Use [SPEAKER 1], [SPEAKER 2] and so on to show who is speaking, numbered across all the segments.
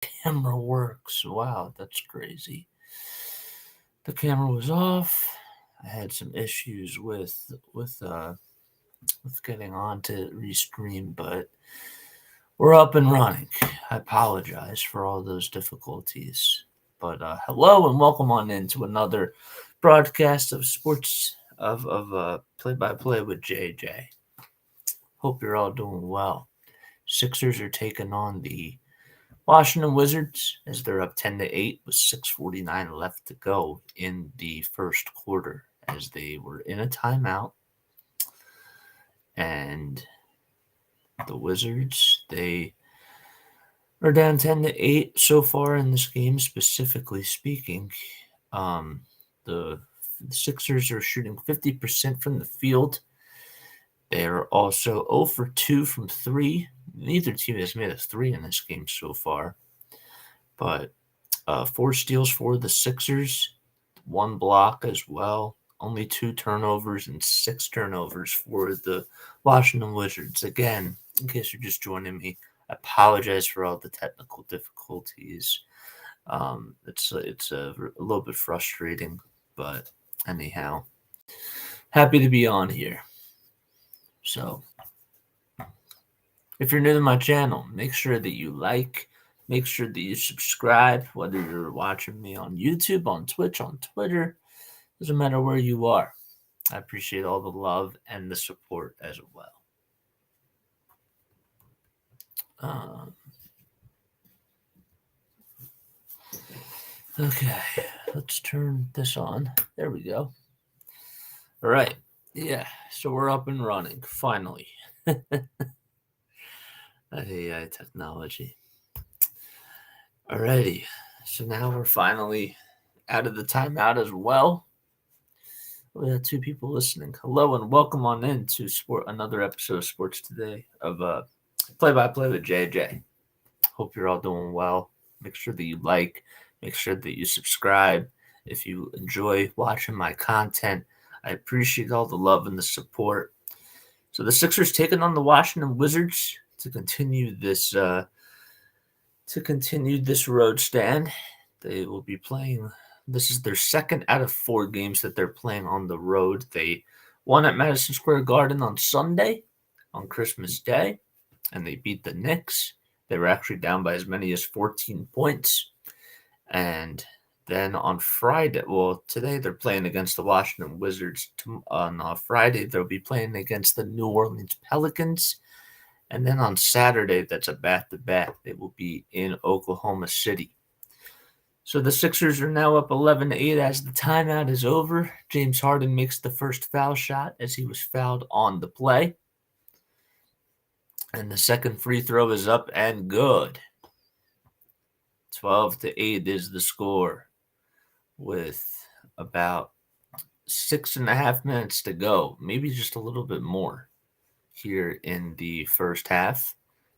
[SPEAKER 1] camera works. Wow, that's crazy. The camera was off. I had some issues with getting on to restream, but we're up and running. I apologize for all those difficulties. But hello and welcome on into another broadcast of sports of play by play with JJ. Hope you're all doing well. Sixers are taking on the Washington Wizards as they're up 10-8 with 6:49 left to go in the first quarter as they were in a timeout. And the Wizards, they are down 10-8 so far in this game, specifically speaking. The Sixers are shooting 50% from the field. They're also 0 for 2 from 3. Neither team has made a 3 in this game so far. But 4 steals for the Sixers, 1 block as well. Only 2 turnovers and 6 turnovers for the Washington Wizards. Again, in case you're just joining me, I apologize for all the technical difficulties. It's a little bit frustrating, but anyhow, happy to be on here. So, if you're new to my channel, make sure that you like, make sure that you subscribe, whether you're watching me on YouTube, on Twitch, on Twitter, doesn't matter where you are. I appreciate all the love and the support as well. Okay, let's turn this on. There we go. All right. Yeah, so we're up and running, finally. AI technology. Alrighty, so now we're finally out of the timeout as well. We have 2 people listening. Hello and welcome on in to another episode of Sports Today of Play by Play with JJ. Hope you're all doing well. Make sure that you like, make sure that you subscribe. If you enjoy watching my content, I appreciate all the love and the support. So the Sixers taking on the Washington Wizards to continue this road stand. They will be playing. This is their second out of 4 games that they're playing on the road. They won at Madison Square Garden on Sunday, on Christmas Day, and they beat the Knicks. They were actually down by as many as 14 points. And then on Friday, well, today they're playing against the Washington Wizards. On Friday, they'll be playing against the New Orleans Pelicans. And then on Saturday, that's a back-to-back. They will be in Oklahoma City. So the Sixers are now up 11-8 as the timeout is over. James Harden makes the first foul shot as he was fouled on the play. And the second free throw is up and good. 12-8 is the score with about 6.5 minutes to go, maybe just a little bit more here in the first half.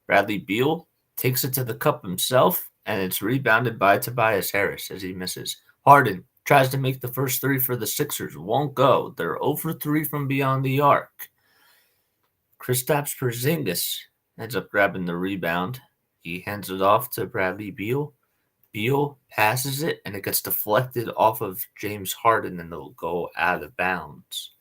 [SPEAKER 1] Bradley Beal takes it to the cup himself, and it's rebounded by Tobias Harris as he misses. Harden tries to make the first 3 for the Sixers. Won't go. They're 0 for 3 from beyond the arc. Kristaps Porzingis ends up grabbing the rebound. He hands it off to Bradley Beal. Beal passes it, and it gets deflected off of James Harden, and it'll go out of bounds.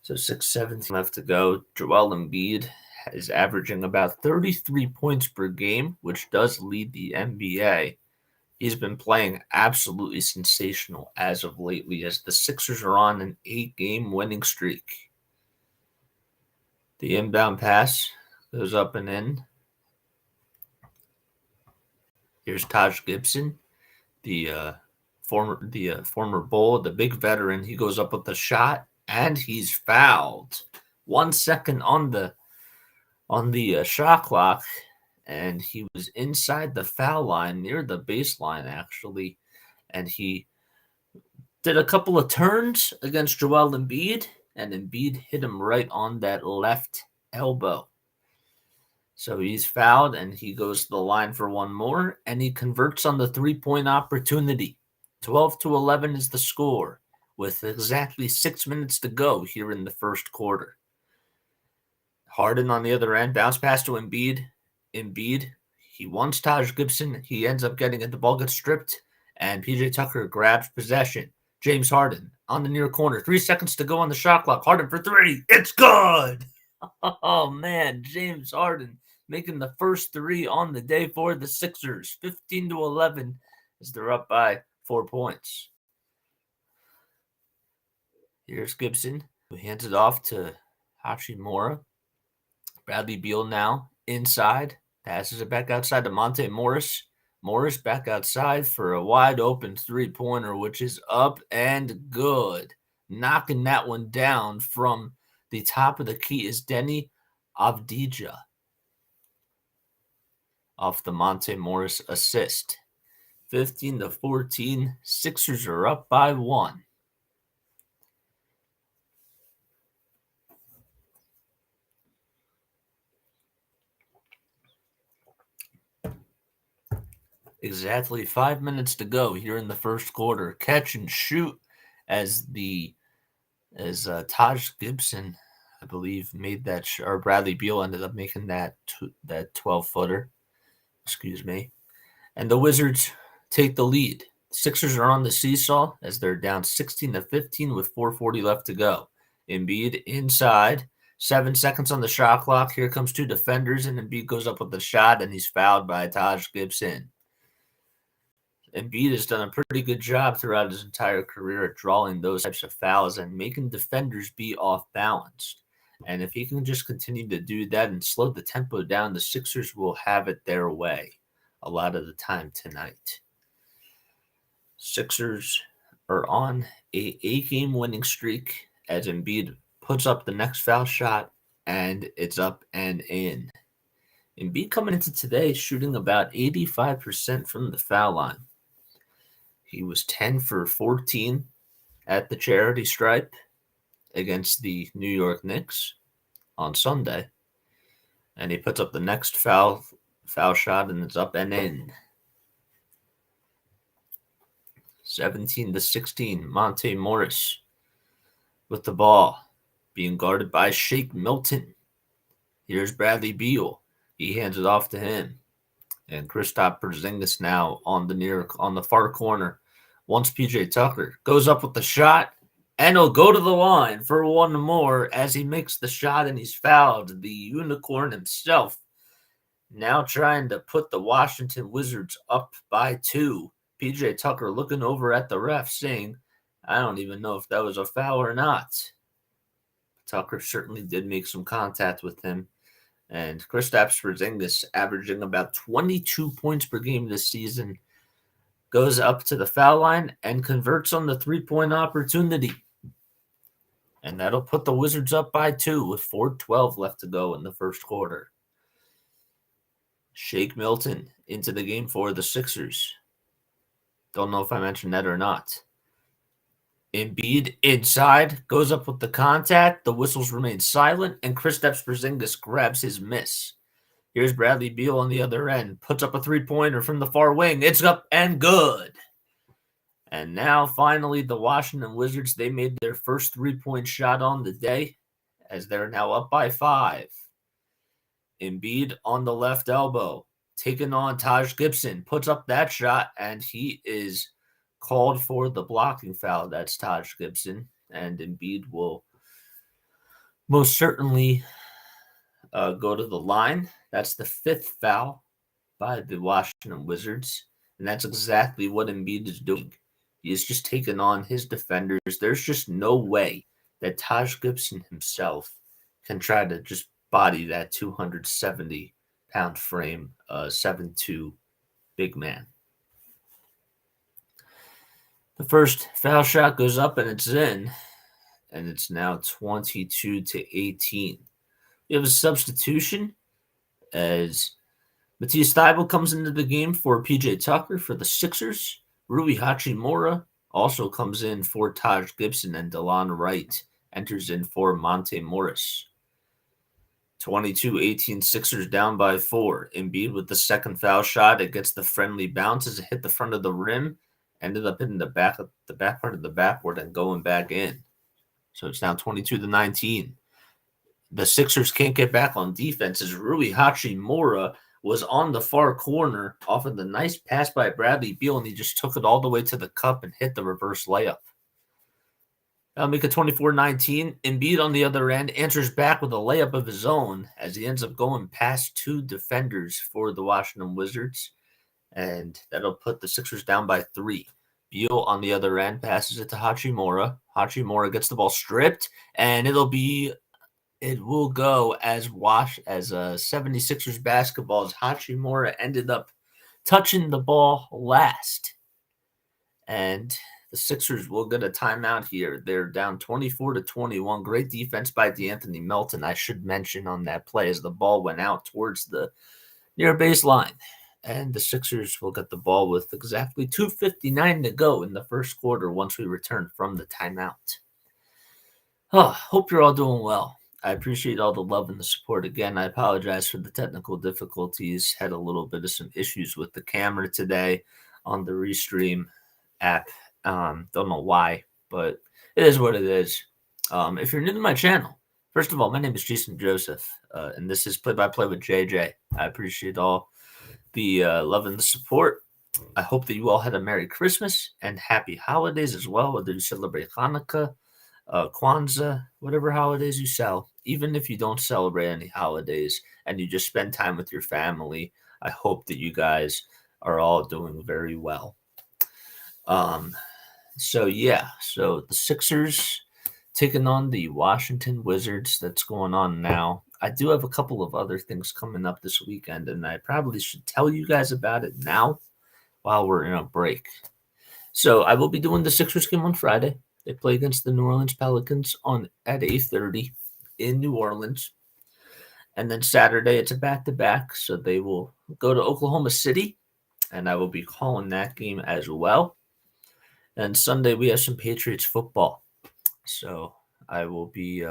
[SPEAKER 1] So 6:17 left to go. Joel Embiid is averaging about 33 points per game, which does lead the NBA. He's been playing absolutely sensational as of lately, as the Sixers are on an 8-game winning streak. The inbound pass goes up and in. Here's Taj Gibson, the former Bull, the big veteran. He goes up with the shot, and he's fouled. 1 second on the shot clock, and he was inside the foul line, near the baseline actually, and he did a couple of turns against Joel Embiid, and Embiid hit him right on that left elbow. So he's fouled, and he goes to the line for one more, and he converts on the 3-point opportunity. 12-11 is the score, with exactly 6 minutes to go here in the first quarter. Harden on the other end, bounce pass to Embiid. Embiid, He wants Taj Gibson. He ends up getting it. The ball gets stripped, and PJ Tucker grabs possession. James Harden on the near corner. 3 seconds to go on the shot clock. Harden for three. It's good. Oh, man. James Harden making the first three on the day for the Sixers. 15-11 as they're up by 4 points. Here's Gibson, who hands it off to Hachimura. Bradley Beal now inside. Passes it back outside to Monte Morris. Morris back outside for a wide open three-pointer, which is up and good. Knocking that one down from the top of the key is Denny Avdija off the Monte Morris assist. 15-14. Sixers are up by 1. Exactly 5 minutes to go here in the first quarter. Catch and shoot as Taj Gibson, I believe, made that, or Bradley Beal ended up making that 12-footer. Excuse me. And the Wizards take the lead. Sixers are on the seesaw as they're down 16-15 with 4:40 left to go. Embiid inside. 7 seconds on the shot clock. Here comes 2 defenders, and Embiid goes up with the shot, and he's fouled by Taj Gibson. Embiid has done a pretty good job throughout his entire career at drawing those types of fouls and making defenders be off balance. And if he can just continue to do that and slow the tempo down, the Sixers will have it their way a lot of the time tonight. Sixers are on a 8-game winning streak as Embiid puts up the next foul shot, and it's up and in. Embiid coming into today shooting about 85% from the foul line. He was 10 for 14 at the charity stripe against the New York Knicks on Sunday. And he puts up the next foul shot, and it's up and in. 17-16, Monte Morris with the ball, being guarded by Shake Milton. Here's Bradley Beal. He hands it off to him. And Kristaps Porzingis now on the far corner. Once PJ Tucker goes up with the shot, and he'll go to the line for one more as he makes the shot, and he's fouled. The unicorn himself now trying to put the Washington Wizards up by 2. PJ Tucker looking over at the ref saying, I don't even know if that was a foul or not. Tucker certainly did make some contact with him. And Kristaps Porzingis, averaging about 22 points per game this season, goes up to the foul line and converts on the three-point opportunity. And that'll put the Wizards up by 2 with 4:12 left to go in the first quarter. Shake Milton into the game for the Sixers. Don't know if I mentioned that or not. Embiid inside, goes up with the contact. The whistles remain silent, and Kristaps Porzingis grabs his miss. Here's Bradley Beal on the other end. Puts up a three-pointer from the far wing. It's up and good. And now, finally, the Washington Wizards, they made their first three-point shot on the day as they're now up by 5. Embiid on the left elbow, taking on Taj Gibson. Puts up that shot, and he is called for the blocking foul. That's Taj Gibson. And Embiid will most certainly go to the line. That's the 5th foul by the Washington Wizards. And that's exactly what Embiid is doing. He is just taking on his defenders. There's just no way that Taj Gibson himself can try to just body that 270-pound frame, 7'2" big man. The first foul shot goes up and it's in. And it's now 22-18. We have a substitution as Matisse Thybulle comes into the game for PJ Tucker for the Sixers. Rui Hachimura also comes in for Taj Gibson, and DeLon Wright enters in for Monte Morris. 22-18, Sixers down by 4. Embiid with the second foul shot. It gets the friendly bounce as it hit the front of the rim. Ended up hitting the back part of the backboard and going back in. So it's now 22-19. The Sixers can't get back on defense as Rui Hachimura was on the far corner off of the nice pass by Bradley Beal, and he just took it all the way to the cup and hit the reverse layup. That'll make it 24-19. Embiid on the other end answers back with a layup of his own as he ends up going past two defenders for the Washington Wizards, and that'll put the Sixers down by 3. Beal on the other end passes it to Hachimura. Hachimura gets the ball stripped, and it will go as 76ers basketball as Hachimura ended up touching the ball last. And the Sixers will get a timeout here. They're down 24-21. Great defense by DeAnthony Melton, I should mention, on that play as the ball went out towards the near baseline. And the Sixers will get the ball with exactly 2:59 to go in the first quarter once we return from the timeout. Hope you're all doing well. I appreciate all the love and the support. Again, I apologize for the technical difficulties. Had a little bit of some issues with the camera today on the Restream app. Don't know why, but it is what it is. If you're new to my channel, first of all, my name is Jason Joseph, and this is Play-by-Play with JJ. I appreciate all the love and the support. I hope that you all had a Merry Christmas and Happy Holidays as well, whether you celebrate Hanukkah, Kwanzaa, whatever holidays you sell. Even if you don't celebrate any holidays and you just spend time with your family, I hope that you guys are all doing very well. So the Sixers taking on the Washington Wizards. That's going on now. I do have a couple of other things coming up this weekend, and I probably should tell you guys about it now while we're in a break. So I will be doing the Sixers game on Friday. They play against the New Orleans Pelicans at 8:30 in New Orleans. And then Saturday, it's a back-to-back, so they will go to Oklahoma City, and I will be calling that game as well. And Sunday, we have some Patriots football. So I will be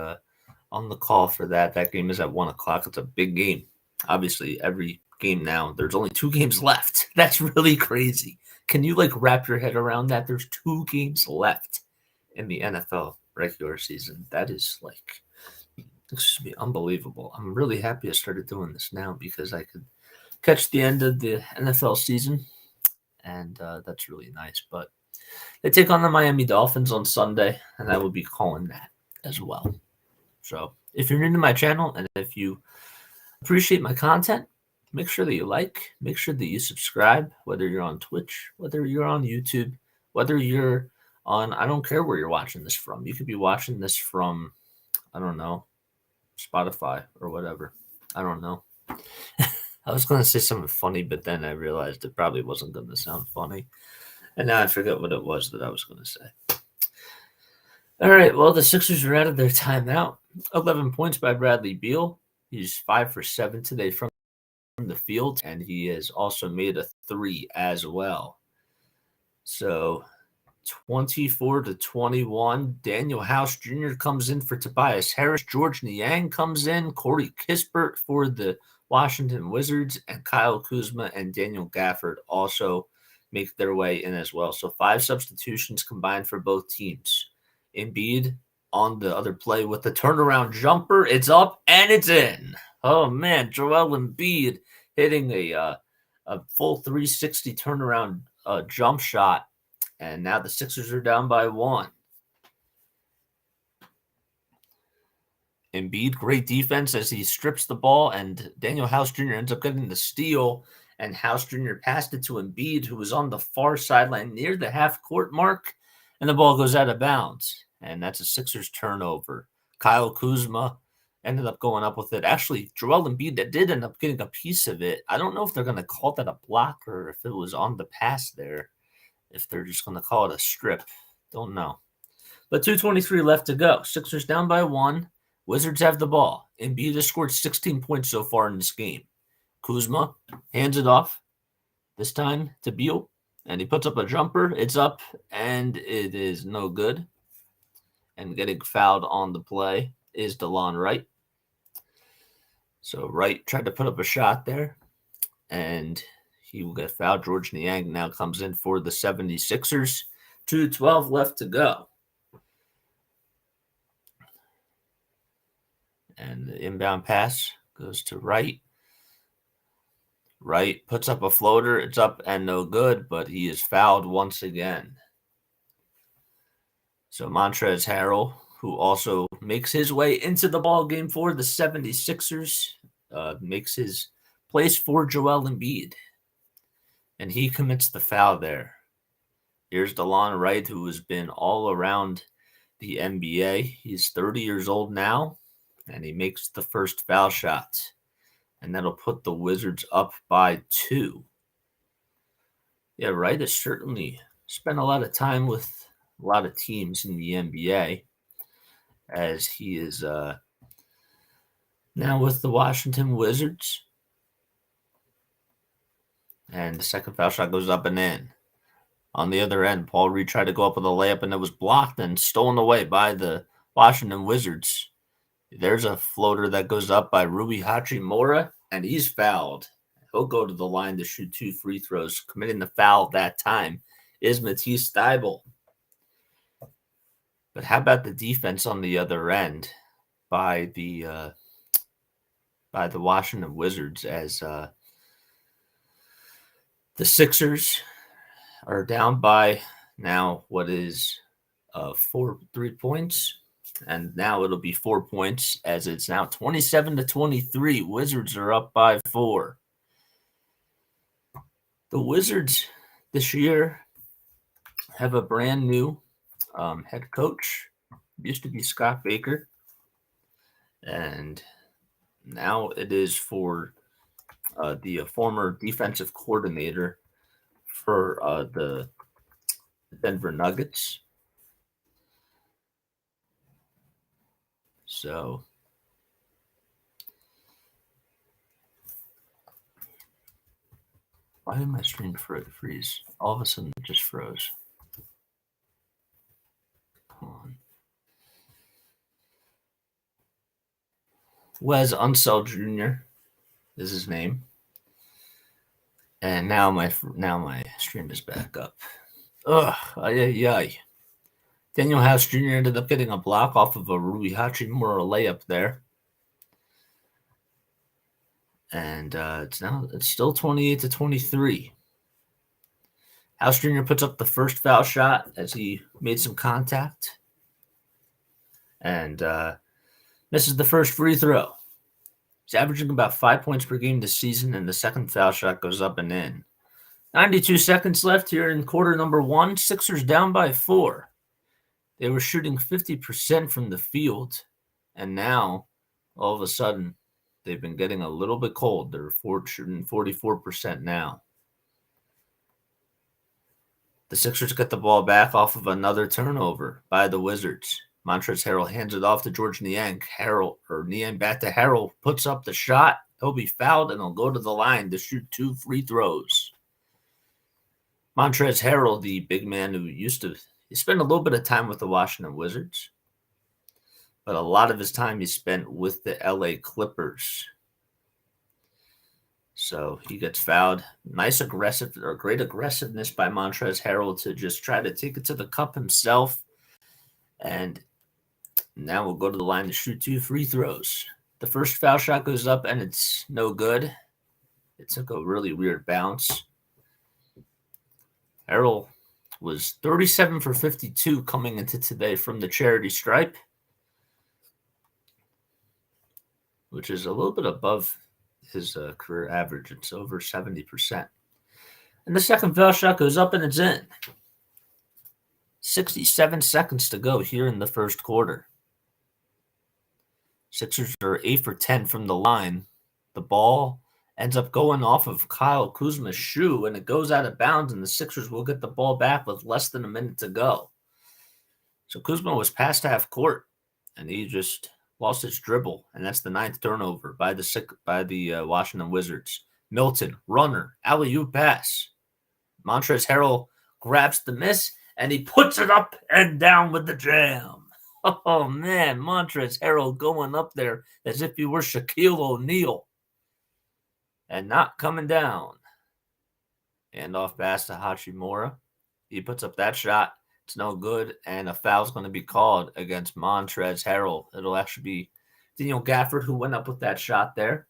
[SPEAKER 1] on the call for that. That game is at 1 o'clock. It's a big game. Obviously, every game now, there's only 2 games left. That's really crazy. Can you, wrap your head around that? There's 2 games left in the NFL regular season. That is, unbelievable. I'm really happy I started doing this now because I could catch the end of the NFL season, and that's really nice. But they take on the Miami Dolphins on Sunday, and I will be calling that as well. So if you're new to my channel and if you appreciate my content, make sure that you make sure that you subscribe, whether you're on Twitch, whether you're on YouTube, whether you're on, I don't care where you're watching this from. You could be watching this from, I don't know, Spotify or whatever. I don't know. I was going to say something funny, but then I realized it probably wasn't going to sound funny. And now I forget what it was that I was going to say. All right, well, the Sixers are out of their timeout. 11 points by Bradley Beal. He's 5 for 7 today from the field, and he has also made a 3 as well. So 24-21. Daniel House Jr. comes in for Tobias Harris. George Niang comes in. Corey Kispert for the Washington Wizards, and Kyle Kuzma and Daniel Gafford also make their way in as well. So 5 substitutions combined for both teams. Embiid on the other play with the turnaround jumper. It's up and it's in. Oh, man. Joel Embiid hitting a full 360 turnaround jump shot. And now the Sixers are down by 1. Embiid, great defense as he strips the ball, and Daniel House Jr. ends up getting the steal. And House Jr. passed it to Embiid, who was on the far sideline near the half-court mark, and the ball goes out of bounds. And that's a Sixers turnover. Kyle Kuzma ended up going up with it. Actually, Joel Embiid that did end up getting a piece of it. I don't know if they're going to call that a block or if it was on the pass there. If they're just going to call it a strip. Don't know. But 2:23 left to go. Sixers down by 1. Wizards have the ball. Embiid has scored 16 points so far in this game. Kuzma hands it off, this time to Beal, and he puts up a jumper. It's up, and it is no good. And getting fouled on the play is DeLon Wright. So Wright tried to put up a shot there, and he will get fouled. George Niang now comes in for the 76ers. 2:12 left to go. And the inbound pass goes to Wright. Wright puts up a floater. It's up and no good, but he is fouled once again. So Montrezl Harrell, who also makes his way into the ball game for the 76ers, makes his place for Joel Embiid. And he commits the foul there. Here's DeLon Wright, who has been all around the NBA. He's 30 years old now, and he makes the first foul shot. And that'll put the Wizards up by 2. Yeah, Wright has certainly spent a lot of time with a lot of teams in the NBA, as he is now with the Washington Wizards. And the second foul shot goes up and in. On the other end, Paul Reed tried to go up with a layup, and it was blocked and stolen away by the Washington Wizards. There's a floater that goes up by Rui Hachimura, and he's fouled. He'll go to the line to shoot 2 free throws. Committing the foul that time is Matisse Thybulle. But how about the defense on the other end by the Washington Wizards, as the Sixers are down by now what is 3 points, and now it'll be 4 points, as it's now 27-23. Wizards are up by 4. The Wizards this year have a brand new head coach. Used to be Scott Baker, and now it is for the former defensive coordinator for the Denver Nuggets. So why did my screen freeze? All of a sudden it just froze. Come on. Wes Unseld Jr. is his name. And now my stream is back up. Daniel House Jr. ended up getting a block off of a Rui Hachimura layup there. And it's still 28-23. House Jr. puts up the first foul shot as he made some contact. And misses the first free throw. He's averaging about 5 points per game this season, and the second foul shot goes up and in. 92 seconds left here in quarter number 1. Sixers down by 4. They were shooting 50% from the field, and now, all of a sudden, they've been getting a little bit cold. They're shooting 44% now. The Sixers get the ball back off of another turnover by the Wizards. Montrezl Harrell hands it off to George Niang. Niang back to Harrell, puts up the shot. He'll be fouled, and he'll go to the line to shoot 2 free throws. Montrezl Harrell, the big man who he spent a little bit of time with the Washington Wizards, but a lot of his time he spent with the LA Clippers. So he gets fouled. Great aggressiveness by Montrezl Harrell to just try to take it to the cup himself. And now we'll go to the line to shoot 2 free throws. The first foul shot goes up, and it's no good. It took a really weird bounce. Harrell was 37 for 52 coming into today from the charity stripe, which is a little bit above his career average. It's over 70%. And the second foul shot goes up, and it's in. 67 seconds to go here in the first quarter. Sixers are 8 for 10 from the line. The ball ends up going off of Kyle Kuzma's shoe, and it goes out of bounds, and the Sixers will get the ball back with less than a minute to go. So Kuzma was past half court, and he just lost his dribble, and that's the 9th turnover by the Washington Wizards. Milton, runner, alley-oop pass. Montrezl Harrell grabs the miss, and he puts it up and down with the jam. Oh, man, Montrezl Harrell going up there as if he were Shaquille O'Neal and not coming down. And off pass to Hachimura. He puts up that shot. It's no good, and a foul's going to be called against Montrezl Harrell. It'll actually be Daniel Gafford who went up with that shot there.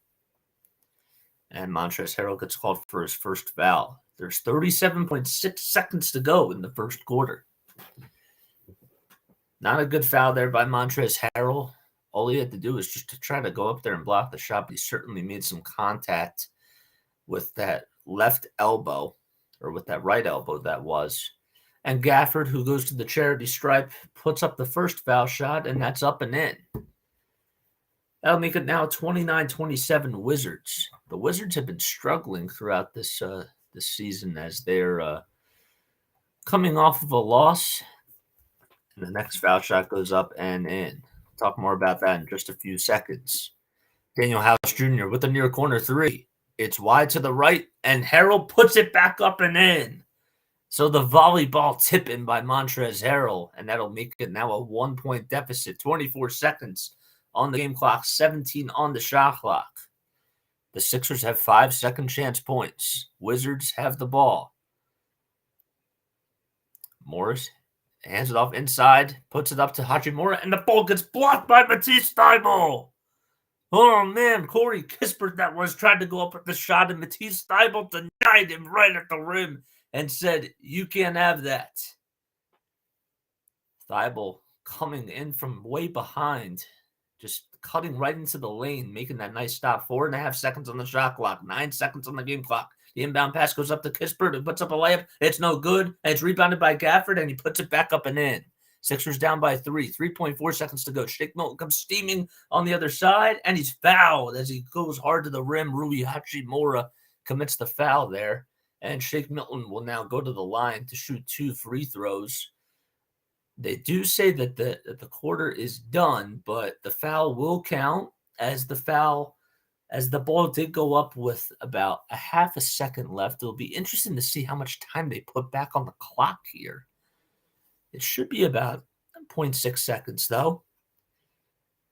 [SPEAKER 1] And Montrezl Harrell gets called for his first foul. There's 37.6 seconds to go in the first quarter. Not a good foul there by Montrezl Harrell. All he had to do was just to try to go up there and block the shot, but he certainly made some contact with that left elbow, or with that right elbow that was. And Gafford, who goes to the charity stripe, puts up the first foul shot, and that's up and in. That'll make it now 29-27 Wizards. The Wizards have been struggling throughout this season as they're coming off of a loss. And the next foul shot goes up and in. Talk more about that in just a few seconds. Daniel House Jr. with a near corner three. It's wide to the right, and Harrell puts it back up and in. So the volleyball tip in by Montrezl Harrell, and that'll make it now a 1-point deficit. 24 seconds on the game clock, 17 on the shot clock. The Sixers have 5 second chance points. Wizards have the ball. Morris hands it off inside, puts it up to Hachimura, and the ball gets blocked by Matisse Thybulle. Oh, man, Corey Kispert that was trying to go up with the shot, and Matisse Thybulle denied him right at the rim and said, you can't have that. Thybulle coming in from way behind, just cutting right into the lane, making that nice stop. 4.5 seconds on the shot clock, 9 seconds on the game clock. The inbound pass goes up to Kispert, who puts up a layup. It's no good, and it's rebounded by Gafford, and he puts it back up and in. Sixers down by 3. 3.4 seconds to go. Shake Milton comes steaming on the other side, and he's fouled as he goes hard to the rim. Rui Hachimura commits the foul there, and Shake Milton will now go to the line to shoot 2 free throws. They do say that the quarter is done, but the foul will count as the ball did go up with about a half a second left. It'll be interesting to see how much time they put back on the clock here. It should be about 0.6 seconds, though.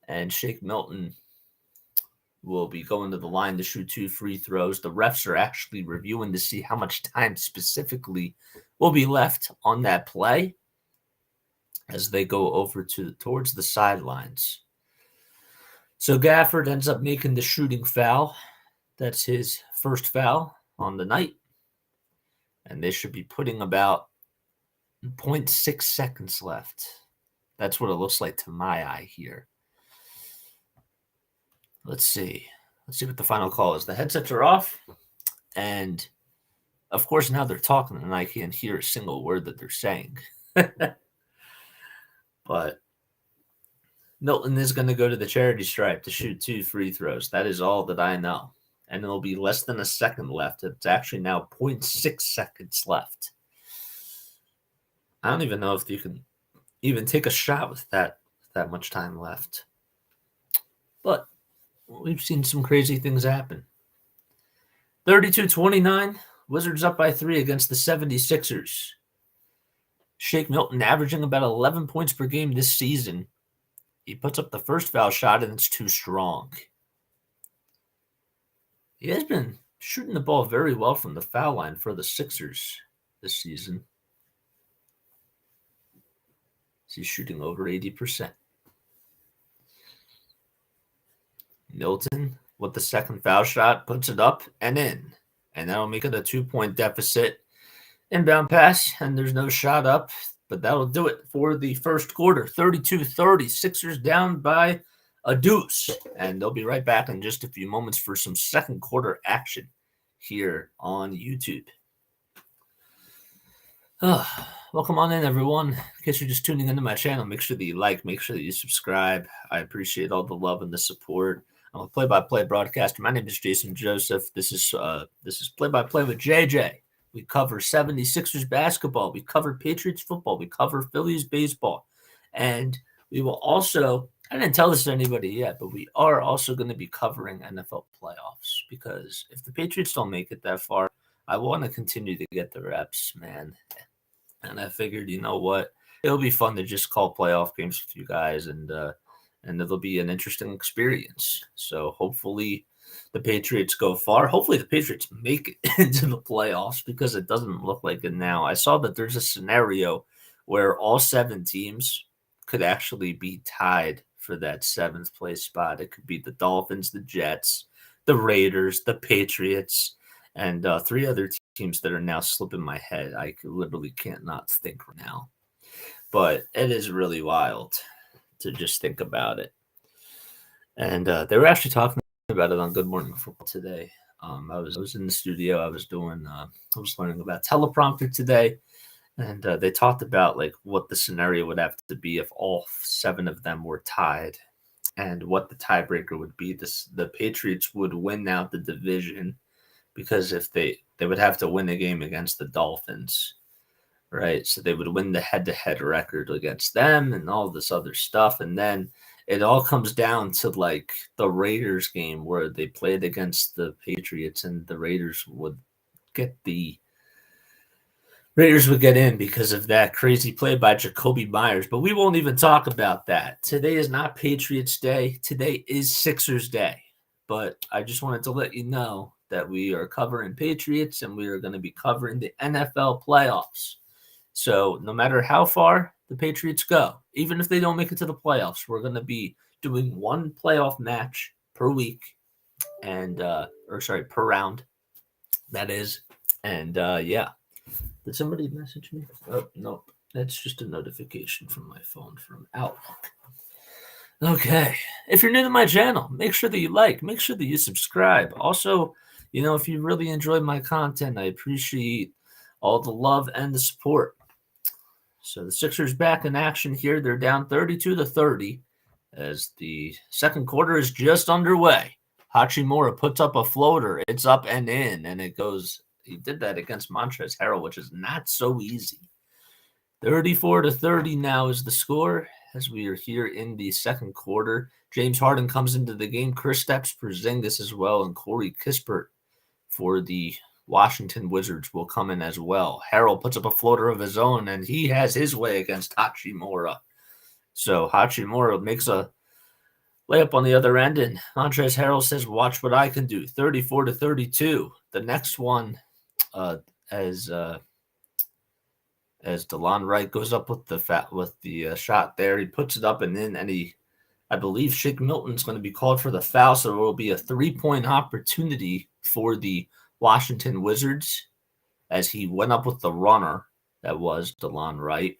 [SPEAKER 1] And Shake Milton will be going to the line to shoot 2 free throws. The refs are actually reviewing to see how much time specifically will be left on that play as they go over towards the sidelines. So Gafford ends up making the shooting foul. That's his first foul on the night. And they should be putting about 0.6 seconds left. That's what it looks like to my eye here. Let's see what the final call is. The headsets are off. And, of course, now they're talking, and I can't hear a single word that they're saying. But Milton is going to go to the charity stripe to shoot 2 free throws. That is all that I know. And it'll be less than a second left. It's actually now 0.6 seconds left. I don't even know if you can even take a shot with that much time left. But we've seen some crazy things happen. 32-29, Wizards up by 3 against the 76ers. Shake Milton averaging about 11 points per game this season. He puts up the first foul shot, and it's too strong. He has been shooting the ball very well from the foul line for the Sixers this season. He's shooting over 80%. Milton with the second foul shot puts it up and in. And that'll make it a 2-point deficit. Inbound pass, and there's no shot up. But that'll do it for the first quarter. 32-30. Sixers down by a deuce. And they'll be right back in just a few moments for some second quarter action here on YouTube. Welcome on in, everyone. In case you're just tuning into my channel, make sure that you like, make sure that you subscribe. I appreciate all the love and the support. I'm a play-by-play broadcaster. My name is Jason Joseph. This is play-by-play with JJ. We cover 76ers basketball. We cover Patriots football. We cover Phillies baseball. And we will also, I didn't tell this to anybody yet, but we are also going to be covering NFL playoffs, because if the Patriots don't make it that far, I want to continue to get the reps, man. And I figured, you know what? It'll be fun to just call playoff games with you guys, and it'll be an interesting experience. So hopefully the Patriots go far. Hopefully the Patriots make it into the playoffs, because it doesn't look like it now. I saw that there's a scenario where all 7 teams could actually be tied for that 7th place spot. It could be the Dolphins, the Jets, the Raiders, the Patriots, and three other teams that are now slipping my head. I literally can't not think right now. But it is really wild to just think about it. And they were actually talking about it on Good Morning Football today. I was in the studio. I was learning about teleprompter today, and they talked about like what the scenario would have to be if all 7 of them were tied, and what the tiebreaker would be. The Patriots would win out the division because if they would have to win a game against the Dolphins, right? So they would win the head-to-head record against them and all this other stuff, and then it all comes down to like the Raiders game where they played against the Patriots, and the Raiders would get in because of that crazy play by Jacoby Myers. But we won't even talk about that. Today is not Patriots Day. Today is Sixers Day. But I just wanted to let you know that we are covering Patriots and we are going to be covering the NFL playoffs. So no matter how far the Patriots go, even if they don't make it to the playoffs, we're going to be doing one playoff match per week per round. That is. And yeah. Did somebody message me? Oh, nope. That's just a notification from my phone from Outlook. Okay. If you're new to my channel, make sure that you make sure that you subscribe. Also, if you really enjoy my content, I appreciate all the love and the support. So the Sixers back in action here. They're down 32-30 as the second quarter is just underway. Hachimura puts up a floater. It's up and in, and it goes. He did that against Montrezl Harrell, which is not so easy. 34-30 now is the score as we are here in the second quarter. James Harden comes into the game. Kristaps Porzingis as well, and Corey Kispert for the Washington Wizards will come in as well. Harrell puts up a floater of his own, and he has his way against Hachimura. So Hachimura makes a layup on the other end, and Montrezl Harrell says, "Watch what I can do." 34-32. The next one, as DeLon Wright goes up with the shot there, he puts it up and in, and I believe Shake Milton's going to be called for the foul, so it will be a 3-point opportunity for the Washington Wizards as he went up with the runner that was DeLon Wright.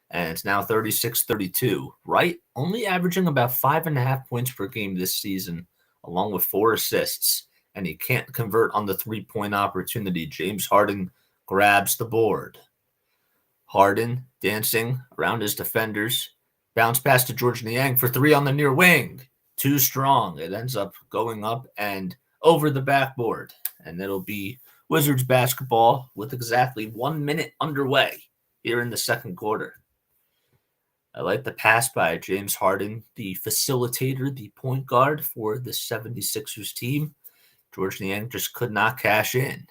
[SPEAKER 1] And it's now 36-32. Wright only averaging about 5.5 points per game this season, along with 4 assists. And he can't convert on the 3-point opportunity. James Harden grabs the board. Harden dancing around his defenders. Bounce pass to George Niang for 3 on the near wing. Too strong. It ends up going up and over the backboard. And it'll be Wizards basketball with exactly 1 minute underway here in the second quarter. I like the pass by James Harden, the facilitator, the point guard for the 76ers team. George Niang just could not cash in.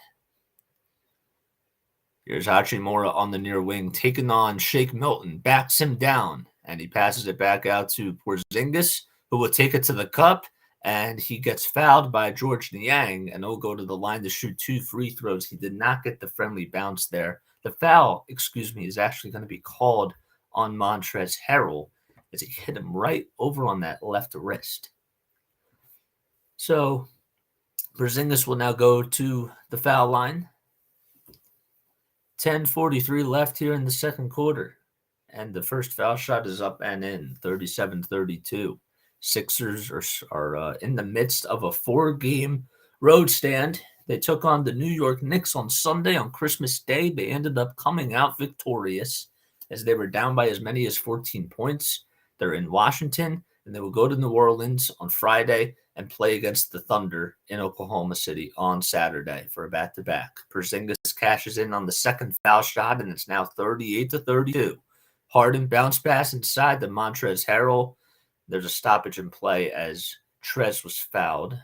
[SPEAKER 1] Here's Hachimura on the near wing, taking on Shake Milton, backs him down, and he passes it back out to Porzingis, who will take it to the cup, and he gets fouled by George Niang, and he'll go to the line to shoot 2 free throws. He did not get the friendly bounce there. The foul, is actually going to be called on Montrezl Harrell as he hit him right over on that left wrist. So Porzingis will now go to the foul line. 10:43 left here in the second quarter. And the first foul shot is up and in, 37-32. Sixers are in the midst of a 4-game road stand. They took on the New York Knicks on Sunday on Christmas Day. They ended up coming out victorious as they were down by as many as 14 points. They're in Washington, and they will go to New Orleans on Friday and play against the Thunder in Oklahoma City on Saturday for a back-to-back. Porzingis cashes in on the second foul shot, and it's now 38-32. Harden bounce pass inside to Montrezl Harrell. There's a stoppage in play as Trez was fouled,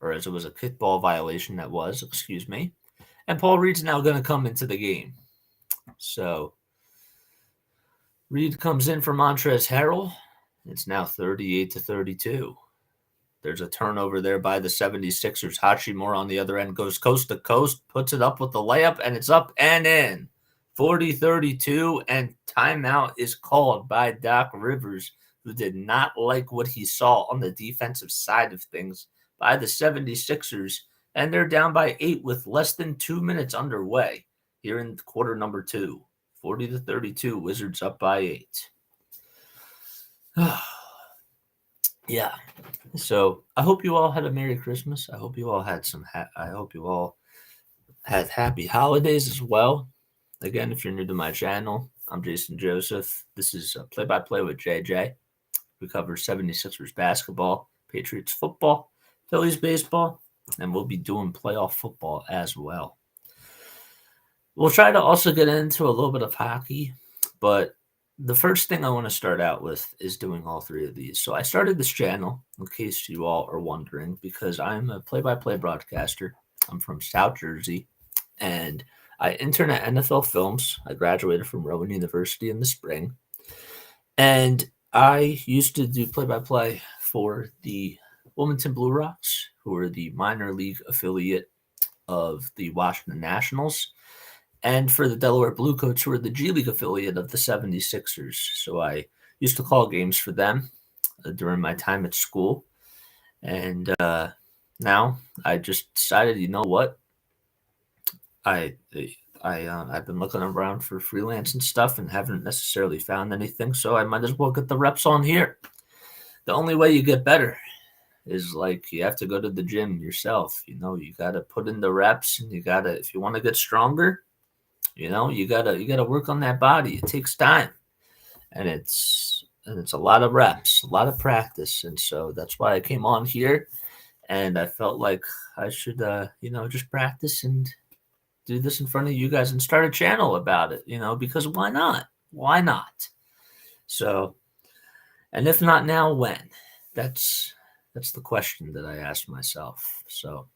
[SPEAKER 1] or as it was a kickball violation And Paul Reed's now going to come into the game. So Reed comes in for Montrezl Harrell. It's now 38-32. There's a turnover there by the 76ers. Hachimura on the other end goes coast to coast, puts it up with the layup, and it's up and in. 40-32, and timeout is called by Doc Rivers, who did not like what he saw on the defensive side of things by the 76ers, and they're down by 8 with less than 2 minutes underway here in quarter number 2. 40-32, Wizards up by 8. Yeah. So I hope you all had a Merry Christmas. I hope you all had I hope you all had happy holidays as well. Again, if you're new to my channel, I'm Jason Joseph. This is Play-by-Play with JJ. We cover 76ers basketball, Patriots football, Phillies baseball, and we'll be doing playoff football as well. We'll try to also get into a little bit of hockey, but the first thing I want to start out with is doing all three of these. So I started this channel, in case you all are wondering, because I'm a play-by-play broadcaster. I'm from South Jersey, and I intern at NFL Films. I graduated from Rowan University in the spring, and I used to do play-by-play for the Wilmington Blue Rocks, who are the minor league affiliate of the Washington Nationals, and for the Delaware Bluecoats, who are the G League affiliate of the 76ers. So I used to call games for them during my time at school. And now I just decided, you know what? I've been looking around for freelance and stuff and haven't necessarily found anything, so I might as well get the reps on here. The only way you get better is like you have to go to the gym yourself. You know, you got to put in the reps, and you got to, if you want to get stronger, you know, you got to work on that body. It takes time, and it's a lot of reps, a lot of practice. And so that's why I came on here, and I felt like I should, just practice and do this in front of you guys and start a channel about it, because why not? Why not? So, and if not now, when? That's the question that I asked myself. So,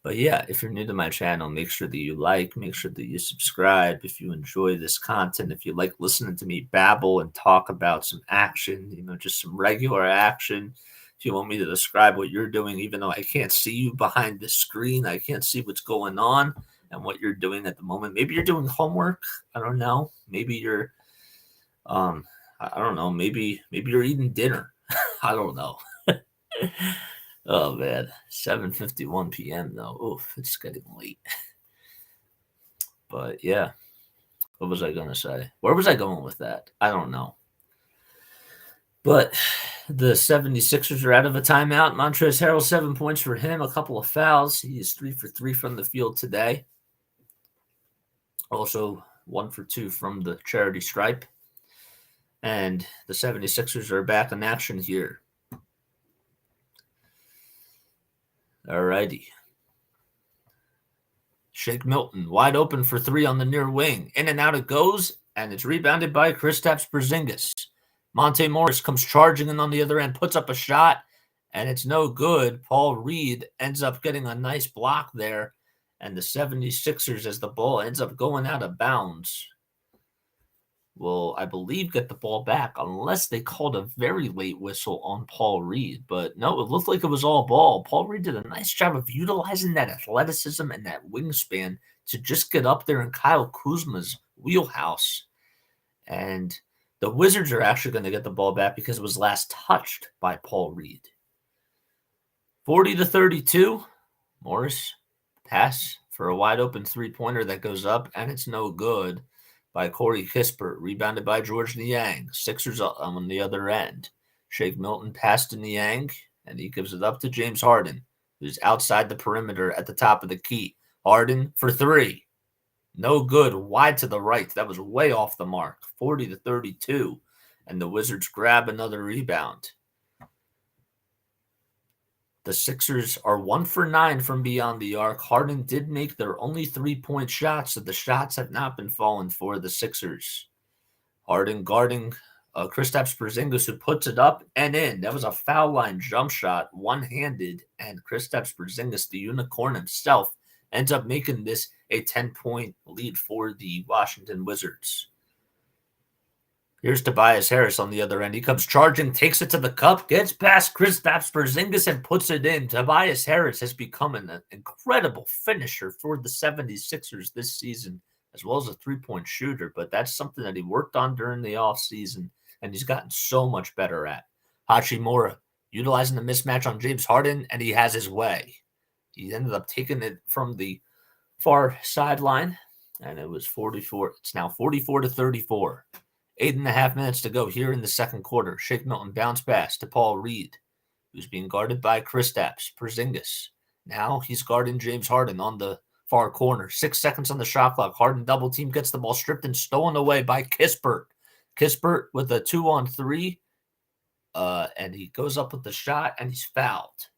[SPEAKER 1] but yeah, if you're new to my channel, make sure that you like, make sure that you subscribe. If you enjoy this content, if you like listening to me babble and talk about some action, just some regular action. If you want me to describe what you're doing, even though I can't see you behind the screen, I can't see what's going on and what you're doing at the moment. Maybe you're doing homework. I don't know. Maybe you're, I don't know. Maybe you're eating dinner. I don't know. Oh man, 7:51 p.m. though. Oof, it's getting late. But yeah, what was I gonna say? Where was I going with that? I don't know. But the 76ers are out of a timeout. Montrezl Harrell, 7 points for him, a couple of fouls. He is 3 for 3 from the field today. Also 1 for 2 from the charity stripe. And the 76ers are back in action here. All righty. Shake Milton, wide open for 3 on the near wing. In and out it goes, and it's rebounded by Kristaps Porzingis. Monte Morris comes charging in on the other end, puts up a shot, and it's no good. Paul Reed ends up getting a nice block there, and the 76ers, as the ball ends up going out of bounds, will, I believe, get the ball back unless they called a very late whistle on Paul Reed. But no, it looked like it was all ball. Paul Reed did a nice job of utilizing that athleticism and that wingspan to just get up there in Kyle Kuzma's wheelhouse. And the Wizards are actually going to get the ball back because it was last touched by Paul Reed. 40-32, Morris pass for a wide open three-pointer that goes up, and it's no good. By Corey Kispert, rebounded by George Niang. Sixers on the other end. Shake Milton passed to Niang, and he gives it up to James Harden, who's outside the perimeter at the top of the key. Harden for 3. No good, wide to the right. That was way off the mark. 40-32, and the Wizards grab another rebound. The Sixers are 1 for 9 from beyond the arc. Harden did make their only 3-point shots, so the shots have not been falling for the Sixers. Harden guarding Kristaps Porzingis, who puts it up and in. That was a foul line jump shot, one-handed, and Kristaps Porzingis, the unicorn himself, ends up making this a 10-point lead for the Washington Wizards. Here's Tobias Harris on the other end. He comes charging, takes it to the cup, gets past Kristaps Porzingis, and puts it in. Tobias Harris has become an incredible finisher for the 76ers this season, as well as a three-point shooter. But that's something that he worked on during the offseason, and he's gotten so much better at. Hachimura utilizing the mismatch on James Harden, and he has his way. He ended up taking it from the far sideline, and it was 44. It's now 44-34. 8.5 minutes to go here in the second quarter. Shake Milton bounce pass to Paul Reed, who's being guarded by Kristaps Porzingis. Now he's guarding James Harden on the far corner. 6 seconds on the shot clock. Harden double team, gets the ball stripped and stolen away by Kispert. Kispert with a 2-on-3, and he goes up with the shot, and he's fouled.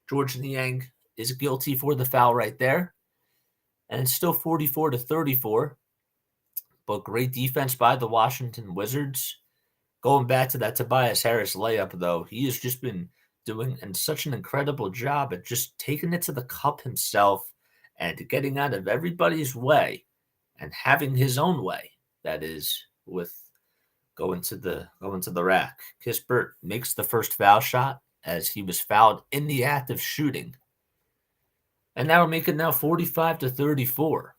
[SPEAKER 1] George Niang is guilty for the foul right there. And it's still 44-34. But great defense by the Washington Wizards. Going back to that Tobias Harris layup, though, he has just been doing such an incredible job at just taking it to the cup himself and getting out of everybody's way and having his own way. That is, with going to the rack. Kispert makes the first foul shot as he was fouled in the act of shooting. And now we're making 45-34.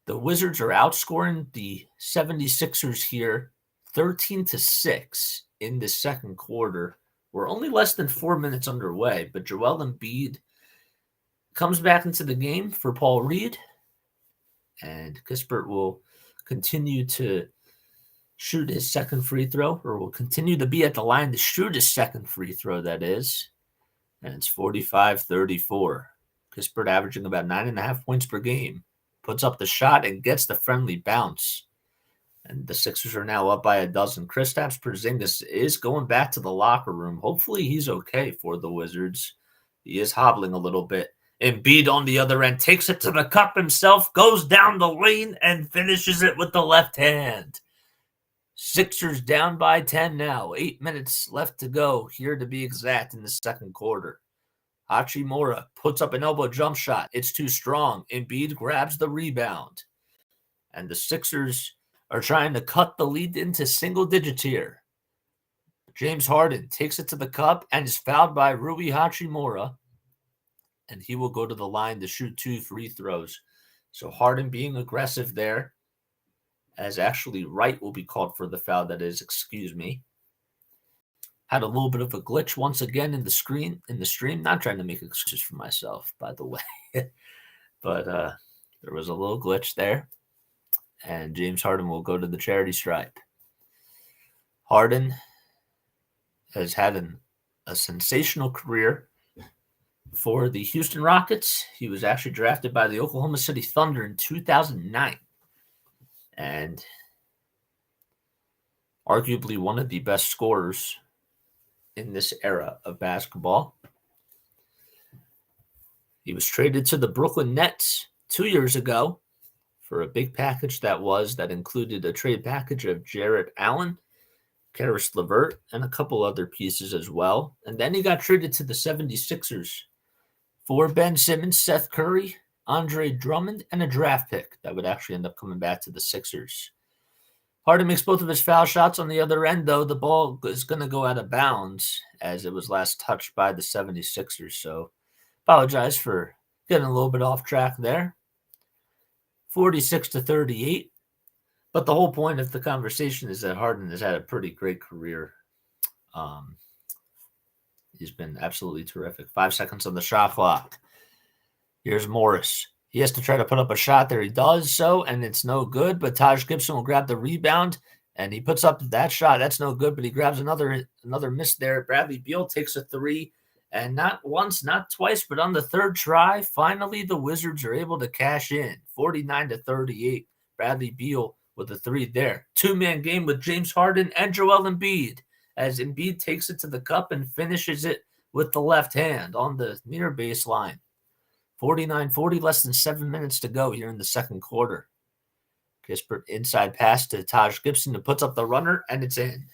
[SPEAKER 1] The Wizards are outscoring the 76ers here 13-6 in the second quarter. We're only less than 4 minutes underway, but Joel Embiid comes back into the game for Paul Reed, and Kispert will continue to shoot his second free throw, or will continue to be at the line to shoot his second free throw, that is. And it's 45-34. Kispert averaging about 9.5 points per game. Puts up the shot and gets the friendly bounce. And the Sixers are now up by a dozen. Kristaps Porzingis is going back to the locker room. Hopefully he's okay for the Wizards. He is hobbling a little bit. Embiid on the other end takes it to the cup himself, goes down the lane, and finishes it with the left hand. Sixers down by 10 now. 8 minutes left to go, here to be exact, in the second quarter. Hachimura puts up an elbow jump shot. It's too strong. Embiid grabs the rebound. And the Sixers are trying to cut the lead into single digits here. James Harden takes it to the cup and is fouled by Rui Hachimura. And he will go to the line to shoot 2 free throws. So Harden being aggressive there, as actually Wright will be called for the foul, that is, excuse me. Had a little bit of a glitch once again in the stream. Not trying to make excuses for myself, by the way. But there was a little glitch there. And James Harden will go to the charity stripe. Harden has had a sensational career for the Houston Rockets. He was actually drafted by the Oklahoma City Thunder in 2009. And arguably one of the best scorers in this era of basketball. He was traded to the Brooklyn Nets 2 years ago for a big package that included a trade package of Jarrett Allen, Karis LeVert, and a couple other pieces as well. And then he got traded to the 76ers for Ben Simmons, Seth Curry, Andre Drummond, and a draft pick that would actually end up coming back to the Sixers. Harden makes both of his foul shots. On the other end, though, the ball is going to go out of bounds as it was last touched by the 76ers. So apologize for getting a little bit off track there. 46-38. But the whole point of the conversation is that Harden has had a pretty great career. He's been absolutely terrific. 5 seconds on the shot clock. Here's Morris. He has to try to put up a shot there. He does so, and it's no good. But Taj Gibson will grab the rebound, and he puts up that shot. That's no good, but he grabs another miss there. Bradley Beal takes a 3, and not once, not twice, but on the third try, finally the Wizards are able to cash in. 49-38. Bradley Beal with a 3 there. 2-man game with James Harden and Joel Embiid, as Embiid takes it to the cup and finishes it with the left hand on the near baseline. 49-40, less than 7 minutes to go here in the second quarter. Kispert inside pass to Taj Gibson, who puts up the runner, and it's in.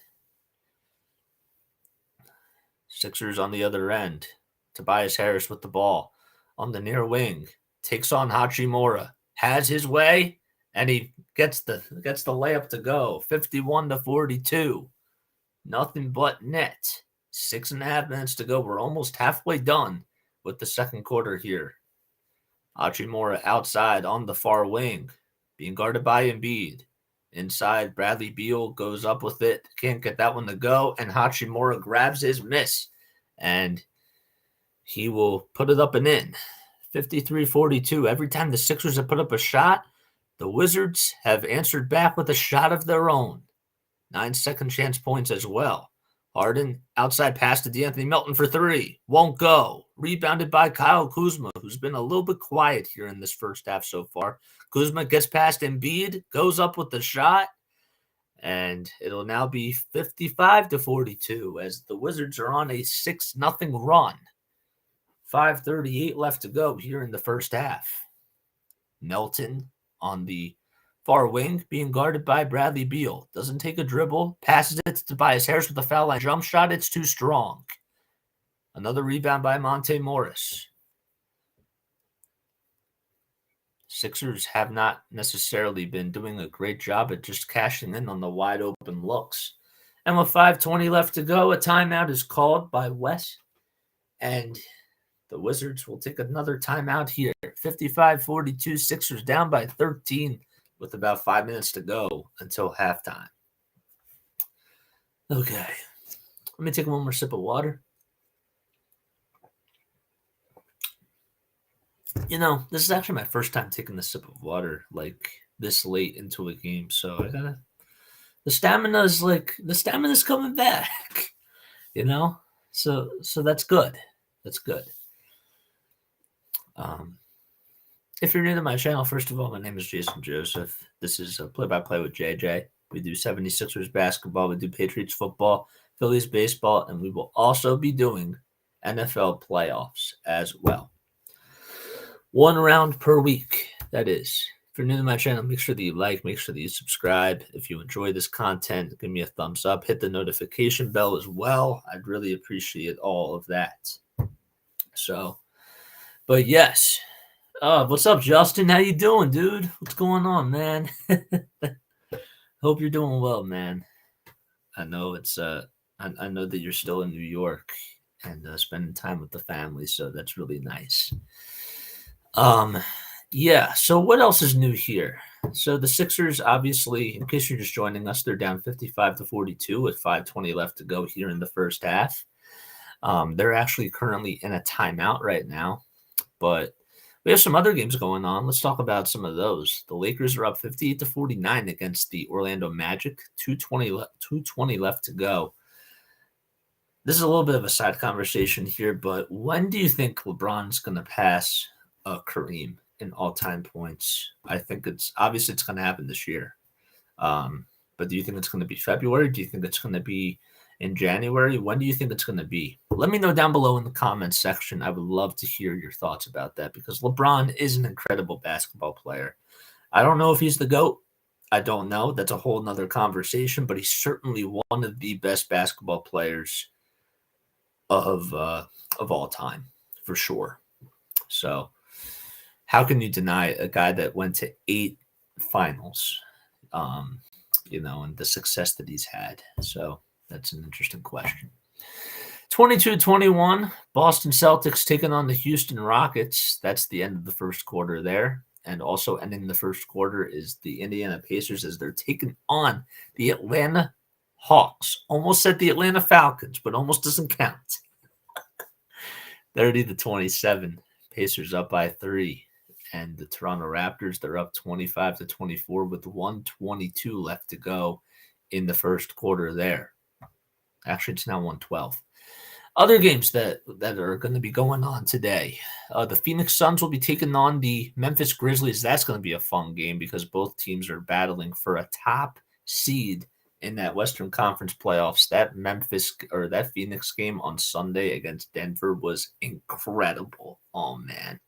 [SPEAKER 1] Sixers on the other end. Tobias Harris with the ball on the near wing. Takes on Hachimura. Has his way, and he gets the layup to go. 51-42. Nothing but net. 6.5 minutes to go. We're almost halfway done with the second quarter here. Hachimura outside on the far wing, being guarded by Embiid. Inside, Bradley Beal goes up with it. Can't get that one to go. And Hachimura grabs his miss. And he will put it up and in. 53-42. Every time the Sixers have put up a shot, the Wizards have answered back with a shot of their own. 9 second chance points as well. Harden, outside pass to DeAnthony Melton for three. Won't go. Rebounded by Kyle Kuzma, who's been a little bit quiet here in this first half so far. Kuzma gets past Embiid, goes up with the shot, and it'll now be 55-42 as the Wizards are on a 6-0 run. 5:38 left to go here in the first half. Melton on the far wing being guarded by Bradley Beal. Doesn't take a dribble, passes it to Tobias Harris with a foul line jump shot. It's too strong. Another rebound by Monte Morris. Sixers have not necessarily been doing a great job at just cashing in on the wide open looks. And with 5:20 left to go, a timeout is called by Wes. And the Wizards will take another timeout here. 55-42, Sixers down by 13 with about 5 minutes to go until halftime. Okay. Let me take one more sip of water. You know, this is actually my first time taking a sip of water like this late into a game, so I gotta. The stamina's coming back, you know. So that's good. That's good. If you're new to my channel, first of all, my name is Jason Joseph. This is a play-by-play with JJ. We do 76ers basketball, we do Patriots football, Phillies baseball, and we will also be doing NFL playoffs as well. 1 round per week, that is. If you're new to my channel, make sure that you like, make sure that you subscribe. If you enjoy this content, give me a thumbs up. Hit the notification bell as well. I'd really appreciate all of that. So, but yes. What's up, Justin? How you doing, dude? What's going on, man? Hope you're doing well, man. I know it's I know that you're still in New York and spending time with the family, so that's really nice. Yeah, so what else is new here? So the Sixers, obviously, in case you're just joining us, they're down 55-42 with 5:20 left to go here in the first half. They're actually currently in a timeout right now, but we have some other games going on. Let's talk about some of those. The Lakers are up 58-49 against the Orlando Magic. 2:20 left to go. This is a little bit of a side conversation here, but when do you think LeBron's going to pass Kareem in all-time points? I think it's going to happen this year. But do you think it's going to be February? Do you think it's going to be in January? When do you think it's going to be? Let me know down below in the comments section. I would love to hear your thoughts about that because LeBron is an incredible basketball player. I don't know if he's the GOAT. I don't know. That's a whole nother conversation, but he's certainly one of the best basketball players of all time, for sure. So how can you deny a guy that went to 8 finals, and the success that he's had? So that's an interesting question. 22-21, Boston Celtics taking on the Houston Rockets. That's the end of the first quarter there. And also ending the first quarter is the Indiana Pacers as they're taking on the Atlanta Hawks. Almost said the Atlanta Falcons, but almost doesn't count. 30-27, Pacers up by 3. And the Toronto Raptors, they're up 25-24 with 1:22 left to go in the first quarter there. Actually, it's now 1:12. Other games that are going to be going on today. The Phoenix Suns will be taking on the Memphis Grizzlies. That's going to be a fun game because both teams are battling for a top seed in that Western Conference playoffs. That Phoenix game on Sunday against Denver was incredible. Oh, man.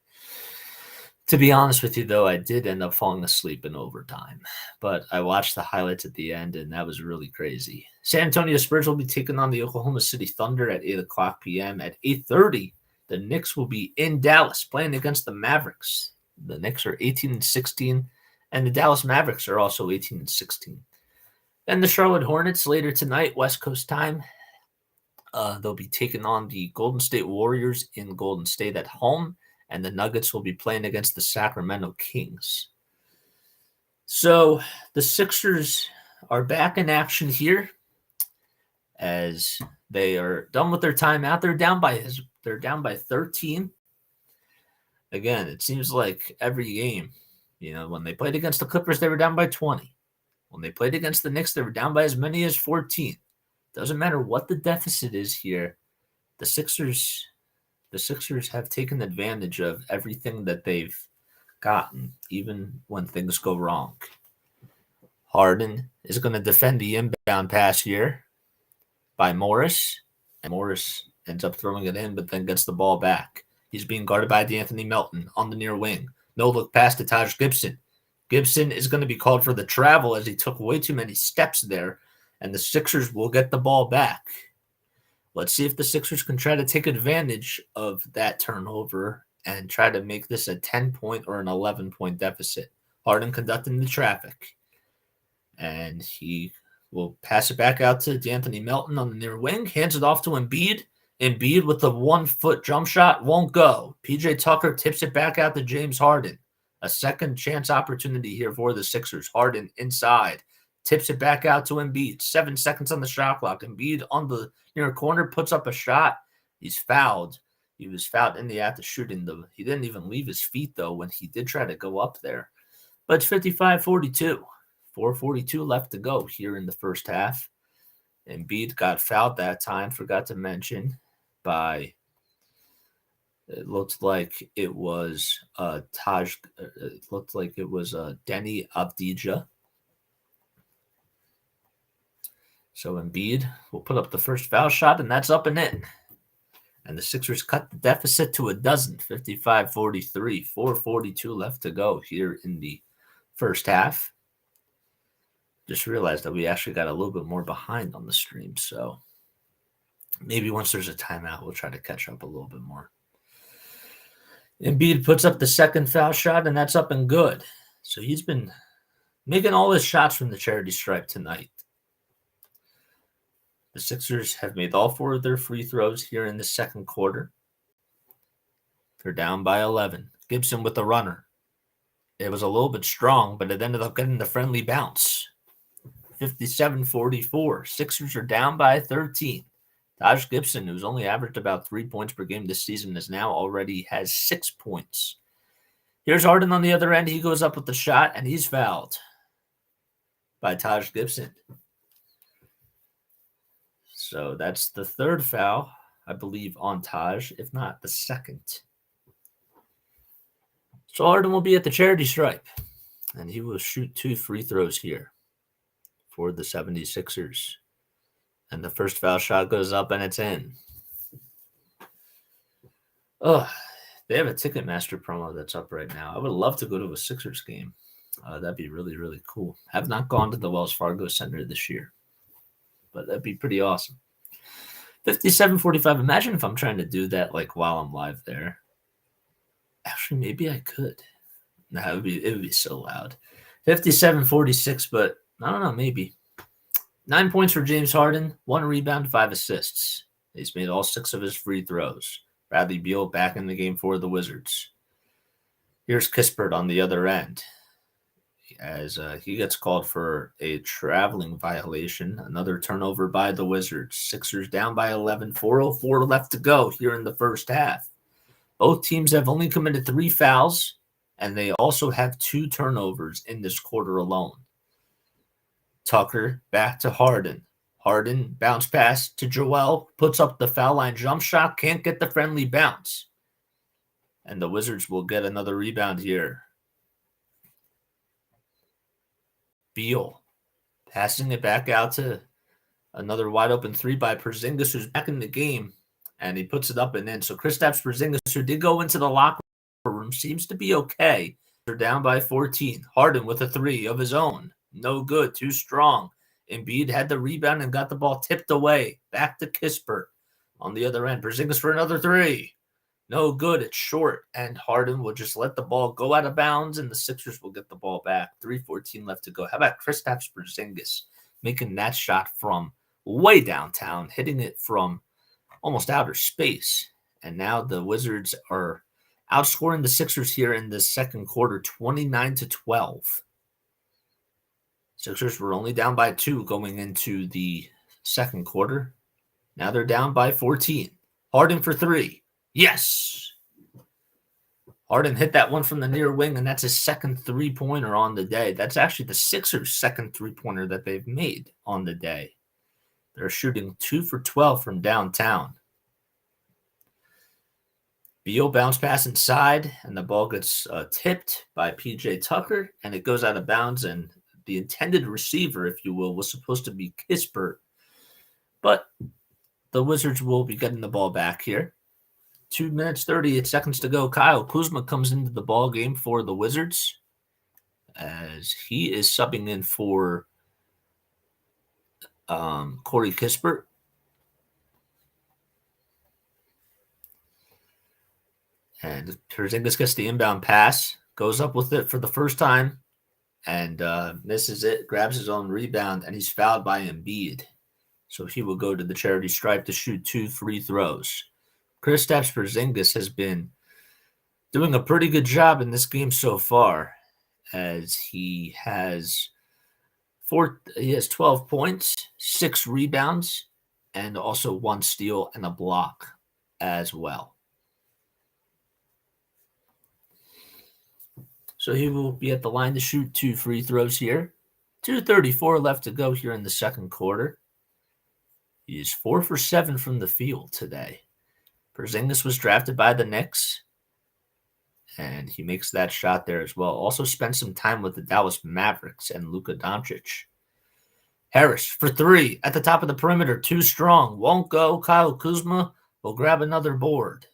[SPEAKER 1] To be honest with you, though, I did end up falling asleep in overtime. But I watched the highlights at the end, and that was really crazy. San Antonio Spurs will be taking on the Oklahoma City Thunder at 8 o'clock p.m. At 8:30, the Knicks will be in Dallas playing against the Mavericks. The Knicks are 18-16, and the Dallas Mavericks are also 18-16. Then the Charlotte Hornets later tonight, West Coast time. They'll be taking on the Golden State Warriors in Golden State at home. And the Nuggets will be playing against the Sacramento Kings. So the Sixers are back in action here as they are done with their timeout. They're down by 13. Again, it seems like every game, when they played against the Clippers, they were down by 20. When they played against the Knicks, they were down by as many as 14. Doesn't matter what the deficit is here. The Sixers have taken advantage of everything that they've gotten, even when things go wrong. Harden is going to defend the inbound pass here by Morris, and Morris ends up throwing it in, but then gets the ball back. He's being guarded by D'Anthony Melton on the near wing. No look pass to Taj Gibson. Gibson is going to be called for the travel as he took way too many steps there, and the Sixers will get the ball back. Let's see if the Sixers can try to take advantage of that turnover and try to make this a 10-point or an 11-point deficit. Harden conducting the traffic. And he will pass it back out to D'Anthony Melton on the near wing. Hands it off to Embiid. Embiid with the 1-foot jump shot won't go. PJ Tucker tips it back out to James Harden. A second chance opportunity here for the Sixers. Harden inside. Tips it back out to Embiid. 7 seconds on the shot clock. Embiid on the near corner puts up a shot. He's fouled. He was fouled in the act of shooting. He didn't even leave his feet, though, when he did try to go up there. But it's 55-42. 4:42 left to go here in the first half. Embiid got fouled that time. Forgot to mention by, it looked like it was Denny Avdija. So Embiid will put up the first foul shot, and that's up and in. And the Sixers cut the deficit to a dozen, 55-43, 4:42 left to go here in the first half. Just realized that we actually got a little bit more behind on the stream, so maybe once there's a timeout, we'll try to catch up a little bit more. Embiid puts up the second foul shot, and that's up and good. So he's been making all his shots from the charity stripe tonight. The Sixers have made all 4 of their free throws here in the second quarter. They're down by 11. Gibson with the runner. It was a little bit strong, but it ended up getting the friendly bounce. 57-44. Sixers are down by 13. Taj Gibson, who's only averaged about 3 points per game this season, now already has 6 points. Here's Harden on the other end. He goes up with the shot, and he's fouled by Taj Gibson. So that's the third foul, I believe, on Taj, if not the second. So Harden will be at the charity stripe, and he will shoot 2 free throws here for the 76ers. And the first foul shot goes up, and it's in. Oh, they have a Ticketmaster promo that's up right now. I would love to go to a Sixers game. That'd be really, really cool. I have not gone to the Wells Fargo Center this year, but that'd be pretty awesome. 57-45. Imagine if I'm trying to do that while I'm live there. Actually, maybe I could. No, it would be so loud. 57-46, but I don't know, maybe. 9 points for James Harden, 1 rebound, 5 assists. He's made all 6 of his free throws. Bradley Beal back in the game for the Wizards. Here's Kispert on the other end as he gets called for a traveling violation. Another turnover by the Wizards. Sixers down by 11, 4:04 left to go here in the first half. Both teams have only committed 3 fouls, and they also have 2 turnovers in this quarter alone. Tucker back to Harden. Harden bounce pass to Joel, puts up the foul line jump shot, can't get the friendly bounce. And the Wizards will get another rebound here. Beal passing it back out to another wide open 3 by Porzingis, who's back in the game, and he puts it up and in. So Kristaps Porzingis, who did go into the locker room, seems to be okay. They're down by 14. Harden with a 3 of his own. No good, too strong. Embiid had the rebound and got the ball tipped away. Back to Kispert on the other end. Porzingis for another 3. No good, it's short. And Harden will just let the ball go out of bounds, and the Sixers will get the ball back. 3:14 left to go. How about Kristaps Porzingis making that shot from way downtown, hitting it from almost outer space? And now the Wizards are outscoring the Sixers here in the second quarter, 29-12. Sixers were only down by 2 going into the second quarter. Now they're down by 14. Harden for 3. Yes. Harden hit that one from the near wing, and that's his second three-pointer on the day. That's actually the Sixers' second three-pointer that they've made on the day. They're shooting 2 for 12 from downtown. Beal bounce pass inside, and the ball gets tipped by P.J. Tucker, and it goes out of bounds, and the intended receiver, if you will, was supposed to be Kispert. But the Wizards will be getting the ball back here. 2 minutes, 38 seconds to go. Kyle Kuzma comes into the ball game for the Wizards as he is subbing in for Corey Kispert. And Porzingis gets the inbound pass, goes up with it for the first time, and misses it, grabs his own rebound, and he's fouled by Embiid. So he will go to the charity stripe to shoot 2 free throws. Kristaps Porzingis has been doing a pretty good job in this game so far, as he has 12 points, 6 rebounds, and also 1 steal and a block as well. So he will be at the line to shoot 2 free throws here. 2:34 left to go here in the second quarter. He is 4 for 7 from the field today. Porzingis was drafted by the Knicks, and he makes that shot there as well. Also spent some time with the Dallas Mavericks and Luka Doncic. Harris for 3 at the top of the perimeter, too strong. Won't go. Kyle Kuzma will grab another board.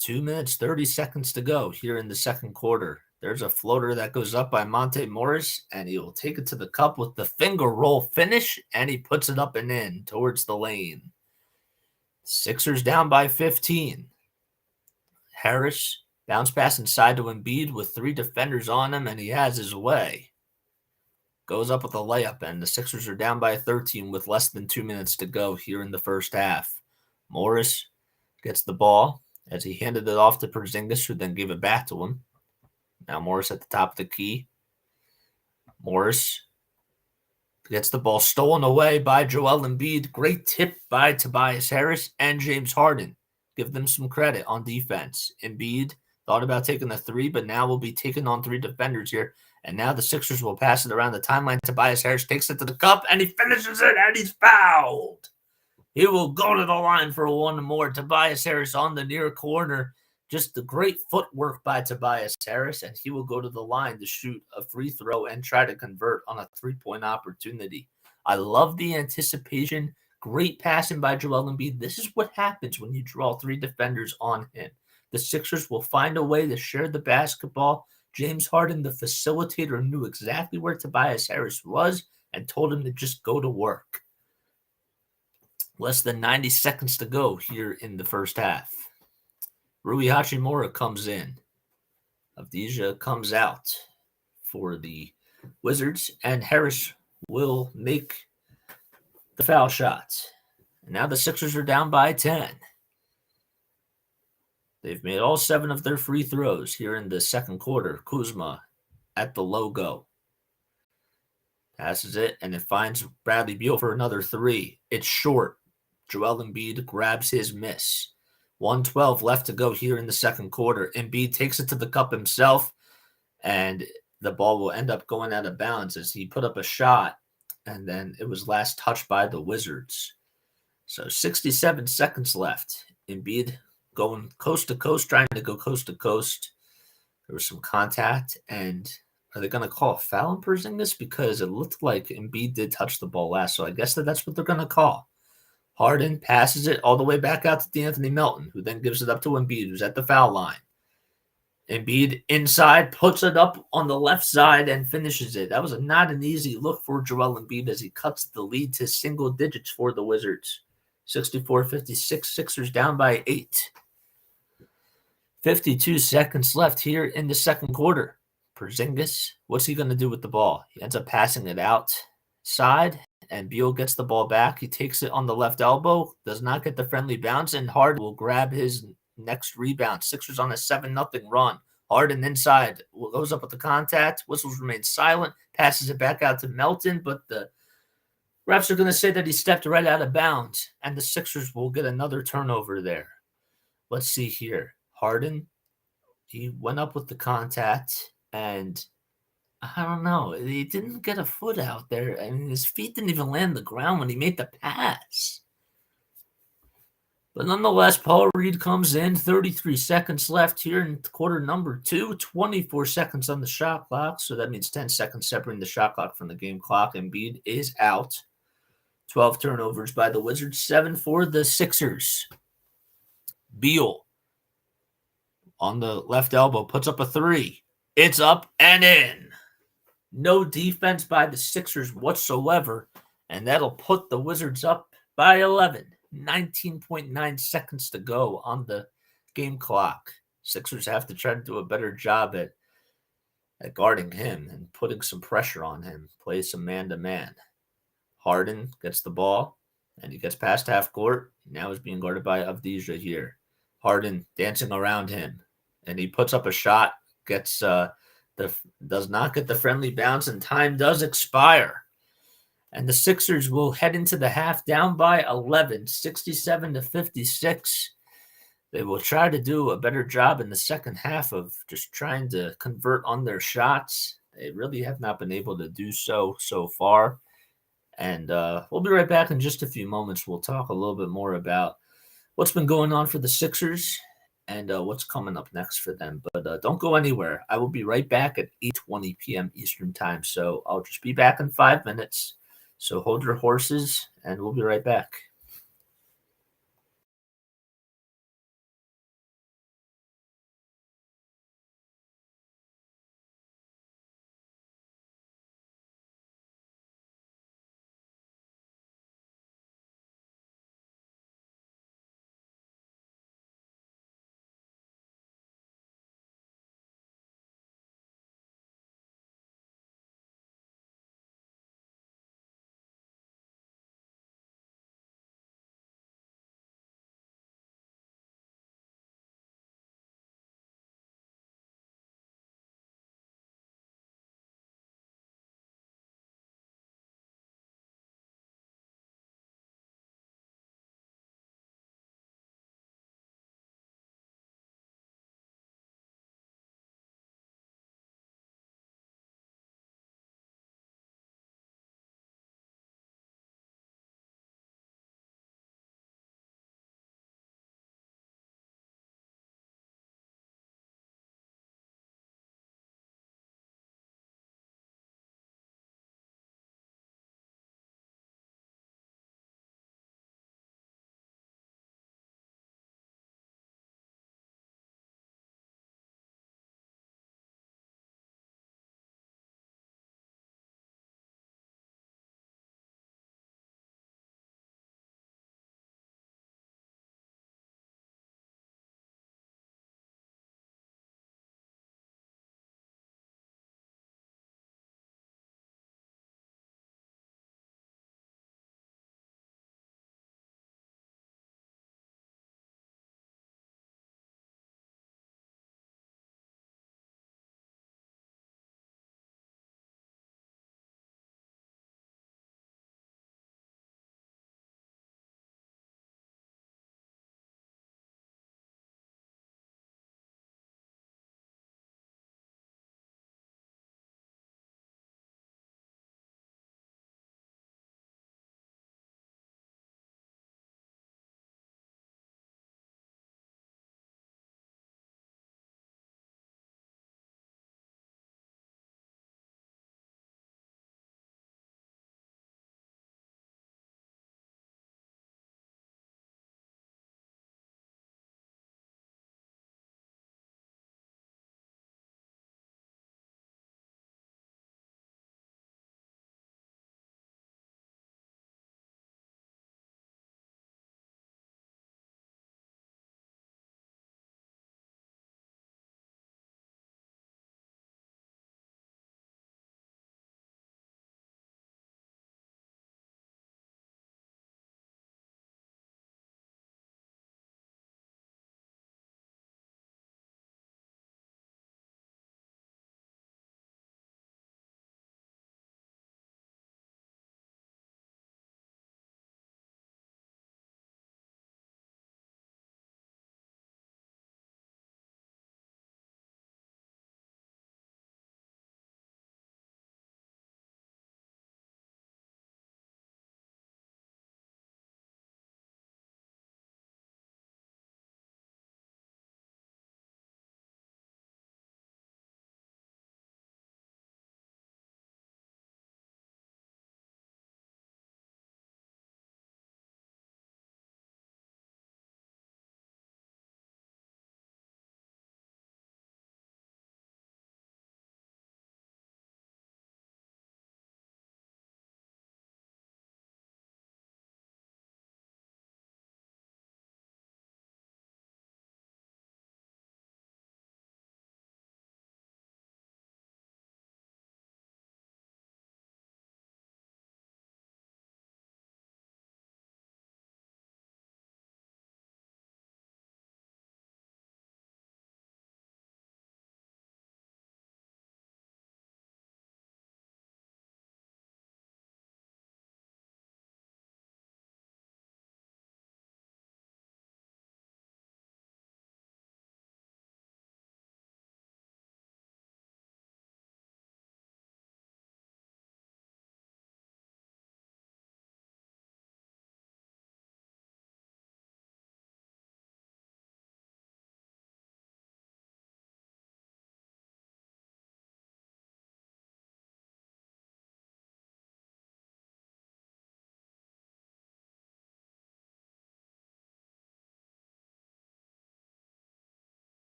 [SPEAKER 1] 2 minutes, 30 seconds to go here in the second quarter. There's a floater that goes up by Monte Morris, and he will take it to the cup with the finger roll finish, and he puts it up and in towards the lane. Sixers down by 15. Harris bounce pass inside to Embiid with 3 defenders on him, and he has his way. Goes up with a layup, and the Sixers are down by 13 with less than 2 minutes to go here in the first half. Morris gets the ball as he handed it off to Porzingis, who then gave it back to him. Now Morris at the top of the key. Morris gets the ball stolen away by Joel Embiid. Great tip by Tobias Harris and James Harden. Give them some credit on defense. Embiid thought about taking the 3, but now will be taking on 3 defenders here. And now the Sixers will pass it around the timeline. Tobias Harris takes it to the cup, and he finishes it, and he's fouled. He will go to the line for 1 more. Tobias Harris on the near corner. Just the great footwork by Tobias Harris, and he will go to the line to shoot a free throw and try to convert on a 3-point opportunity. I love the anticipation. Great passing by Joel Embiid. This is what happens when you draw 3 defenders on him. The Sixers will find a way to share the basketball. James Harden, the facilitator, knew exactly where Tobias Harris was and told him to just go to work. Less than 90 seconds to go here in the first half. Rui Hachimura comes in. Avdija comes out for the Wizards, and Harris will make the foul shots. And now the Sixers are down by 10. They've made all 7 of their free throws here in the second quarter. Kuzma at the logo. Passes it, and it finds Bradley Beal for another 3. It's short. Joel Embiid grabs his miss. 1:12 left to go here in the second quarter. Embiid takes it to the cup himself, and the ball will end up going out of bounds as he put up a shot, and then it was last touched by the Wizards. So 67 seconds left. Embiid going coast to coast, trying to go coast to coast. There was some contact, and are they going to call a foul on Porzingis? Because it looked like Embiid did touch the ball last, so I guess that's what they're going to call. Harden passes it all the way back out to D'Anthony Melton, who then gives it up to Embiid, who's at the foul line. Embiid inside, puts it up on the left side, and finishes it. That was not an easy look for Joel Embiid as he cuts the lead to single digits for the Wizards. 64-56, Sixers down by 8. 52 seconds left here in the second quarter. Porzingis, what's he going to do with the ball? He ends up passing it outside, and Beal gets the ball back. He takes it on the left elbow, does not get the friendly bounce, and Harden will grab his next rebound. Sixers on a 7-0 run. Harden inside goes up with the contact. Whistles remain silent. Passes it back out to Melton, but the refs are going to say that he stepped right out of bounds, and the Sixers will get another turnover there. Let's see here. Harden, he went up with the contact, and I don't know. He didn't get a foot out there. I mean, his feet didn't even land the ground when he made the pass. But nonetheless, Paul Reed comes in, 33 seconds left here in quarter number 2, 24 seconds on the shot clock. So that means 10 seconds separating the shot clock from the game clock. Embiid is out. 12 turnovers by the Wizards, 7 for the Sixers. Beal on the left elbow puts up a three. It's up and in. No defense by the Sixers whatsoever, and that'll put the Wizards up by 11. 19.9 seconds to go on the game clock. Sixers have to try to do a better job at guarding him and putting some pressure on him. Play some man-to-man. Harden gets the ball, and he gets past half court. Now he's being guarded by Avdija here. Harden dancing around him, and he puts up a shot, gets does not get the friendly bounce, and time does expire. And the Sixers will head into the half down by 11, 67-56. They will try to do a better job in the second half of just trying to convert on their shots. They really have not been able to do so far. And we'll be right back in just a few moments. We'll talk a little bit more about what's been going on for the Sixers and what's coming up next for them. But don't go anywhere. I will be right back at 8:20 p.m. Eastern time. So I'll just be back in 5 minutes. So hold your horses, and we'll be right back.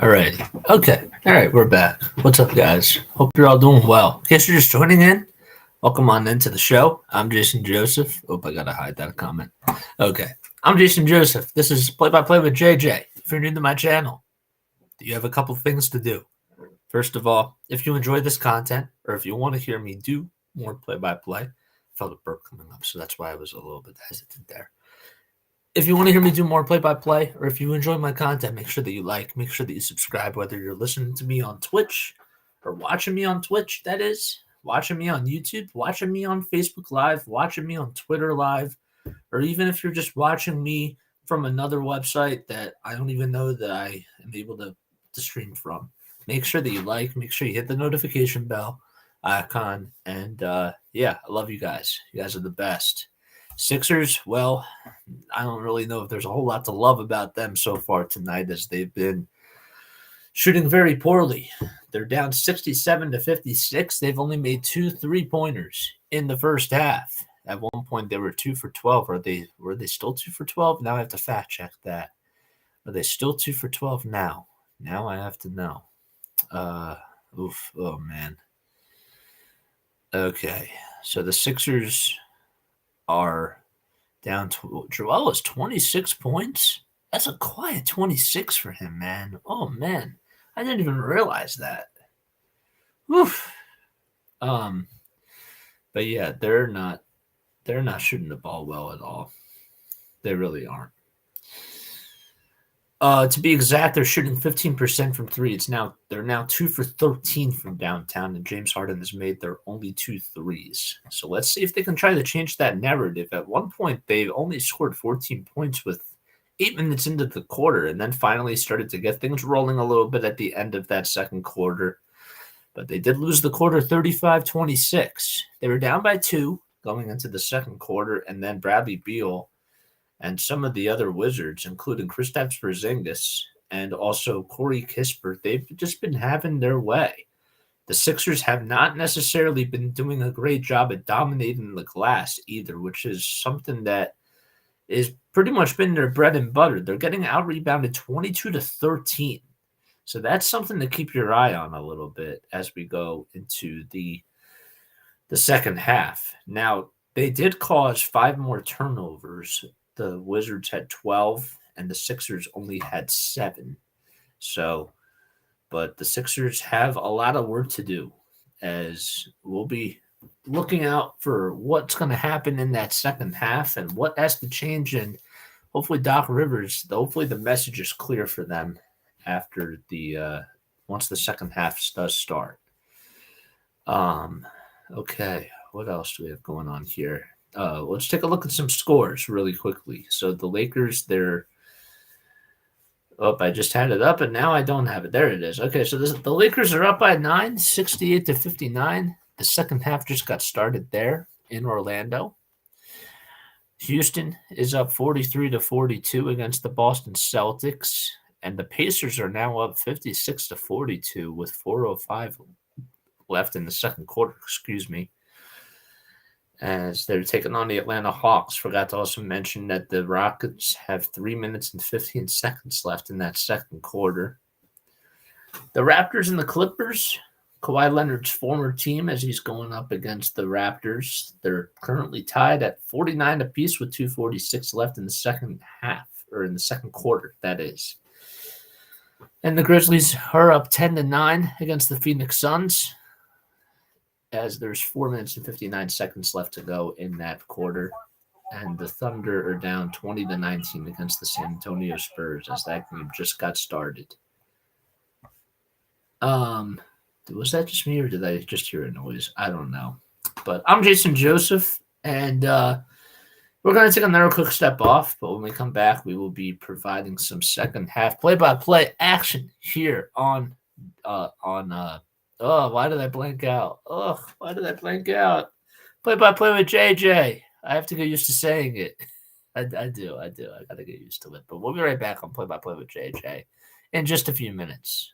[SPEAKER 1] All right. Okay. All right. We're back. What's up, guys? Hope you're all doing well. In case you're just joining in, welcome on into the show. I'm Jason Joseph. Oh, I gotta hide that comment. Okay. I'm Jason Joseph. This is Play by Play with JJ. If you're new to my channel, you have a couple things to do. First of all, if you enjoy this content, or if you want to hear me do more play by play, I felt a burp coming up, so that's why I was a little bit hesitant there. If you want to hear me do more play by play, or if you enjoy my content, make sure that you like, make sure that you subscribe, whether you're listening to me on Twitch or watching me on Twitch, that is, watching me on YouTube, watching me on Facebook Live, watching me on Twitter Live, or even if you're just watching me from another website that I don't even know that I am able to stream from. Make sure that you like, make sure you hit the notification bell icon, and yeah, I love you guys. You guys are the best. Sixers, well, I don't really know if there's a whole lot to love about them so far tonight as they've been shooting very poorly. They're down 67 to 56. They've only made 2 3-pointers in the first half. At one point, they were 2 for 12. Were they still 2 for 12? Now I have to fact check that. Are they still 2 for 12 now? Now I have to know. Oof. Oh man. Okay. So the Sixers are down to Joel is 26 points. That's a quiet 26 for him, man. Oh man. I didn't even realize that. Oof. Um, but yeah, they're not shooting the ball well at all. They really aren't. To be exact, they're shooting 15% from three. They're now 2 for 13 from downtown, and James Harden has made their only 2 threes. So let's see if they can try to change that narrative. At one point, they only scored 14 points with 8 minutes into the quarter, and then finally started to get things rolling a little bit at the end of that second quarter. But they did lose the quarter 35-26. They were down by 2 going into the second quarter, and then Bradley Beal and some of the other Wizards, including Kristaps Porzingis and also Corey Kispert, they've just been having their way. The Sixers have not necessarily been doing a great job at dominating the glass either, which is something that is pretty much been their bread and butter. They're getting out rebounded 22 to 13. So that's something to keep your eye on a little bit as we go into the second half. Now, they did cause 5 more turnovers. The Wizards had 12 and the Sixers only had 7. So, but the Sixers have a lot of work to do as we'll be looking out for what's going to happen in that second half and what has to change. And hopefully hopefully the message is clear for them after once the second half does start. Okay, what else do we have going on here? Let's take a look at some scores really quickly. So the Lakers, I just had it up and now I don't have it. There it is. Okay, so the Lakers are up by 9, 68 to 59. The second half just got started there in Orlando. Houston is up 43 to 42 against the Boston Celtics, and the Pacers are now up 56 to 42 with 4:05 left in the second quarter. Excuse me. As they're taking on the Atlanta Hawks. Forgot to also mention that the Rockets have 3 minutes and 15 seconds left in that second quarter. The Raptors and the Clippers, Kawhi Leonard's former team, as he's going up against the Raptors. They're currently tied at 49 apiece with 2:46 left in the second half, or in the second quarter, that is. And the Grizzlies are up 10 to 9 against the Phoenix Suns, as there's 4 minutes and 59 seconds left to go in that quarter. And the Thunder are down 20 to 19 against the San Antonio Spurs as that game just got started. Was that just me or did I just hear a noise? I don't know. But I'm Jason Joseph, and we're going to take another quick step off. But when we come back, we will be providing some second half play-by-play action here on why did I blank out? Why did I blank out? Play-by-play with JJ. I have to get used to saying it. I do. I got to get used to it. But we'll be right back on play-by-play with JJ in just a few minutes.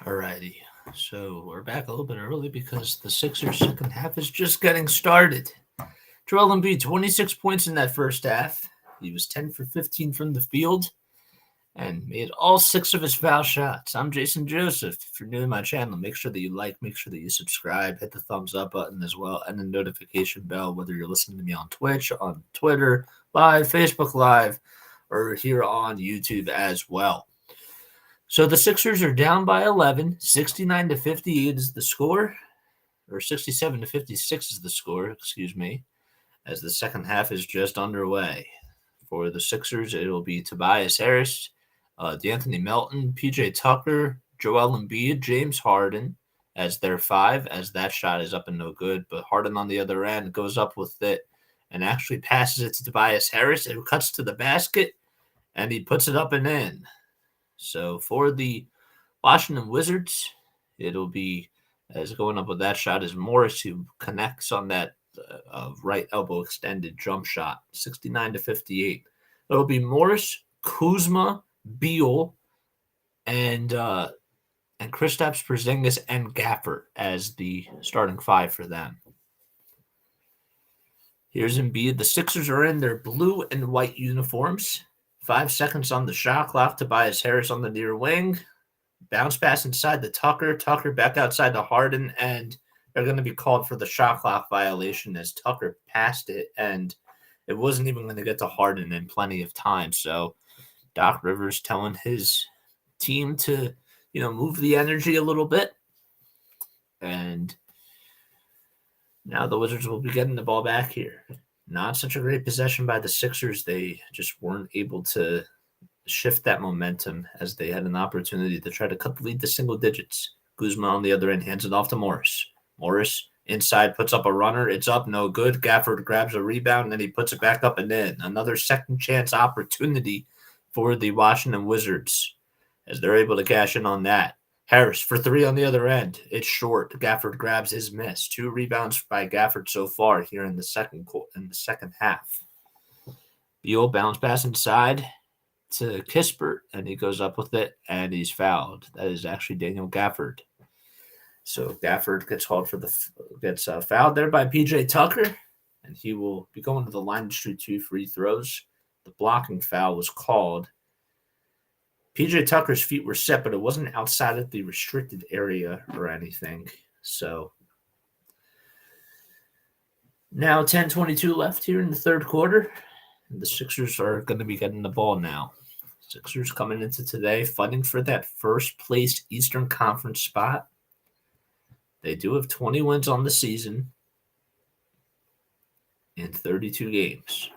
[SPEAKER 1] Alrighty, so we're back a little bit early because the Sixers' second half is just getting started. Joel Embiid, 26 points in that first half. He was 10 for 15 from the field and made all 6 of his foul shots. I'm Jason Joseph. If you're new to my channel, make sure that you like, make sure that you subscribe, hit the thumbs up button as well, and the notification bell, whether you're listening to me on Twitch, on Twitter, Live, Facebook Live, or here on YouTube as well. So the Sixers are down by 11, 69 to 58 is the score, or 67 to 56 is the score, excuse me, as the second half is just underway. For the Sixers, it will be Tobias Harris, D'Anthony Melton, PJ Tucker, Joel Embiid, James Harden as their 5, as that shot is up and no good. But Harden on the other end goes up with it and actually passes it to Tobias Harris. It cuts to the basket, and he puts it up and in. So for the Washington Wizards, it'll be, as going up with that shot is Morris, who connects on that right elbow extended jump shot, 69 to 58. It'll be Morris, Kuzma, Beal, and Kristaps Porzingis and Gafford as the starting 5 for them. Here's Embiid. The Sixers are in their blue and white uniforms. 5 seconds on the shot clock. Tobias Harris on the near wing. Bounce pass inside the Tucker. Tucker back outside to Harden, and they're going to be called for the shot clock violation as Tucker passed it, and it wasn't even going to get to Harden in plenty of time. So Doc Rivers telling his team to, move the energy a little bit. And now the Wizards will be getting the ball back here. Not such a great possession by the Sixers. They just weren't able to shift that momentum as they had an opportunity to try to cut the lead to single digits. Kuzma on the other end hands it off to Morris. Morris inside puts up a runner. It's up, no good. Gafford grabs a rebound, and then he puts it back up and in. Another second chance opportunity for the Washington Wizards as they're able to cash in on that. Harris for 3 on the other end. It's short. Gafford grabs his miss. 2 rebounds by Gafford so far here in the second half. Beal bounce pass inside to Kispert, and he goes up with it, and he's fouled. That is actually Daniel Gafford. So Gafford gets called for gets fouled there by PJ Tucker, and he will be going to the line to shoot 2 free throws. The blocking foul was called. PJ Tucker's feet were set, but it wasn't outside of the restricted area or anything. So now 10:22 left here in the third quarter. And the Sixers are going to be getting the ball now. Sixers coming into today fighting for that first place Eastern Conference spot. They do have 20 wins on the season in 32 games.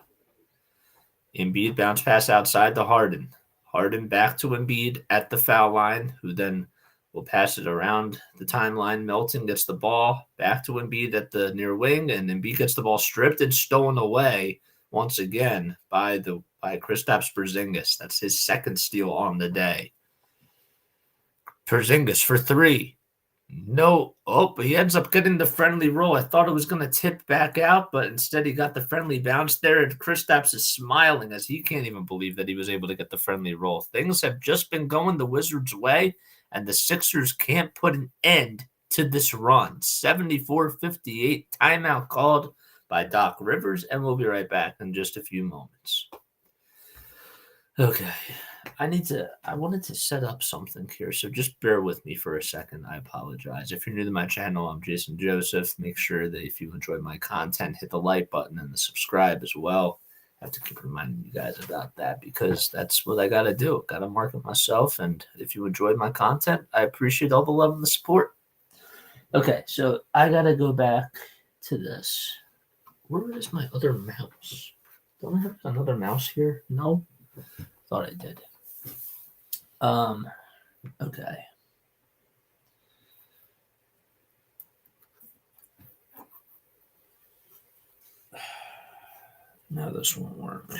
[SPEAKER 1] Embiid bounce pass outside to Harden. Harden back to Embiid at the foul line, who then will pass it around the timeline. Melton gets the ball back to Embiid at the near wing, and Embiid gets the ball stripped and stolen away once again by Kristaps Porzingis. That's his second steal on the day. Porzingis for 3. No. Oh, but he ends up getting the friendly roll. I thought it was going to tip back out, but instead he got the friendly bounce there. And Kristaps is smiling as he can't even believe that he was able to get the friendly roll. Things have just been going the Wizards' way, and the Sixers can't put an end to this run. 74-58, timeout called by Doc Rivers, and we'll be right back in just a few moments. Okay. I wanted to set up something here, so just bear with me for a second. I apologize. If you're new to my channel, I'm Jason Joseph. Make sure that if you enjoy my content, hit the like button and the subscribe as well. I have to keep reminding you guys about that because that's what I got to do. Got to market myself, and if you enjoyed my content, I appreciate all the love and the support. Okay, so I got to go back to this. Where is my other mouse? Don't I have another mouse here? No? Thought I did. Okay. No, this won't work.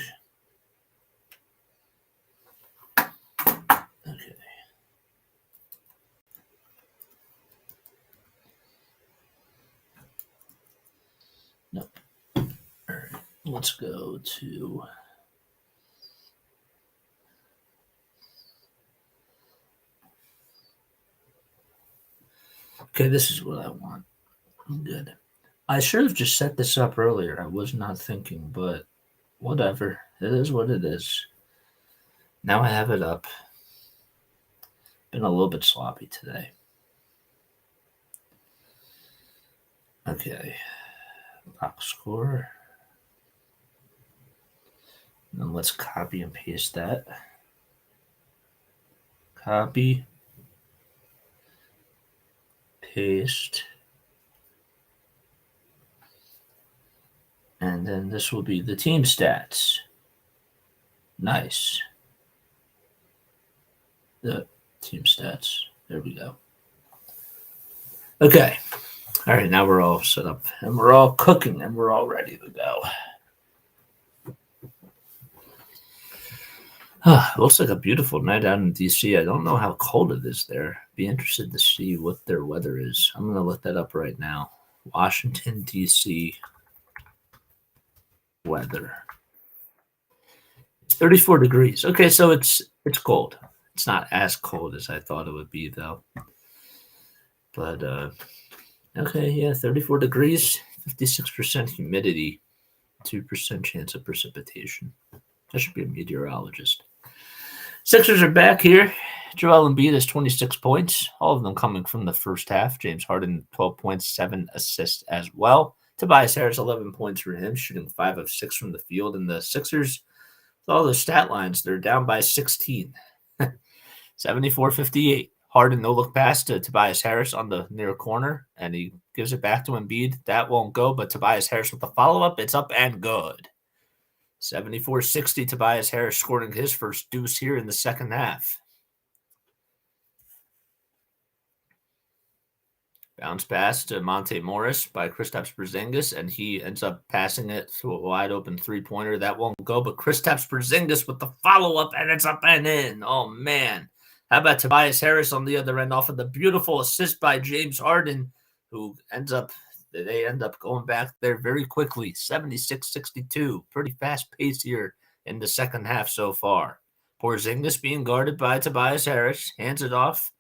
[SPEAKER 1] Okay. Nope. All right. Let's go to... Okay, this is what I want. Good. I should have just set this up earlier. I was not thinking, but whatever. It is what it is. Now I have it up. Been a little bit sloppy today. Okay. Box score. And let's copy and paste that. Copy. Paste. And then this will be the team stats. Nice. The team stats. There we go. Okay. All right, now we're all set up and we're all cooking and we're all ready to go. It looks like a beautiful night out in D.C. I don't know how cold it is there. Be interested to see what their weather is. I'm going to look that up right now. Washington, D.C. weather. It's 34 degrees. Okay, so it's cold. It's not as cold as I thought it would be, though. But, okay, yeah, 34 degrees, 56% humidity, 2% chance of precipitation. I should be a meteorologist. Sixers are back here. Joel Embiid has 26 points, all of them coming from the first half. James Harden, 12 points, 7 assists as well. Tobias Harris, 11 points for him, shooting 5 of 6 from the field. And the Sixers, with all the stat lines, they're down by 16. 74-58. Harden no-look pass to Tobias Harris on the near corner, and he gives it back to Embiid. That won't go, but Tobias Harris with the follow-up, it's up and good. 74-60, Tobias Harris scoring his first deuce here in the second half. Bounce pass to Monte Morris by Kristaps Porzingis, and he ends up passing it to a wide-open three-pointer. That won't go, but Kristaps Porzingis with the follow-up, and it's up and in. Oh, man. How about Tobias Harris on the other end off of the beautiful assist by James Harden, who they end up going back there very quickly, 76-62. Pretty fast pace here in the second half so far. Porzingis being guarded by Tobias Harris, hands it off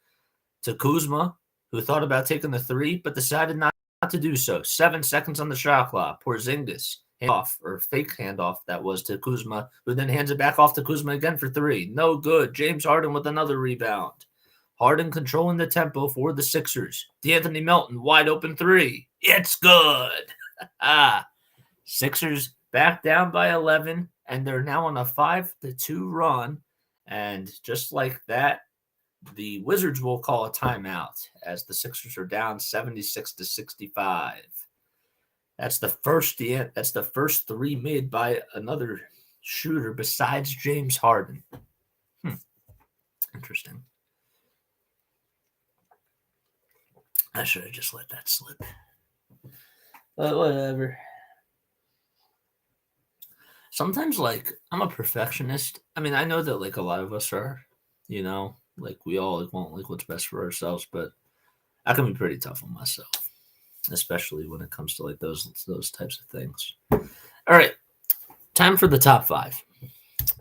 [SPEAKER 1] to Kuzma, who thought about taking the three, but decided not to do so. 7 seconds on the shot clock. Porzingis, handoff, or fake handoff, that was to Kuzma, who then hands it back off to Kuzma again for three. No good. James Harden with another rebound. Harden controlling the tempo for the Sixers. DeAnthony Melton, wide open three. It's good. Sixers back down by 11, and they're now on a 5-2 run. And just like that, the Wizards will call a timeout as the Sixers are down 76-65. That's the first three made by another shooter besides James Harden. Interesting. I should have just let that slip. But whatever. Sometimes, I'm a perfectionist. I mean, I know that, a lot of us are, we all want, what's best for ourselves, but I can be pretty tough on myself, especially when it comes to, those types of things. All right. Time for the top 5.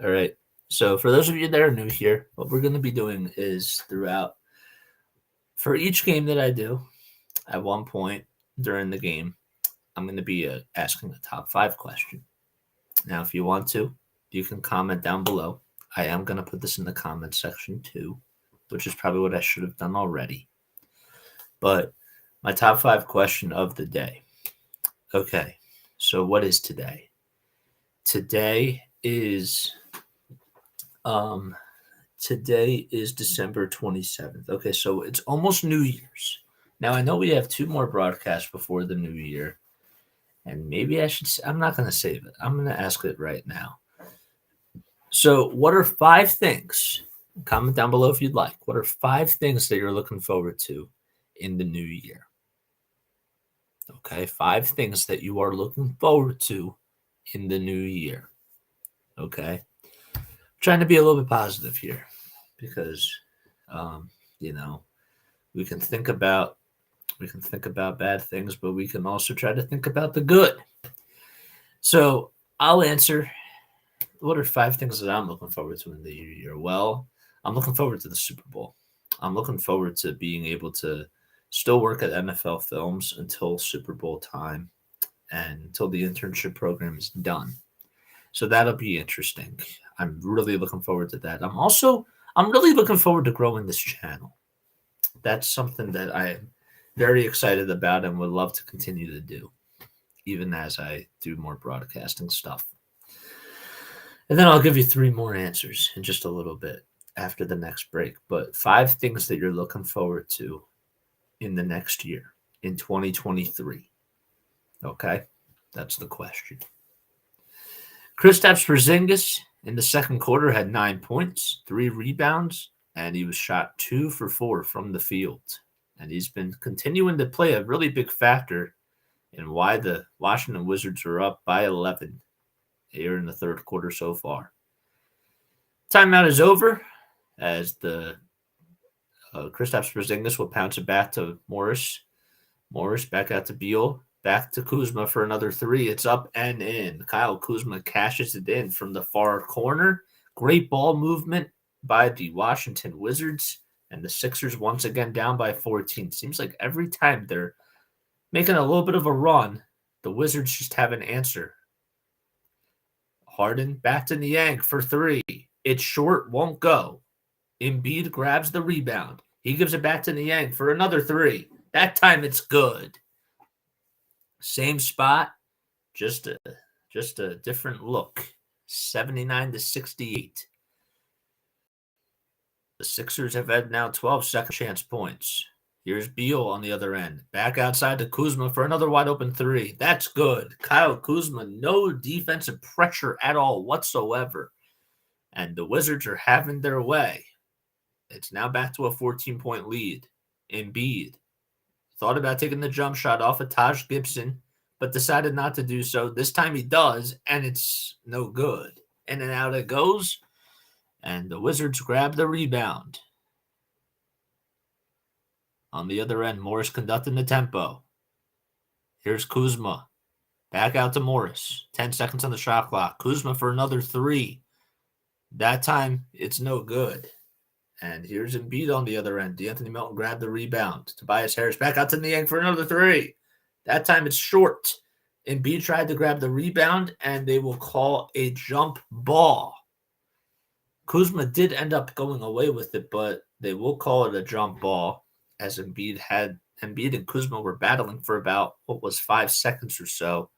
[SPEAKER 1] All right. So for those of you that are new here, what we're going to be doing is for each game that I do, at one point during the game, I'm going to be asking a top 5 question. Now, if you want to, you can comment down below. I am going to put this in the comment section too, which is probably what I should have done already. But my top 5 question of the day. Okay, so what is today? Today is December 27th. Okay, so it's almost New Year's. Now, I know we have 2 more broadcasts before the new year, and maybe I'm not going to save it. I'm going to ask it right now. So what are 5 things? Comment down below if you'd like. What are 5 things that you're looking forward to in the new year? Okay, 5 things that you are looking forward to in the new year. Okay. I'm trying to be a little bit positive here because, we can think about bad things, but we can also try to think about the good. So I'll answer. What are 5 things that I'm looking forward to in the year? Well, I'm looking forward to the Super Bowl. I'm looking forward to being able to still work at NFL Films until Super Bowl time and until the internship program is done. So that'll be interesting. I'm really looking forward to that. I'm really looking forward to growing this channel. That's something that I'm very excited about and would love to continue to do, even as I do more broadcasting stuff. And then I'll give you 3 more answers in just a little bit after the next break. But 5 things that you're looking forward to in the next year, in 2023. Okay? That's the question. Kristaps Porzingis in the second quarter had 9 points, 3 rebounds, and he was shot 2 for 4 from the field. And he's been continuing to play a really big factor in why the Washington Wizards are up by 11 here in the third quarter so far. Timeout is over as the Kristaps Porzingis will bounce it back to Morris. Morris back out to Beal. Back to Kuzma for another 3. It's up and in. Kyle Kuzma cashes it in from the far corner. Great ball movement by the Washington Wizards. And the Sixers once again down by 14. Seems like every time they're making a little bit of a run, the Wizards just have an answer. Harden back to Niang for 3. It's short, won't go. Embiid grabs the rebound. He gives it back to Niang for another 3. That time it's good. Same spot, just a different look. 79-68. The Sixers have had now 12 second chance points. Here's Beal on the other end. Back outside to Kuzma for another wide open 3. That's good. Kyle Kuzma, no defensive pressure at all whatsoever. And the Wizards are having their way. It's now back to a 14-point lead. Embiid thought about taking the jump shot off of Taj Gibson, but decided not to do so. This time he does, and it's no good. In and out it goes, and the Wizards grab the rebound. On the other end, Morris conducting the tempo. Here's Kuzma. Back out to Morris. 10 seconds on the shot clock. Kuzma for another 3. That time, it's no good. And here's Embiid on the other end. D'Anthony Melton grabbed the rebound. Tobias Harris back out to Niang for another 3. That time it's short. Embiid tried to grab the rebound, and they will call a jump ball. Kuzma did end up going away with it, but they will call it a jump ball as Embiid and Kuzma were battling for about 5 seconds or so.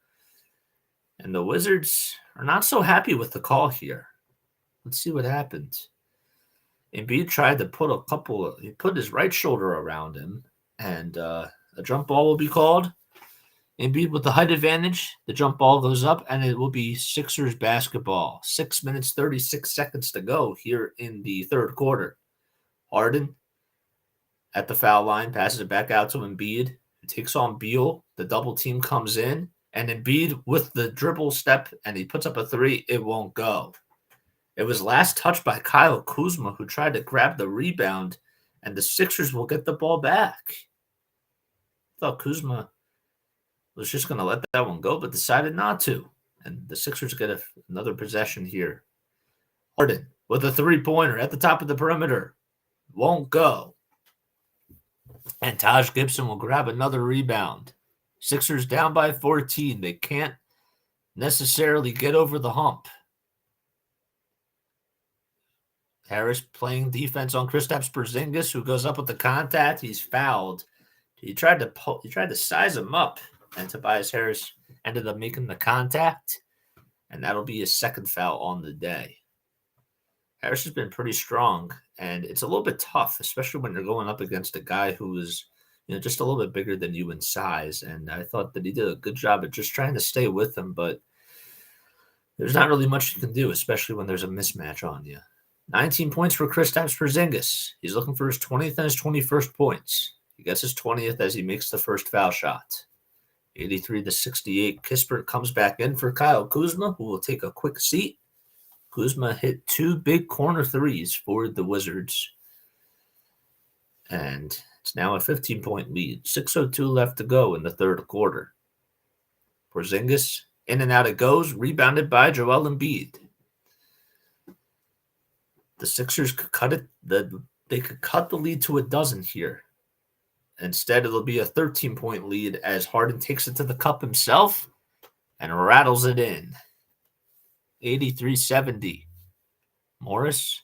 [SPEAKER 1] And the Wizards are not so happy with the call here. Let's see what happens. Embiid tried to put his right shoulder around him, and a jump ball will be called. Embiid with the height advantage. The jump ball goes up, and it will be Sixers basketball. 6 minutes, 36 seconds to go here in the third quarter. Harden at the foul line, passes it back out to Embiid. It takes on Beal. The double team comes in, and Embiid with the dribble step, and he puts up a 3. It won't go. It was last touched by Kyle Kuzma, who tried to grab the rebound, and the Sixers will get the ball back. I thought Kuzma was just going to let that one go, but decided not to. And the Sixers get another possession here. Harden with a 3-pointer at the top of the perimeter. Won't go. And Taj Gibson will grab another rebound. Sixers down by 14. They can't necessarily get over the hump. Harris playing defense on Kristaps Porzingis, who goes up with the contact. He's fouled. He tried to size him up, and Tobias Harris ended up making the contact, and that'll be his second foul on the day. Harris has been pretty strong, and it's a little bit tough, especially when you're going up against a guy who is, just a little bit bigger than you in size. And I thought that he did a good job at just trying to stay with him, but there's not really much you can do, especially when there's a mismatch on you. 19 points for Kristaps Porzingis. He's looking for his 20th and his 21st points. He gets his 20th as he makes the first foul shot. 83-68. Kispert comes back in for Kyle Kuzma, who will take a quick seat. Kuzma hit 2 big corner 3s for the Wizards. And it's now a 15-point lead. 6:02 left to go in the third quarter. Porzingis, in and out it goes, rebounded by Joel Embiid. The Sixers could cut it. They could cut the lead to a dozen here Instead, it'll be a 13-point lead as Harden takes it to the cup himself and rattles it in. 83-70. Morris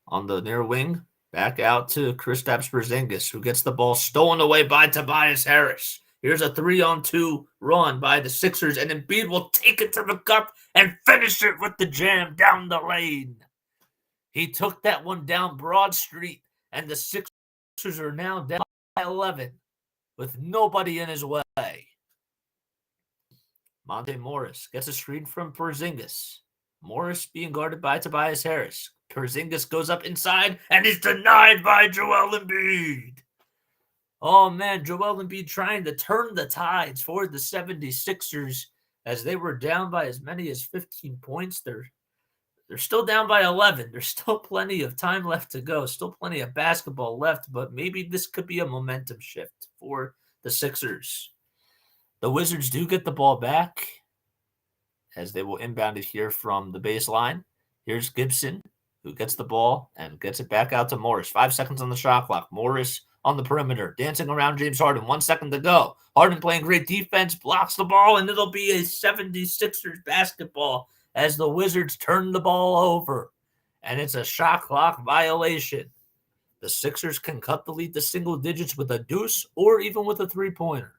[SPEAKER 1] on the near wing. Back out to Kristaps Porzingis, who gets the ball stolen away by Tobias Harris. Here's a 3-on-2 run by the Sixers, and Embiid will take it to the cup and finish it with the jam down the lane. He took that one down Broad Street, and the Sixers are now down by 11 with nobody in his way. Monte Morris gets a screen from Porzingis. Morris being guarded by Tobias Harris. Porzingis goes up inside and is denied by Joel Embiid. Oh, man, Joel Embiid trying to turn the tides for the 76ers as they were down by as many as 15 points. They're still down by 11. There's still plenty of time left to go, still plenty of basketball left, but maybe this could be a momentum shift for the Sixers. The Wizards do get the ball back as they will inbound it here from the baseline. Here's Gibson, who gets the ball and gets it back out to Morris. 5 seconds on the shot clock. Morris on the perimeter, dancing around James Harden. 1 second to go. Harden playing great defense, blocks the ball, and it'll be a 76ers basketball as the Wizards turn the ball over. And it's a shot clock violation. The Sixers can cut the lead to single digits with a deuce or even with a three-pointer.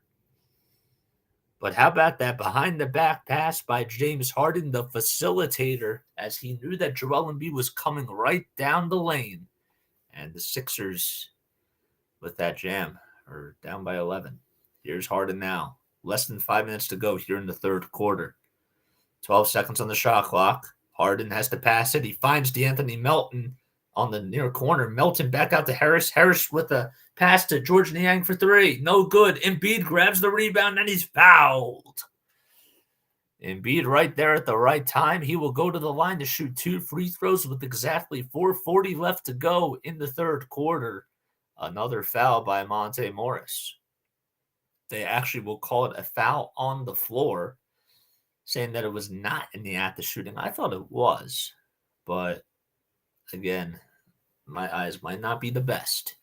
[SPEAKER 1] But how about that behind-the-back pass by James Harden, the facilitator, as he knew that Joel Embiid was coming right down the lane. And the Sixers, with that jam, are down by 11. Here's Harden now. Less than 5 minutes to go here in the third quarter. 12 seconds on the shot clock. Harden has to pass it. He finds DeAnthony Melton on the near corner. Melton back out to Harris. Harris with a pass to George Niang for three. No good. Embiid grabs the rebound and he's fouled. Embiid right there at the right time. He will go to the line to shoot 2 free throws with exactly 4:40 left to go in the third quarter. Another foul by Monte Morris. They actually will call it a foul on the floor, saying that it was not in the act of shooting. I thought it was, but again, my eyes might not be the best.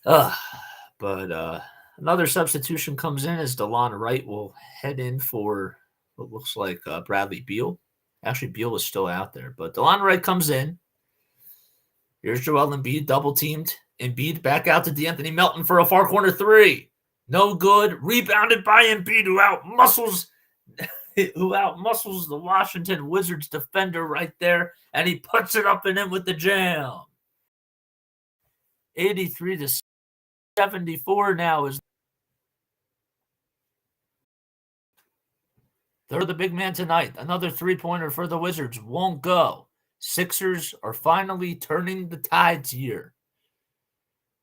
[SPEAKER 1] But another substitution comes in as DeLon Wright will head in for what looks like Bradley Beal. Actually, Beal is still out there, but DeLon Wright comes in. Here's Joel Embiid, double-teamed. Embiid back out to DeAnthony Melton for a far corner three. No good. Rebounded by Embiid, who outmuscles the Washington Wizards defender right there, and he puts it up and in with the jam. 83-74 now is they're the big man tonight. Another three-pointer for the Wizards won't go. Sixers are finally turning the tides here.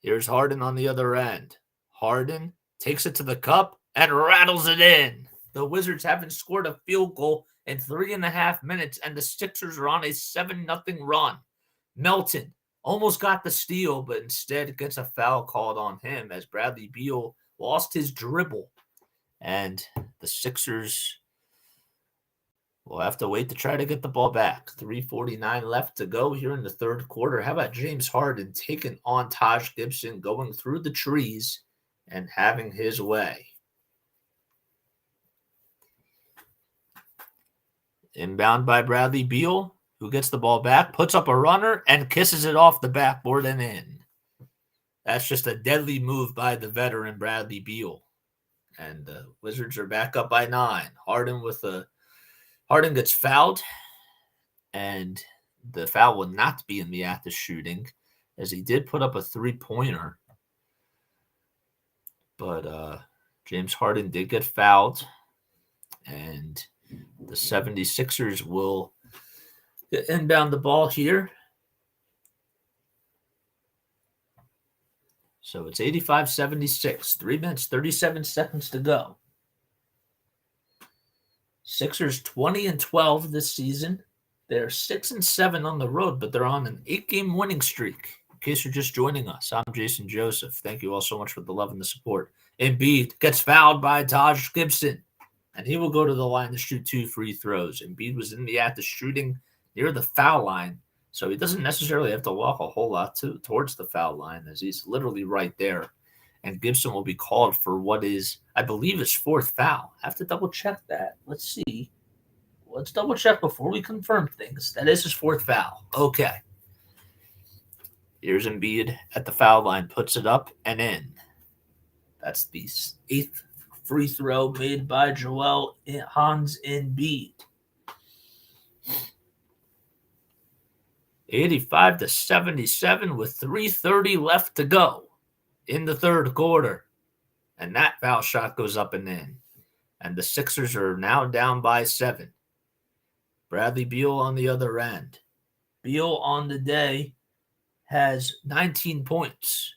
[SPEAKER 1] Here's Harden on the other end. Harden takes it to the cup and rattles it in. The Wizards haven't scored a field goal in 3.5 minutes, and the Sixers are on a 7-0 run. Melton almost got the steal, but instead gets a foul called on him as Bradley Beal lost his dribble. And the Sixers will have to wait to try to get the ball back. 3:49 left to go here in the third quarter. How about James Harden taking on Taj Gibson, going through the trees and having his way? Inbound by Bradley Beal, who gets the ball back, puts up a runner, and kisses it off the backboard and in. That's just a deadly move by the veteran Bradley Beal. And the Wizards are back up by 9. Harden gets fouled, and the foul will not be in the act of shooting, as he did put up a three-pointer. But James Harden did get fouled, and the 76ers will inbound the ball here. So it's 85-76, 3 minutes, 37 seconds to go. Sixers 20-12 this season. They're 6-7 on the road, but they're on an 8-game winning streak. In case you're just joining us, I'm Jason Joseph. Thank you all so much for the love and the support. Embiid gets fouled by Taj Gibson, and he will go to the line to shoot 2 free throws. Embiid was in the act of shooting near the foul line, so he doesn't necessarily have to walk a whole lot towards the foul line, as he's literally right there. and Gibson will be called for what is, I believe, his fourth foul. I have to double check that. Let's see. Let's double check before we confirm things. That is his fourth foul. Okay. Here's Embiid at the foul line, puts it up and in. That's the 8th free throw made by Joel Hans Embiid. 85-77 with 3:30 left to go in the third quarter. And that foul shot goes up and in. And the Sixers are now down by 7. Bradley Beal on the other end. Beal on the day has 19 points.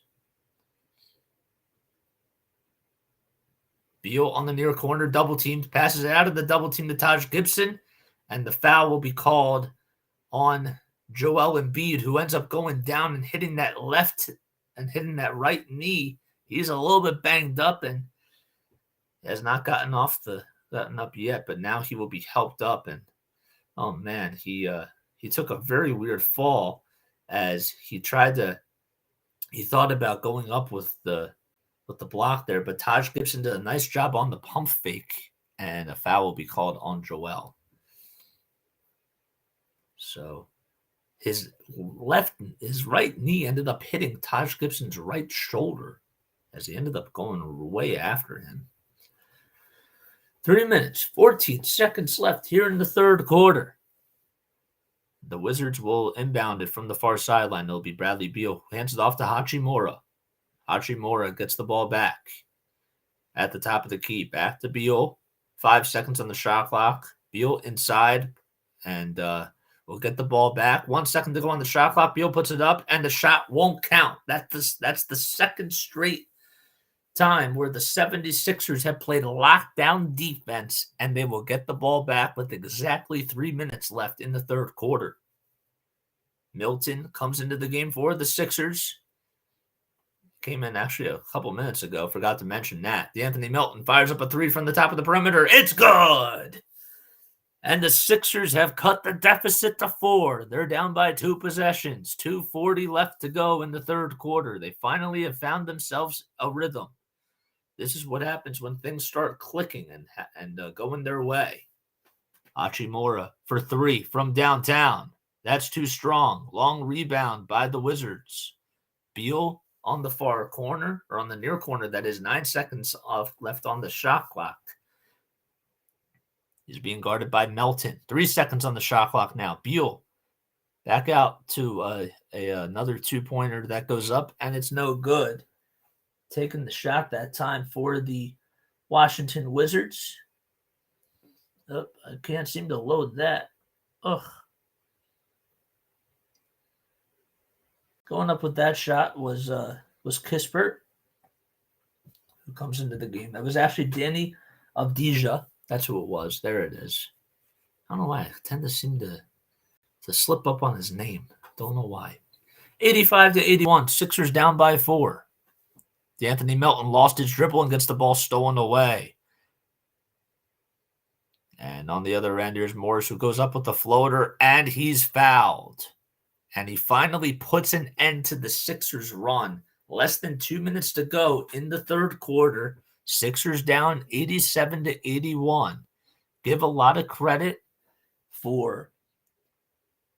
[SPEAKER 1] Beal on the near corner, double teamed, passes it out of the double team to Taj Gibson, and the foul will be called on Joel Embiid, who ends up going down and hitting that left and hitting that right knee. He's a little bit banged up and has not gotten up yet, but now he will be helped up. And oh man, he took a very weird fall as he thought about going up with the block there, but Taj Gibson did a nice job on the pump fake, and a foul will be called on Joel. So his right knee ended up hitting Taj Gibson's right shoulder as he ended up going way after him. 3 minutes, 14 seconds left here in the third quarter. The Wizards will inbound it from the far sideline. It'll be Bradley Beal who hands it off to Hachimura. Hachimura gets the ball back at the top of the key. Back to Beal. 5 seconds on the shot clock. Beal inside and will get the ball back. 1 second to go on the shot clock. Beal puts it up, and the shot won't count. That's the second straight time where the 76ers have played lockdown defense, and they will get the ball back with exactly 3 minutes left in the third quarter. Milton comes into the game for the Sixers. Came in actually a couple minutes ago. Forgot to mention that. DeAnthony Melton fires up a 3 from the top of the perimeter. It's good! And the Sixers have cut the deficit to 4. They're down by 2 possessions. 2:40 left to go in the third quarter. They finally have found themselves a rhythm. This is what happens when things start clicking and going their way. Hachimura for 3 from downtown. That's too strong. Long rebound by the Wizards. Beal on the far corner, or on the near corner, that is 9 seconds left on the shot clock. He's being guarded by Melton. 3 seconds on the shot clock now. Beal back out to another 2-pointer that goes up, and it's no good. Taking the shot that time for the Washington Wizards. Oh, I can't seem to load that. Ugh. Going up with that shot was Kispert, who comes into the game. That was actually Danny Avdija. That's who it was. There it is. I don't know why. I tend to seem to slip up on his name. Don't know why. 85-81. Sixers down by 4. DeAnthony Melton lost his dribble and gets the ball stolen away. And on the other end, here's Morris, who goes up with the floater, and he's fouled. And he finally puts an end to the Sixers' run. Less than 2 minutes to go in the third quarter. Sixers down 87-81. Give a lot of credit for,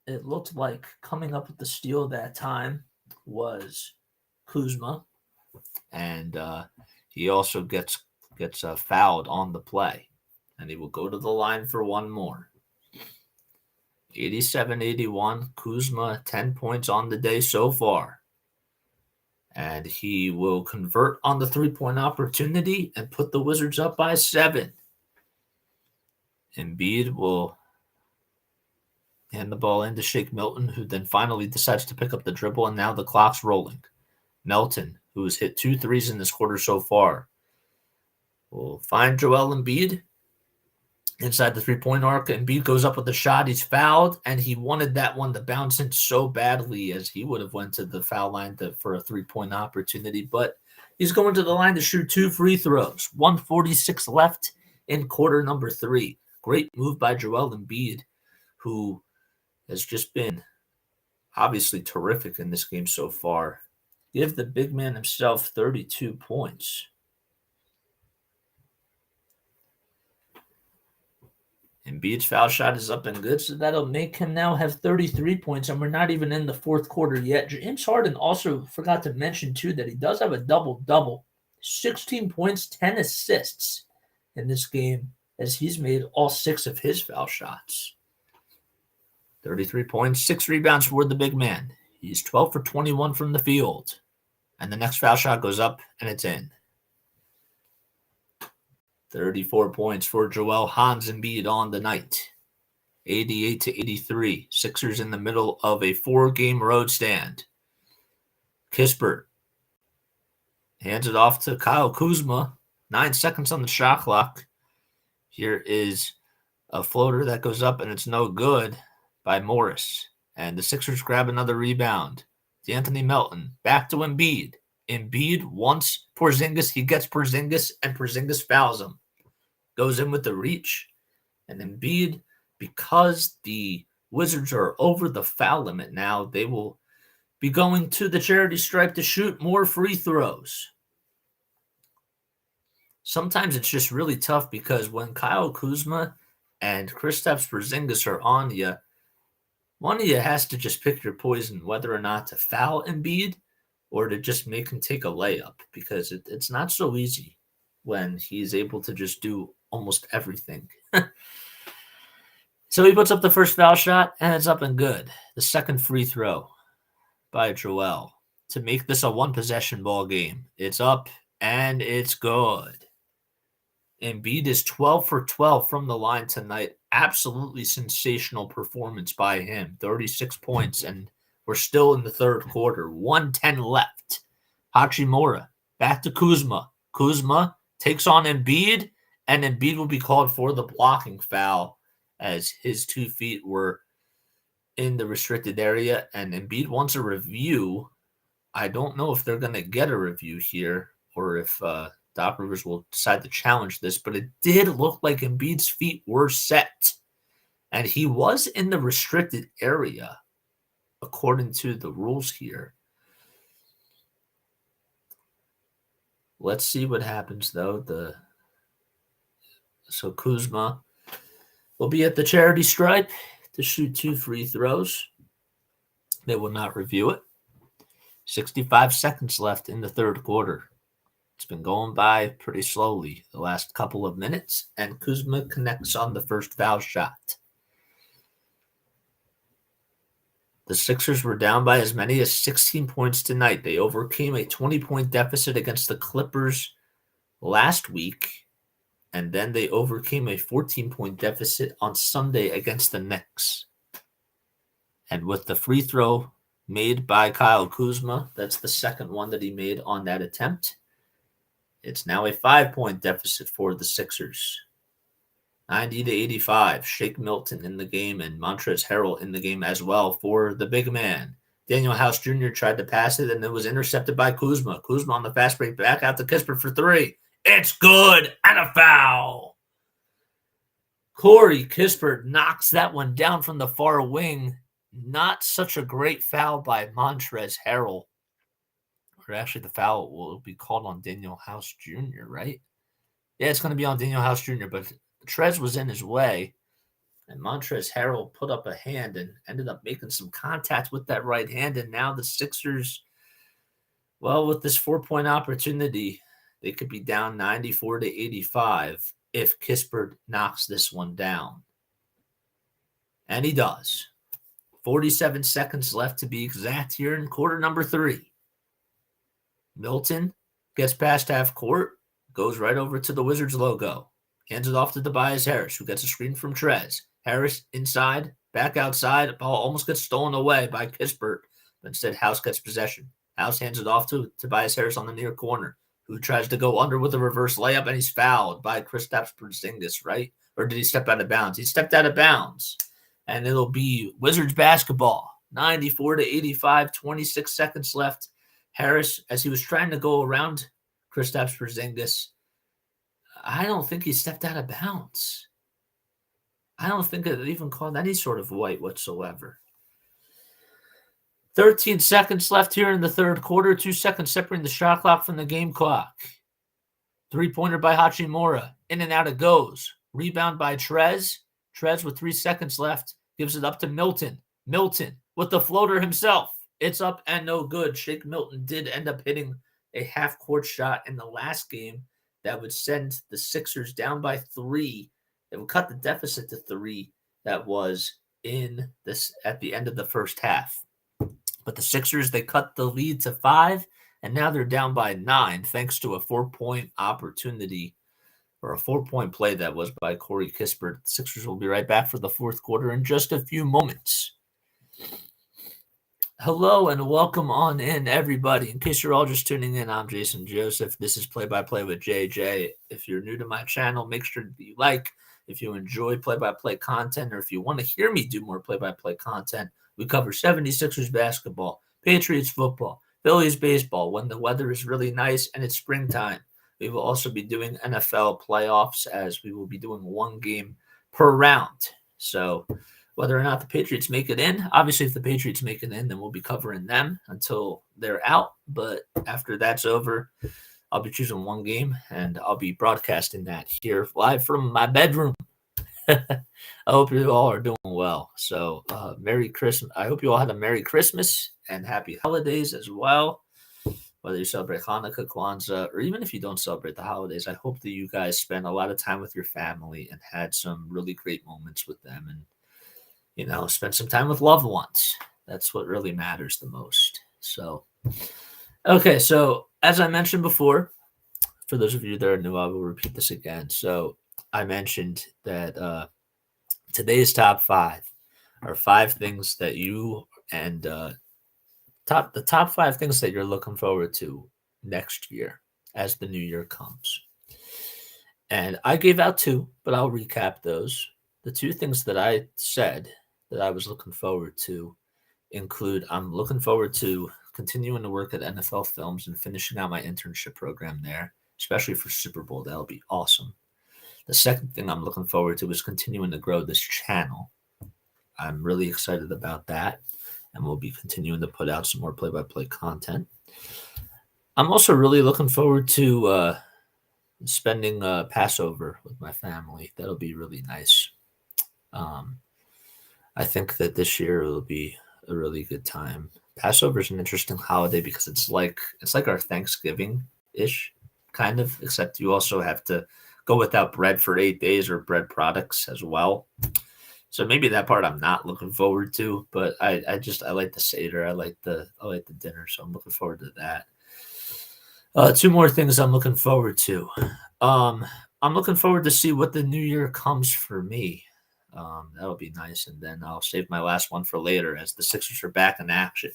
[SPEAKER 1] it looked like coming up with the steal that time was Kuzma. And he also gets fouled on the play. And he will go to the line for one more. 87-81. Kuzma, 10 points on the day so far. And he will convert on the 3-point opportunity and put the Wizards up by 7. Embiid will hand the ball in to Shake Milton, who then finally decides to pick up the dribble, and now the clock's rolling. Melton, who has hit 2 threes in this quarter so far, will find Joel Embiid inside the 3-point arc. Embiid goes up with the shot. He's fouled, and he wanted that one to bounce in so badly, as he would have went to the foul line for a 3-point opportunity. But he's going to the line to shoot 2 free throws. 1:46 left in quarter number 3. Great move by Joel Embiid, who has just been obviously terrific in this game so far. Give the big man himself 32 points. Embiid's foul shot is up and good, so that'll make him now have 33 points, and we're not even in the fourth quarter yet. James Harden also forgot to mention, too, that he does have a double-double. 16 points, 10 assists in this game, as he's made all 6 of his foul shots. 33 points, 6 rebounds for the big man. He's 12 for 21 from the field. And the next foul shot goes up, and it's in. 34 points for Joel Embiid on the night. 88 to 83. Sixers in the middle of a 4-game road stand. Kispert hands it off to Kyle Kuzma. 9 seconds on the shot clock. Here is a floater that goes up, and it's no good by Morris. And the Sixers grab another rebound. D'Anthony Melton back to Embiid. Embiid wants Porzingis. He gets Porzingis, and Porzingis fouls him. Goes in with the reach. And Embiid, because the Wizards are over the foul limit now, they will be going to the charity stripe to shoot more free throws. Sometimes it's just really tough because when Kyle Kuzma and Kristaps Porzingis are on you, one of you has to just pick your poison, whether or not to foul Embiid or to just make him take a layup, because it's not so easy when he's able to just do almost everything. So he puts up the first foul shot, and it's up and good. The second free throw by Joel to make this a one-possession ball game. It's up, and it's good. Embiid is 12 for 12 from the line tonight. Absolutely sensational performance by him. 36 points, and we're still in the third quarter. 1:10 left. Hachimura back to Kuzma. Kuzma takes on Embiid, and Embiid will be called for the blocking foul as his 2 feet were in the restricted area, and Embiid wants a review. I don't know if they're going to get a review here or if Doc Rivers will decide to challenge this, but it did look like Embiid's feet were set, and he was in the restricted area according to the rules here. Let's see what happens, though. So Kuzma will be at the charity stripe to shoot 2 free throws. They will not review it. 65 seconds left in the third quarter. It's been going by pretty slowly the last couple of minutes, and Kuzma connects on the first foul shot. The Sixers were down by as many as 16 points tonight. They overcame a 20-point deficit against the Clippers last week, and then they overcame a 14-point deficit on Sunday against the Knicks. And with the free throw made by Kyle Kuzma, that's the second one that he made on that attempt, it's now a 5-point deficit for the Sixers. 90 to 85. Shake Milton in the game and Montrezl Harrell in the game as well for the big man. Daniel House Jr. tried to pass it, and it was intercepted by Kuzma. Kuzma on the fast break back out to Kispert for 3. It's good, and a foul. Corey Kispert knocks that one down from the far wing. Not such a great foul by Montrezl Harrell. Or actually, the foul will be called on Daniel House Jr., right? Yeah, it's going to be on Daniel House Jr., but Trez was in his way, and Montrezl Harrell put up a hand and ended up making some contact with that right hand, and now the Sixers, well, with this 4-point opportunity, they could be down 94 to 85 if Kispert knocks this one down. And he does. 47 seconds left to be exact here in quarter number 3. Milton gets past half court, goes right over to the Wizards logo, hands it off to Tobias Harris, who gets a screen from Trez. Harris inside, back outside, ball almost gets stolen away by Kispert, but instead House gets possession. House hands it off to Tobias Harris on the near corner, who tries to go under with a reverse layup, and he's fouled by Kristaps Porzingis, right? Or did he step out of bounds? He stepped out of bounds, and it'll be Wizards basketball. 94 to 85, 26 seconds left. Harris, as he was trying to go around Kristaps Porzingis, I don't think he stepped out of bounds. I don't think it even called any sort of white whatsoever. 13 seconds left here in the third quarter. 2 seconds separating the shot clock from the game clock. Three-pointer by Hachimura. In and out it goes. Rebound by Trez. Trez with 3 seconds left gives it up to Milton. Milton with the floater himself. It's up and no good. Shake Milton did end up hitting a half-court shot in the last game that would send the Sixers down by 3. It would cut the deficit to 3 that was in this at the end of the first half. But the Sixers, they cut the lead to 5, and now they're down by 9 thanks to a 4-point opportunity or a 4-point play that was by Corey Kispert. The Sixers will be right back for the fourth quarter in just a few moments. Hello and welcome on in, everybody. In case you're all just tuning in, I'm Jason Joseph. This is Play-by-Play with JJ. If you're new to my channel, make sure you like. If you enjoy play-by-play content, or if you want to hear me do more play-by-play content, we cover 76ers basketball, Patriots football, Phillies baseball when the weather is really nice and it's springtime. We will also be doing NFL playoffs, as we will be doing one game per round. So whether or not the Patriots make it in, obviously if the Patriots make it in, then we'll be covering them until they're out. But after that's over, I'll be choosing one game, and I'll be broadcasting that here live from my bedroom. I hope you all are doing well. So Merry Christmas. I hope you all had a Merry Christmas and Happy Holidays as well. Whether you celebrate Hanukkah, Kwanzaa, or even if you don't celebrate the holidays, I hope that you guys spend a lot of time with your family and had some really great moments with them, and, you know, spend some time with loved ones. That's what really matters the most. So, okay, so as I mentioned before, for those of you that are new, I will repeat this again. So I mentioned that today's top 5 are 5 things that you and the top 5 things that you're looking forward to next year as the new year comes. And I gave out 2, but I'll recap those. The 2 things that I said that I was looking forward to include, I'm looking forward to continuing to work at NFL Films and finishing out my internship program there, especially for Super Bowl. That'll be awesome. The second thing I'm looking forward to is continuing to grow this channel. I'm really excited about that, and we'll be continuing to put out some more play-by-play content. I'm also really looking forward to spending Passover with my family. That'll be really nice. I think that this year will be a really good time. Passover is an interesting holiday because it's like our Thanksgiving-ish, kind of, except you also have to go without bread for 8 days, or bread products as well. So maybe that part I'm not looking forward to, but I like the Seder. I like the dinner, so I'm looking forward to that. 2 more things I'm looking forward to. I'm looking forward to see what the new year comes for me. That'll be nice, and then I'll save my last one for later as the Sixers are back in action.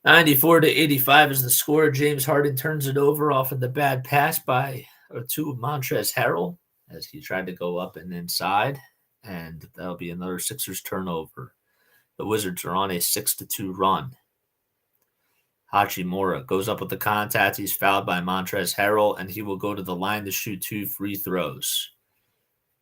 [SPEAKER 1] 94-85 is the score. James Harden turns it over off of the bad pass to Montrezl Harrell as he tried to go up and inside, and that'll be another Sixers turnover. The Wizards are on a 6-2 run. Hachimura goes up with the contact. He's fouled by Montrezl Harrell, and he will go to the line to shoot 2 free throws.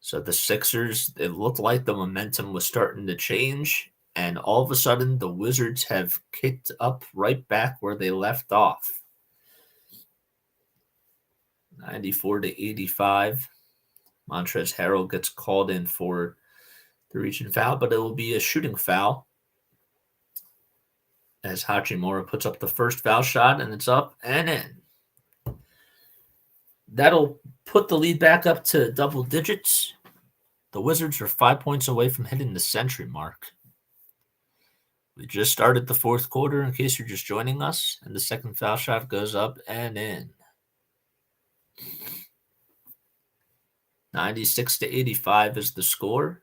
[SPEAKER 1] So the Sixers, it looked like the momentum was starting to change, and all of a sudden the Wizards have kicked up right back where they left off. 94-85. Montrezl Harrell gets called in for the reach and foul, but it will be a shooting foul as Hachimura puts up the first foul shot, and it's up and in. That'll put the lead back up to double digits. The Wizards are 5 points away from hitting the century mark. We just started the fourth quarter, in case you're just joining us, and the second foul shot goes up and in. 96-85 is the score.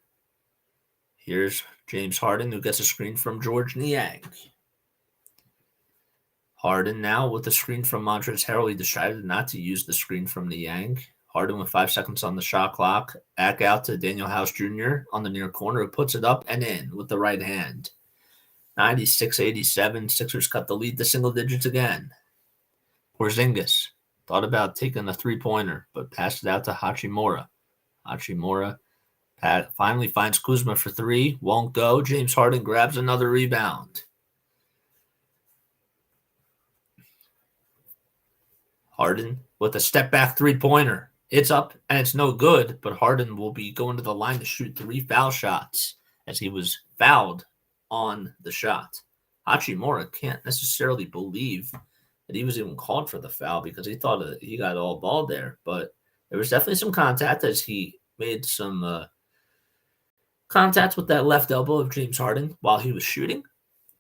[SPEAKER 1] Here's James Harden, who gets a screen from George Niang. Harden now with a screen from Montrezl Harrell. He decided not to use the screen from Niang. Harden with 5 seconds on the shot clock. Back out to Daniel House Jr. on the near corner. Puts it up and in with the right hand. 96-87. Sixers cut the lead to single digits again. Porzingis thought about taking a 3-pointer, but passed it out to Hachimura. Hachimura finally finds Kuzma for 3. Won't go. James Harden grabs another rebound. Harden with a step-back three-pointer. It's up, and it's no good, but Harden will be going to the line to shoot 3 foul shots as he was fouled on the shot. Hachimura can't necessarily believe that he was even called for the foul because he thought that he got all ball there, but there was definitely some contact as he made some contact with that left elbow of James Harden while he was shooting.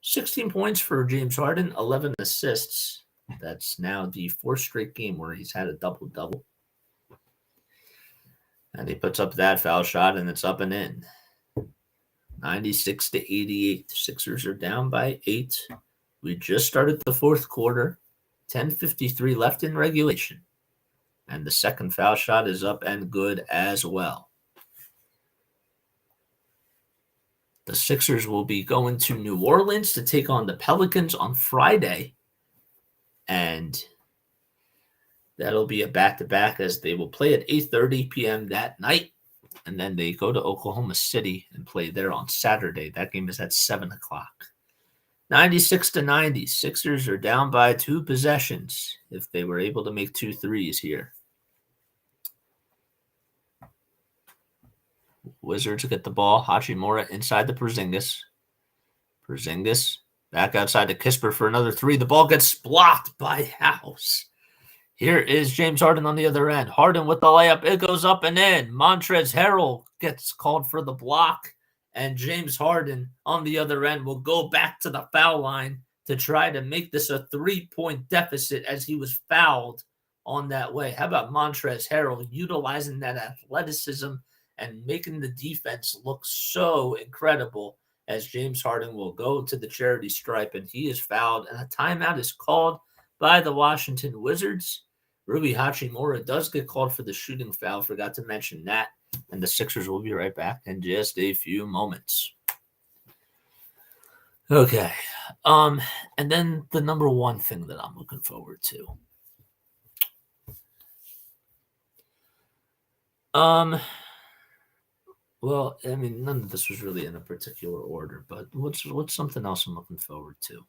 [SPEAKER 1] 16 points for James Harden, 11 assists. That's now the 4th straight game where he's had a double-double. And he puts up that foul shot, and it's up and in. 96-88. The Sixers are down by 8. We just started the 4th quarter. 10:53 left in regulation. And the second foul shot is up and good as well. The Sixers will be going to New Orleans to take on the Pelicans on Friday. And that'll be a back-to-back as they will play at 8:30 p.m. that night. And then they go to Oklahoma City and play there on Saturday. That game is at 7 o'clock. 96-90. Sixers are down by 2 possessions if they were able to make 2 threes here. Wizards get the ball. Hachimura inside the Porzingis. Porzingis back outside to Kisper for another 3. The ball gets blocked by House. Here is James Harden on the other end. Harden with the layup. It goes up and in. Montrezl Harrell gets called for the block. And James Harden on the other end will go back to the foul line to try to make this a 3-point deficit as he was fouled on that way. How about Montrezl Harrell utilizing that athleticism and making the defense look so incredible as James Harden will go to the charity stripe and he is fouled and a timeout is called by the Washington Wizards. Rui Hachimura does get called for the shooting foul. Forgot to mention that. And the Sixers will be right back in just a few moments. Okay. And then the number one thing that I'm looking forward to. Well, I mean, none of this was really in a particular order, but what's something else I'm looking forward to?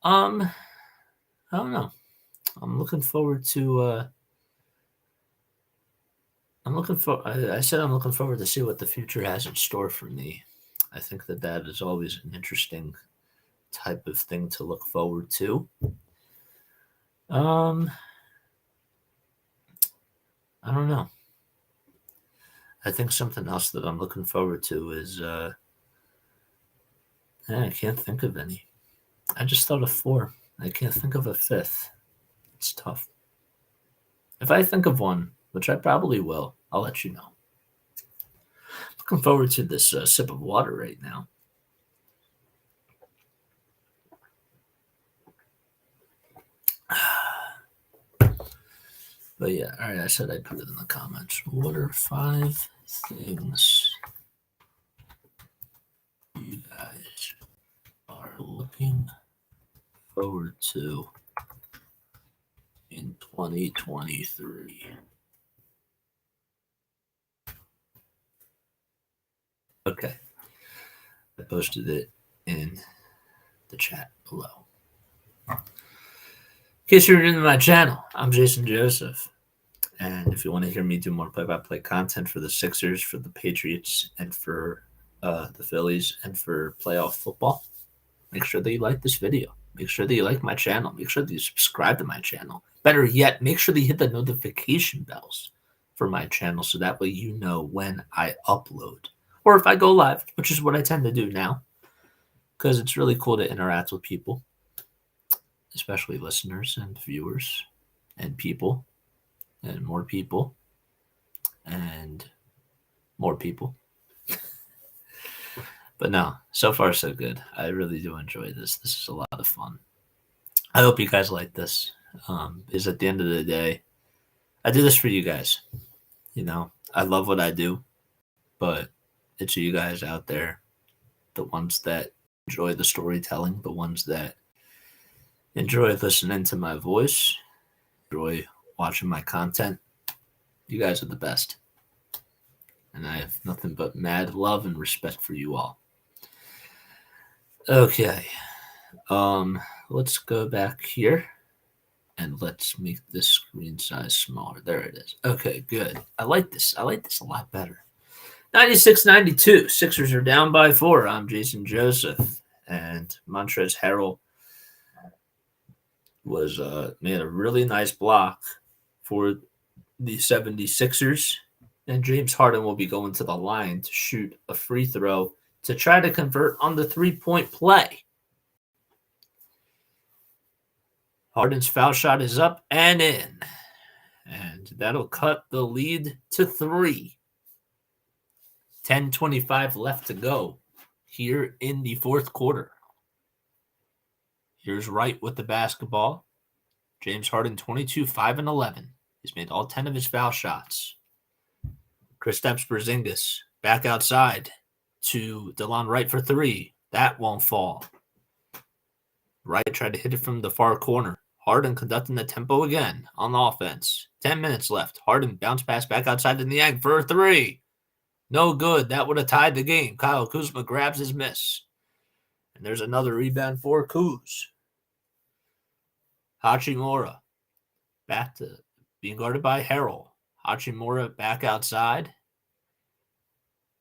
[SPEAKER 1] I don't know. I'm looking forward to I said I'm looking forward to see what the future has in store for me. I think that is always an interesting type of thing to look forward to. I don't know. I think something else that I'm looking forward to is I can't think of any. I just thought of 4. I can't think of a 5th. It's tough. If I think of one, which I probably will, I'll let you know. Looking forward to this sip of water right now. But yeah, all right, I said I'd put it in the comments. What are 5 things you guys are looking forward to in 2023? Okay. I posted it in the chat below. In case you're new to my channel, I'm Jason Joseph. And if you want to hear me do more play-by-play content for the Sixers, for the Patriots, and for the Phillies, and for playoff football, make sure that you like this video. Make sure that you like my channel. Make sure that you subscribe to my channel. Better yet, make sure that you hit the notification bells for my channel so that way you know when I upload. Or if I go live, which is what I tend to do now, because it's really cool to interact with people, especially listeners and viewers and people and more people and more people. But no, so far so good. I really do enjoy this. This is a lot of fun. I hope you guys like this. Because at the end of the day, I do this for you guys. You know, I love what I do, but it's you guys out there, the ones that enjoy the storytelling, the ones that enjoy listening to my voice, enjoy watching my content. You guys are the best. And I have nothing but mad love and respect for you all. Okay. Let's go back here. And let's make this screen size smaller. There it is. Okay, good. I like this. I like this a lot better. 96-92. Sixers are down by 4. I'm Jason Joseph. And Montrezl Harrell was made a really nice block for the 76ers. And James Harden will be going to the line to shoot a free throw to try to convert on the three-point play. Harden's foul shot is up and in. And that'll cut the lead to 3. 10:25 left to go here in the fourth quarter. Here's Wright with the basketball. James Harden, 22, 5 and 11. He's made all 10 of his foul shots. Kristaps Porzingis back outside to DeLon Wright for 3. That won't fall. Wright tried to hit it from the far corner. Harden conducting the tempo again on offense. 10 minutes left. Harden bounce pass back outside to Niang for a 3. No good. That would have tied the game. Kyle Kuzma grabs his miss. And there's another rebound for Kuz. Hachimura back to being guarded by Harrell. Hachimura back outside.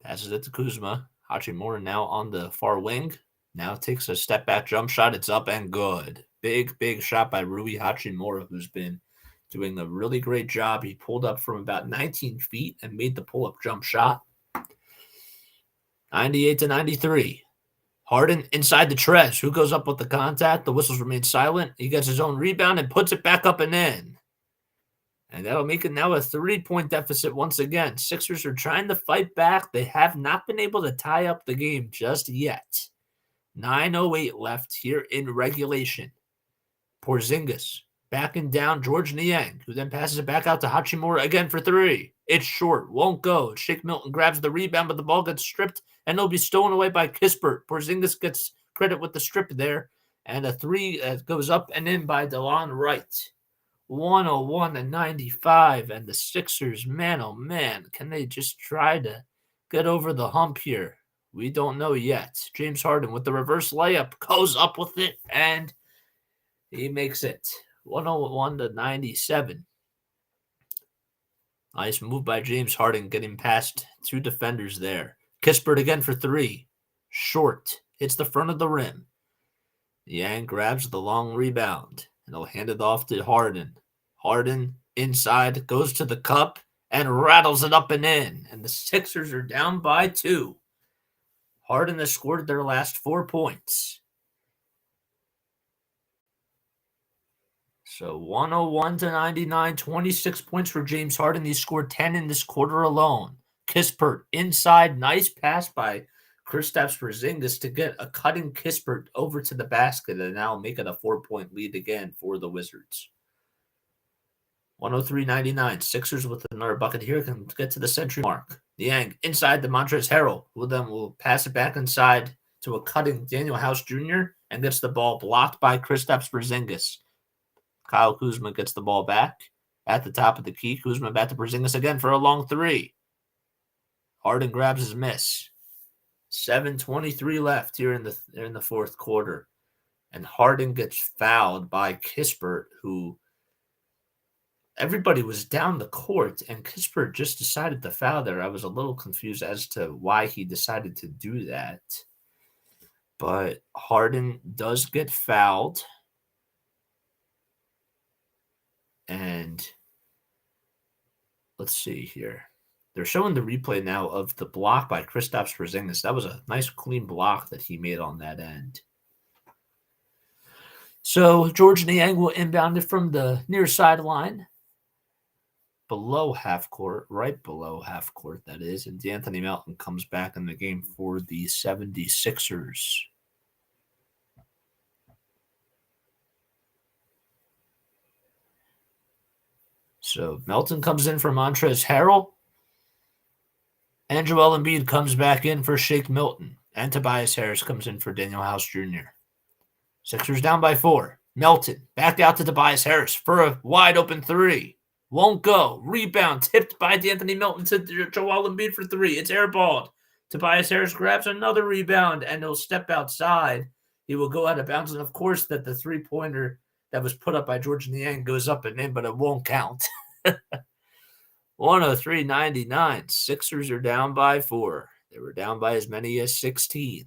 [SPEAKER 1] Passes it to Kuzma. Hachimura now on the far wing. Now takes a step back jump shot. It's up and good. Big, big shot by Rui Hachimura, who's been doing a really great job. He pulled up from about 19 feet and made the pull-up jump shot. 98-93. Harden inside the Trez. Who goes up with the contact? The whistles remain silent. He gets his own rebound and puts it back up and in. And that'll make it now a 3-point deficit once again. Sixers are trying to fight back. They have not been able to tie up the game just yet. 9:08 left here in regulation. Porzingis backing down George Niang, who then passes it back out to Hachimura again for 3. It's short. Won't go. Shake Milton grabs the rebound, but the ball gets stripped, and it'll be stolen away by Kispert. Porzingis gets credit with the strip there, and a 3 goes up and in by DeLon Wright. 101-95, and the Sixers, man, oh man, can they just try to get over the hump here? We don't know yet. James Harden with the reverse layup goes up with it, and he makes it 101-97. Nice move by James Harden, getting past 2 defenders there. Kispert again for 3. Short. Hits the front of the rim. Yang grabs the long rebound, and he'll hand it off to Harden. Harden inside, goes to the cup, and rattles it up and in. And the Sixers are down by 2. Harden has scored their last 4 points. So 101-99, 26 points for James Harden. He scored 10 in this quarter alone. Kispert inside, nice pass by Kristaps Porzingis to get a cutting Kispert over to the basket and now make it a 4-point lead again for the Wizards. 103-99, Sixers with another bucket here can get to the century mark. Niang inside the Montrezl Harrell, who then will pass it back inside to a cutting Daniel House Jr. and gets the ball blocked by Kristaps Porzingis. Kyle Kuzma gets the ball back at the top of the key. Kuzma back to Porzingis again for a long 3. Harden grabs his miss. 7:23 left here in the fourth quarter. And Harden gets fouled by Kispert, who everybody was down the court, and Kispert just decided to foul there. I was a little confused as to why he decided to do that. But Harden does get fouled. And let's see here. They're showing the replay now of the block by Kristaps Porzingis. That was a nice, clean block that he made on that end. So George Niang will inbound it from the near sideline. Below half court, right below half court, that is. And D'Anthony Melton comes back in the game for the 76ers. So Melton comes in for Montrezl Harrell. And Joel Embiid comes back in for Shake Milton. And Tobias Harris comes in for Daniel House Jr. Sixers down by 4. Melton back out to Tobias Harris for a wide open 3. Won't go. Rebound tipped by D'Anthony Melton to Joel Embiid for 3. It's airballed. Tobias Harris grabs another rebound and he'll step outside. He will go out of bounds. And of course, that the 3-pointer that was put up by George Niang goes up and in, but it won't count. 103-99. Sixers are down by 4. They were down by as many as 16.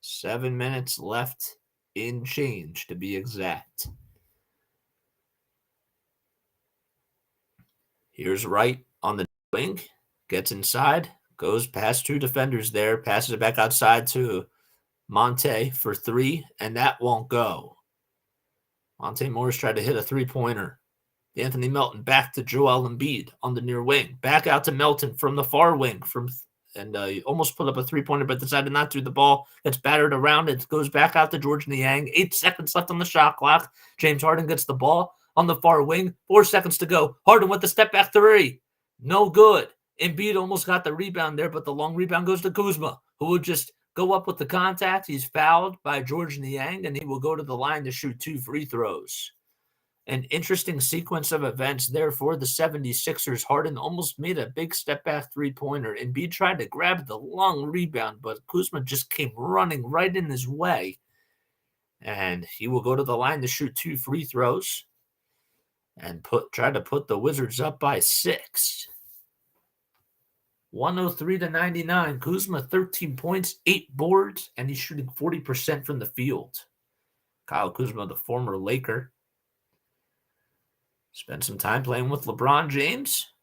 [SPEAKER 1] 7 minutes left in change, to be exact. Here's Wright on the wing. Gets inside. Goes past 2 defenders there. Passes it back outside to Monte for 3, and that won't go. Monte Morris tried to hit a 3-pointer. Anthony Melton back to Joel Embiid on the near wing. Back out to Melton from the far wing. And he almost put up a 3-pointer, but decided not to. The ball gets battered around. It goes back out to George Niang. 8 seconds left on the shot clock. James Harden gets the ball on the far wing. 4 seconds to go. Harden with the step back 3. No good. Embiid almost got the rebound there, but the long rebound goes to Kuzma, who will just go up with the contact. He's fouled by George Niang, and he will go to the line to shoot 2 free throws. An interesting sequence of events there for the 76ers. Harden almost made a big step-back 3-pointer. Embiid tried to grab the long rebound, but Kuzma just came running right in his way. And he will go to the line to shoot 2 free throws and try to put the Wizards up by 6. 103-99. Kuzma, 13 points, 8 boards, and he's shooting 40% from the field. Kyle Kuzma, the former Laker, spent some time playing with LeBron James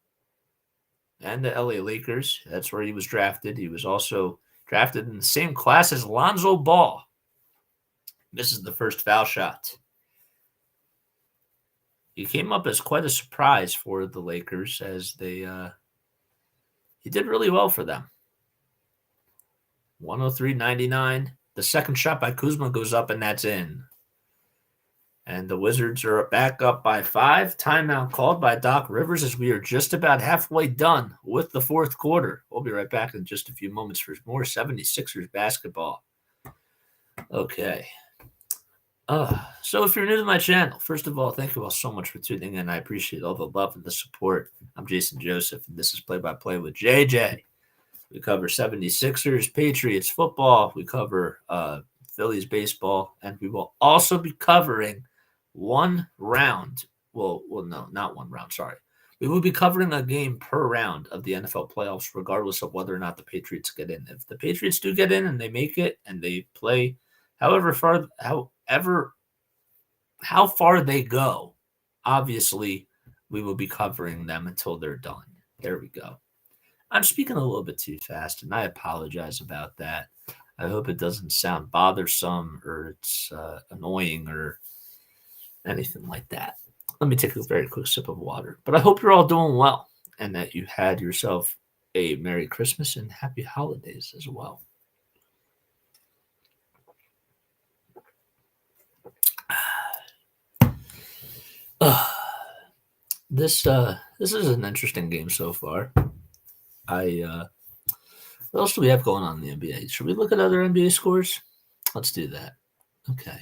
[SPEAKER 1] and the LA Lakers. That's where he was drafted. He was also drafted in the same class as Lonzo Ball. Misses the first foul shot. He came up as quite a surprise for the Lakers as he did really well for them. 103-99. The second shot by Kuzma goes up, and that's in. And the Wizards are back up by 5. Timeout called by Doc Rivers as we are just about halfway done with the fourth quarter. We'll be right back in just a few moments for more 76ers basketball. Okay. So if you're new to my channel, first of all, thank you all so much for tuning in. I appreciate all the love and the support. I'm Jason Joseph, and this is Play-by-Play with JJ. We cover 76ers, Patriots football. We cover Phillies baseball, and we will also be covering one round. Well, no, not one round. Sorry. We will be covering a game per round of the NFL playoffs, regardless of whether or not the Patriots get in. If the Patriots do get in and they make it and they play how far they go, obviously we will be covering them until they're done. There we go. I'm speaking a little bit too fast, and I apologize about that. I hope it doesn't sound bothersome or it's annoying or anything like that. Let me take a very quick sip of water. But I hope you're all doing well and that you had yourself a Merry Christmas and Happy Holidays as well. This is an interesting game so far. What else do we have going on in the NBA? Should we look at other NBA scores? Let's do that. Okay.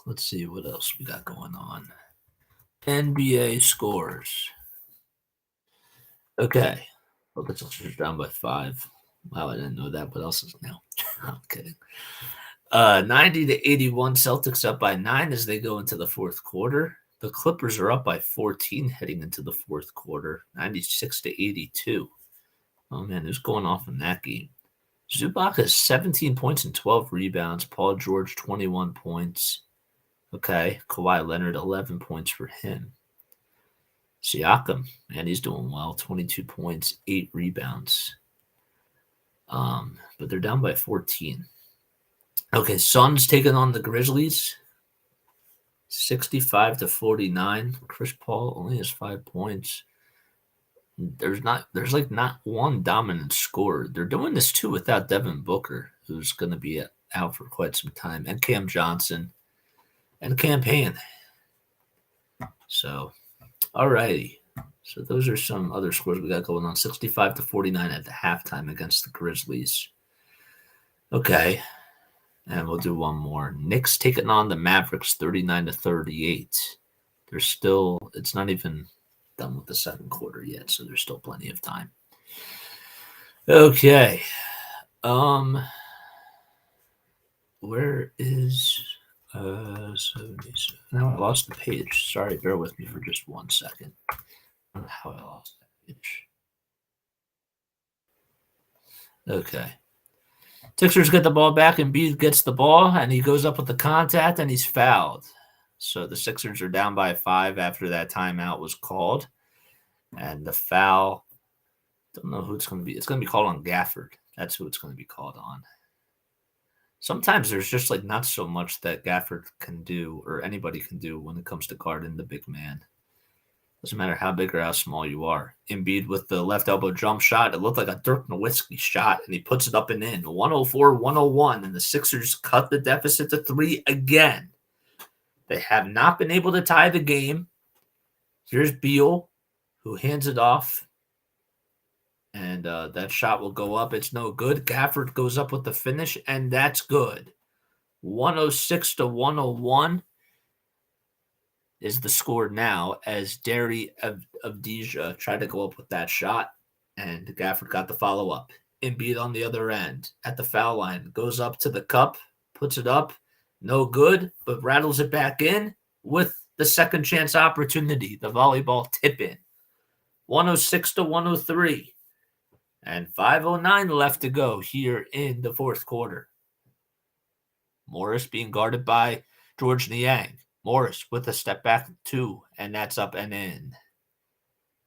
[SPEAKER 1] Let's see what else we got going on. NBA scores. Okay. The Celtics are down by 5. Wow, I didn't know that. What else is now? I'm kidding. 90-81. Celtics up by 9 as they go into the fourth quarter. The Clippers are up by 14 heading into the fourth quarter. 96-82. Oh, man, who's going off in that game? Zubac has 17 points and 12 rebounds. Paul George, 21 points. Okay, Kawhi Leonard, 11 points for him. Siakam, man, he's doing well. 22 points, 8 rebounds. But they're down by 14. Okay, Suns taking on the Grizzlies. 65-49. Chris Paul only has 5 points. There's not one dominant scorer. They're doing this too without Devin Booker, who's going to be out for quite some time, and Cam Johnson and Cam Payne. So, all righty. So those are some other scores we got going on. 65-49 at the halftime against the Grizzlies. Okay. And we'll do one more. Knicks taking on the Mavericks 39-38. It's not even done with the second quarter yet, so there's still plenty of time. Okay. Where is 77. Now I lost the page. Sorry, bear with me for just 1 second. I don't know how I lost that page. Okay. Sixers get the ball back, and Embiid gets the ball, and he goes up with the contact, and he's fouled. So the Sixers are down by 5 after that timeout was called. And the foul, don't know who it's going to be. It's going to be called on Gafford. That's who it's going to be called on. Sometimes there's just like not so much that Gafford can do or anybody can do when it comes to guarding the big man. Doesn't matter how big or how small you are. Embiid with the left elbow jump shot. It looked like a Dirk Nowitzki shot, and he puts it up and in. 104-101, and the Sixers cut the deficit to 3 again. They have not been able to tie the game. Here's Beal, who hands it off, and that shot will go up. It's no good. Gafford goes up with the finish, and that's good. 106-101 is the score now as Derry Avdija tried to go up with that shot, and Gafford got the follow-up. Embiid on the other end at the foul line. Goes up to the cup, puts it up. No good, but rattles it back in with the second chance opportunity, the volleyball tip-in. 106-103. And 5:09 left to go here in the fourth quarter. Morris being guarded by George Niang. Morris with a step back 2, and that's up and in.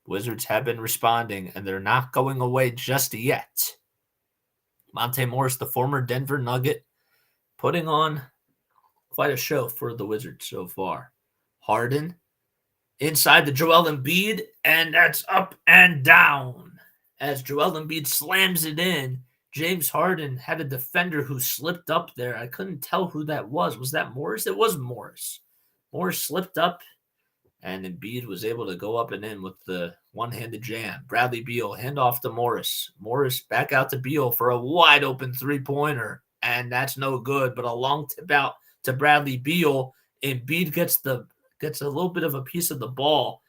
[SPEAKER 1] Wizards have been responding, and they're not going away just yet. Monte Morris, the former Denver Nugget, putting on quite a show for the Wizards so far. Harden inside the Joel Embiid, and that's up and down. As Joel Embiid slams it in, James Harden had a defender who slipped up there. I couldn't tell who that was. Was that Morris? It was Morris. Morris slipped up, and Embiid was able to go up and in with the one-handed jam. Bradley Beal, handoff to Morris. Morris back out to Beal for a wide-open three-pointer, and that's no good, but a long tip out to Bradley Beal. Embiid gets a little bit of a piece of the ball,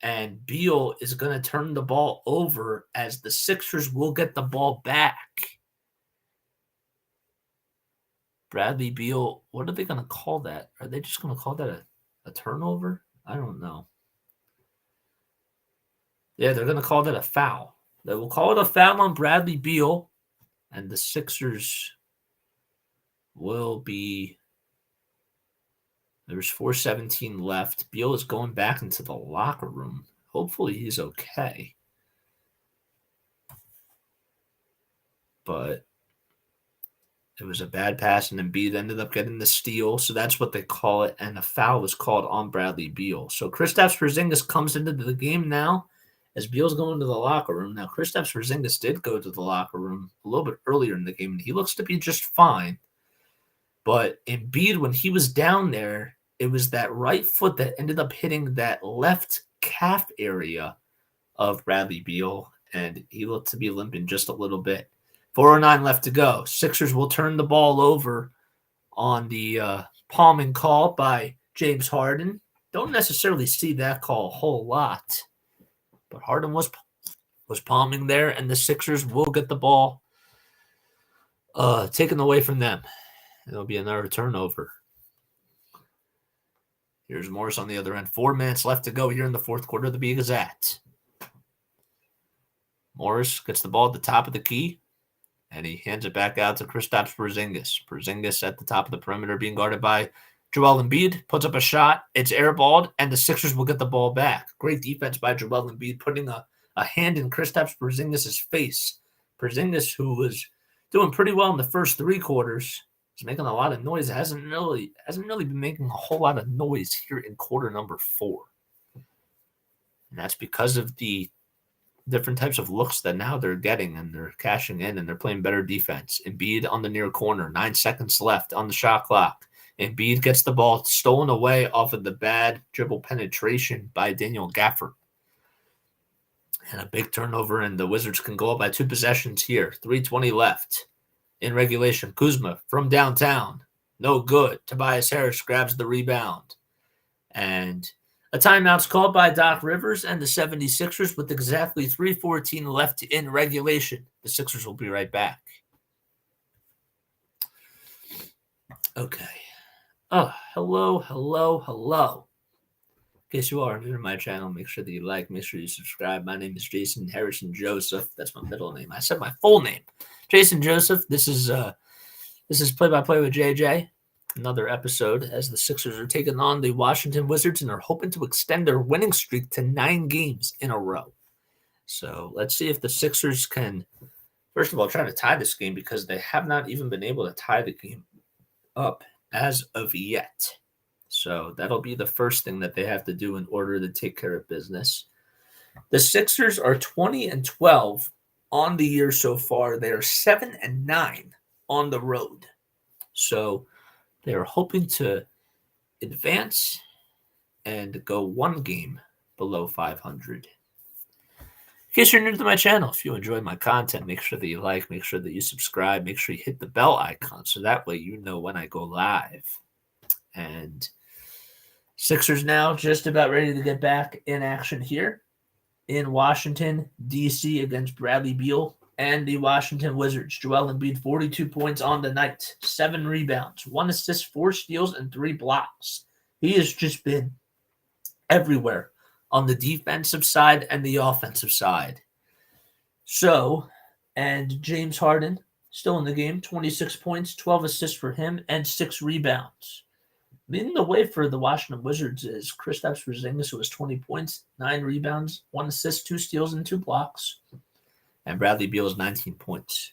[SPEAKER 1] and Beal is going to turn the ball over as the Sixers will get the ball back. Bradley Beal, what are they going to call that? Are they just going to call that a turnover? I don't know. Yeah, they're going to call that a foul. They will call it a foul on Bradley Beal, and the Sixers will be... There's 4:17 left. Beal is going back into the locker room. Hopefully he's okay. But it was a bad pass, and Embiid ended up getting the steal, so that's what they call it, and a foul was called on Bradley Beal. So Kristaps Porzingis comes into the game now as Beal's going to the locker room. Now, Kristaps Porzingis did go to the locker room a little bit earlier in the game, and he looks to be just fine. But Embiid, when he was down there, it was that right foot that ended up hitting that left calf area of Bradley Beal, and he looked to be limping just a little bit. 4:09 left to go. Sixers will turn the ball over on the palming call by James Harden. Don't necessarily see that call a whole lot, but Harden was palming there, and the Sixers will get the ball taken away from them. It'll be another turnover. Here's Morris on the other end. 4 minutes left to go here in the fourth quarter of the Gazette. Morris gets the ball at the top of the key, and he hands it back out to Kristaps Porzingis. Porzingis at the top of the perimeter being guarded by Joel Embiid. Puts up a shot. It's airballed, and the Sixers will get the ball back. Great defense by Joel Embiid, putting a hand in Kristaps Porzingis' face. Porzingis, who was doing pretty well in the first 3 quarters, is making a lot of noise. It hasn't really been making a whole lot of noise here in quarter number 4. And that's because of the different types of looks that now they're getting, and they're cashing in, and they're playing better defense. Embiid on the near corner, 9 seconds left on the shot clock. Embiid gets the ball stolen away off of the bad dribble penetration by Daniel Gafford. And a big turnover, and the Wizards can go up by 2 possessions here. 3:20 left. In regulation, Kuzma from downtown. No good. Tobias Harris grabs the rebound. And a timeout's called by Doc Rivers and the 76ers with exactly 3:14 left in regulation. The Sixers will be right back. Okay. Oh, hello. In case you are new to my channel, make sure that you like, make sure you subscribe. My name is Jason Harrison Joseph. That's my middle name. I said my full name, Jason Joseph. This is play by play with JJ. Another episode as the Sixers are taking on the Washington Wizards and are hoping to extend their winning streak to 9 games in a row. So let's see if the Sixers can, first of all, try to tie this game because they have not even been able to tie the game up as of yet. So that'll be the first thing that they have to do in order to take care of business. The Sixers are 20-12 on the year so far. They are 7-9 on the road. So they are hoping to advance and go one game below 500. In case you're new to my channel, if you enjoy my content, make sure that you like, make sure that you subscribe, make sure you hit the bell icon so that way you know when I go live. And Sixers now just about ready to get back in action here in Washington, D.C. against Bradley Beal and the Washington Wizards. Joel Embiid, 42 points on the night, 7 rebounds, 1 assist, 4 steals, and 3 blocks. He has just been everywhere on the defensive side and the offensive side. So, and James Harden, still in the game, 26 points, 12 assists for him, and 6 rebounds. Leading the way for the Washington Wizards is Kristaps Porzingis, who has 20 points, 9 rebounds, 1 assist, 2 steals, and 2 blocks. And Bradley Beal is 19 points.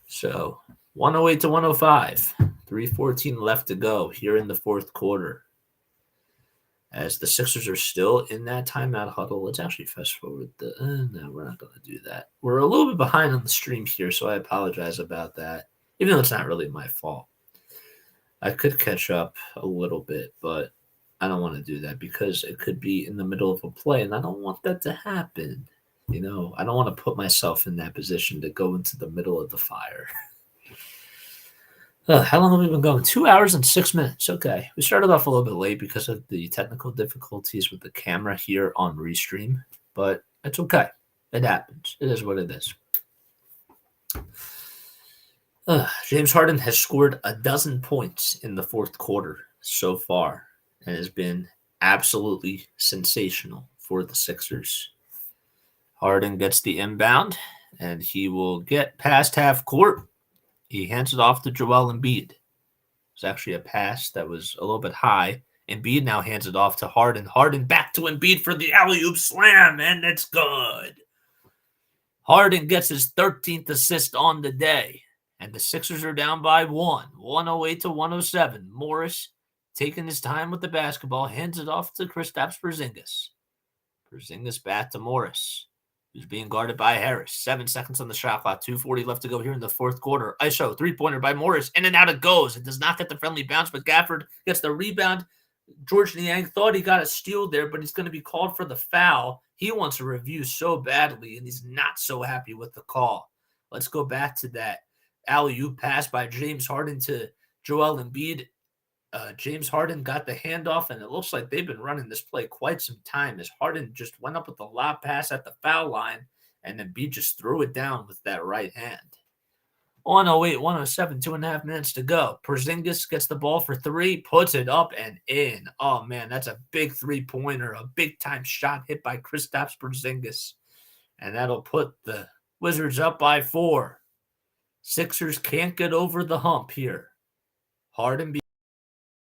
[SPEAKER 1] So 108 to 105. 3:14 left to go here in the fourth quarter. As the Sixers are still in that timeout huddle. Let's actually fast forward. No, we're not going to do that. We're a little bit behind on the stream here, so I apologize about that, even though it's not really my fault. I could catch up a little bit, but I don't want to do that because it could be in the middle of a play, and I don't want that to happen. You know, I don't want to put myself in that position to go into the middle of the fire. How long have we been going? 2 hours and 6 minutes. Okay. We started off a little bit late because of the technical difficulties with the camera here on Restream, but it's okay. It happens. It is what it is. James Harden has scored 12 points in the fourth quarter so far and has been absolutely sensational for the Sixers. Harden gets the inbound, and he will get past half court. He hands it off to Joel Embiid. It's actually a pass that was a little bit high. Embiid now hands it off to Harden. Harden back to Embiid for the alley-oop slam, and it's good. Harden gets his 13th assist on the day. And the Sixers are down by 108 to 107. Morris, taking his time with the basketball, hands it off to Kristaps Porzingis. Porzingis back to Morris, who's being guarded by Harris. 7 seconds on the shot clock. 2:40 left to go here in the fourth quarter. ISO, three-pointer by Morris. In and out it goes. It does not get the friendly bounce, but Gafford gets the rebound. George Niang thought he got a steal there, but he's going to be called for the foul. He wants a review so badly, and he's not so happy with the call. Let's go back to that alley-oop pass by James Harden to Joel Embiid. James Harden got the handoff, and it looks like they've been running this play quite some time as Harden just went up with the lob pass at the foul line, and Embiid just threw it down with that right hand. 108, 107, 2.5 minutes to go. Porzingis gets the ball for 3, puts it up and in. Oh, man, that's a big three-pointer, a big-time shot hit by Kristaps Porzingis. And that'll put the Wizards up by 4. Sixers can't get over the hump here. Harden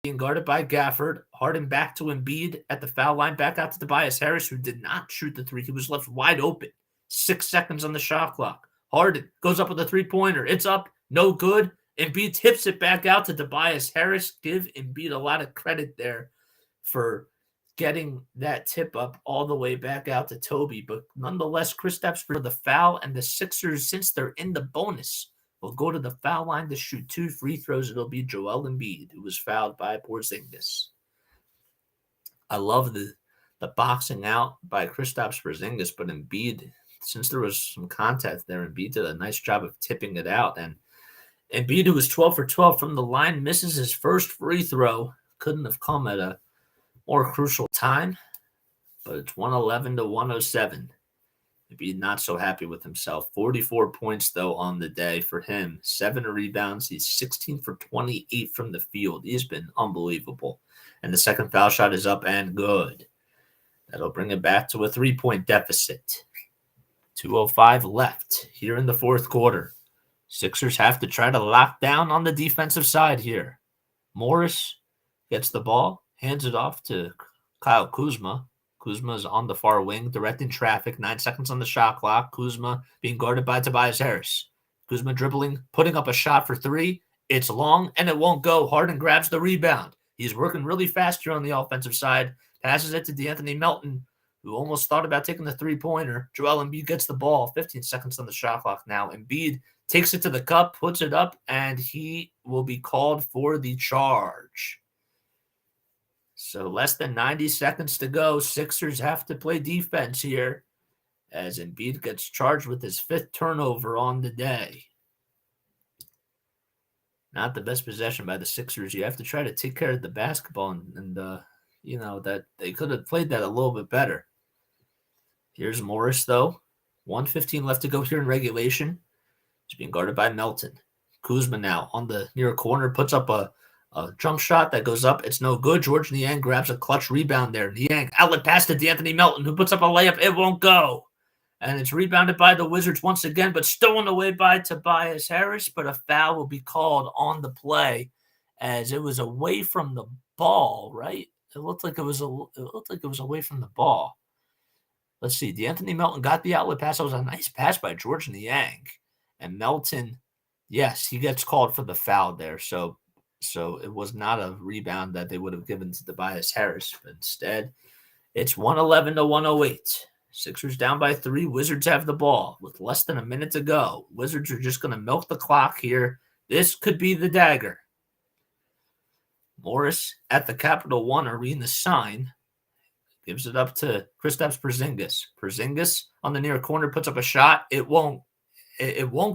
[SPEAKER 1] being guarded by Gafford. Harden back to Embiid at the foul line. Back out to Tobias Harris, who did not shoot the 3. He was left wide open. 6 seconds on the shot clock. Harden goes up with a three-pointer. It's up. No good. Embiid tips it back out to Tobias Harris. Give Embiid a lot of credit there for getting that tip up all the way back out to Toby. But nonetheless, Kristaps for the foul, and the Sixers, since they're in the bonus, will go to the foul line to shoot 2 free throws. It'll be Joel Embiid, who was fouled by Porzingis. I love the boxing out by Kristaps Porzingis, but Embiid, since there was some contact there, Embiid did a nice job of tipping it out. And Embiid, who was 12 for 12 from the line, misses his first free throw. Couldn't have come at a more crucial time, but it's 111 to 107. Embiid not so happy with himself. 44 points, though, on the day for him. 7 rebounds. He's 16 for 28 from the field. He's been unbelievable. And the second foul shot is up and good. That'll bring it back to a 3-point deficit. 2:05 left here in the fourth quarter. Sixers have to try to lock down on the defensive side here. Morris gets the ball, hands it off to Kyle Kuzma. Kuzma's on the far wing, directing traffic. 9 seconds on the shot clock. Kuzma being guarded by Tobias Harris. Kuzma dribbling, putting up a shot for 3. It's long, and it won't go. Harden grabs the rebound. He's working really fast here on the offensive side. Passes it to DeAnthony Melton, who almost thought about taking the three-pointer. Joel Embiid gets the ball. 15 seconds on the shot clock now. Embiid takes it to the cup, puts it up, and he will be called for the charge. So less than 90 seconds to go. Sixers have to play defense here as Embiid gets charged with his 5th turnover on the day. Not the best possession by the Sixers. You have to try to take care of the basketball, and that they could have played that a little bit better. Here's Morris, though. 1:15 left to go here in regulation. He's being guarded by Melton. Kuzma now on the near corner puts up a jump shot that goes up. It's no good. George Niang grabs a clutch rebound there. Niang outlet pass to DeAnthony Melton, who puts up a layup. It won't go. And it's rebounded by the Wizards once again, but stolen away by Tobias Harris. But a foul will be called on the play as it was away from the ball, right? It looked like it was away from the ball. Let's see. DeAnthony Melton got the outlet pass. It was a nice pass by George Niang. And Melton, yes, he gets called for the foul there. So it was not a rebound that they would have given to Tobias Harris. But instead, it's 111 to 108. Sixers down by 3. Wizards have the ball with less than a minute to go. Wizards are just going to milk the clock here. This could be the dagger. Morris at the Capital One Arena sign gives it up to Kristaps Porzingis. Porzingis on the near corner puts up a shot. It won't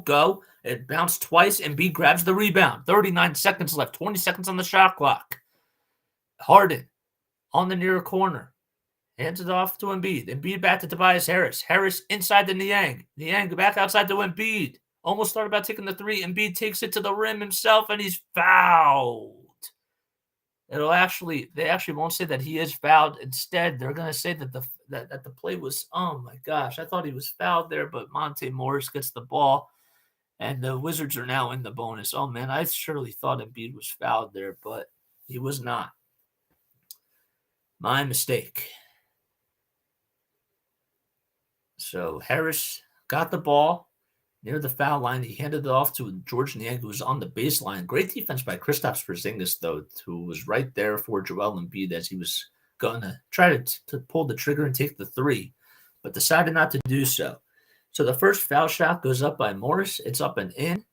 [SPEAKER 1] go. It bounced twice. Embiid grabs the rebound. 39 seconds left. 20 seconds on the shot clock. Harden on the near corner. Hands it off to Embiid. Embiid back to Tobias Harris. Harris inside to Niang. Niang back outside to Embiid. Almost thought about taking the 3. Embiid takes it to the rim himself, and he's fouled. They actually won't say that he is fouled. Instead, they're going to say that the play was, oh my gosh, I thought he was fouled there, but Monte Morris gets the ball, and the Wizards are now in the bonus. Oh man, I surely thought Embiid was fouled there, but he was not. My mistake. So Harris got the ball near the foul line. He handed it off to George Niang, who was on the baseline. Great defense by Kristaps Porzingis, though, who was right there for Joel Embiid as he was going to try to pull the trigger and take the 3, but decided not to do so. So the first foul shot goes up by Morris. It's up and in.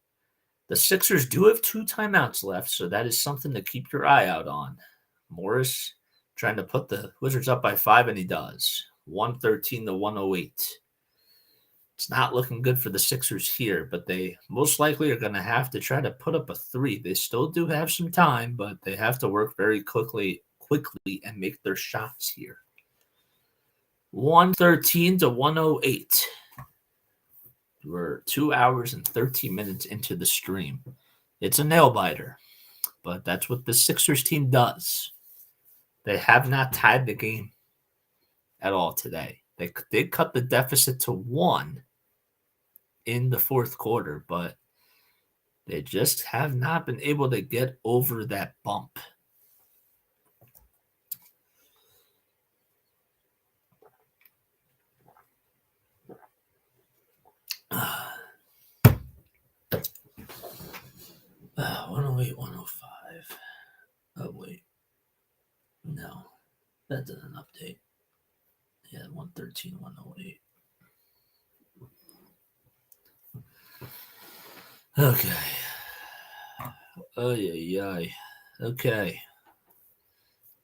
[SPEAKER 1] The Sixers do have 2 timeouts left, so that is something to keep your eye out on. Morris trying to put the Wizards up by 5, and he does. 113 to 108. It's not looking good for the Sixers here, but they most likely are going to have to try to put up a 3. They still do have some time, but they have to work very quickly and make their shots here. 113 to 108. We're 2 hours and 13 minutes into the stream. It's a nail biter, but that's what the Sixers team does. They have not tied the game at all today. They did cut the deficit to 1 in the fourth quarter, but they just have not been able to get over that bump. Uh, 108, 105. Oh, wait. No, that doesn't update. Yeah, 113, 108. Okay. Oh, yeah. Okay.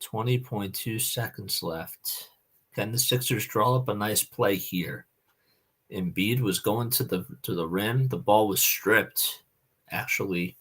[SPEAKER 1] 20.2 seconds left. Can the Sixers draw up a nice play here? Embiid was going to the rim. The ball was stripped. Actually,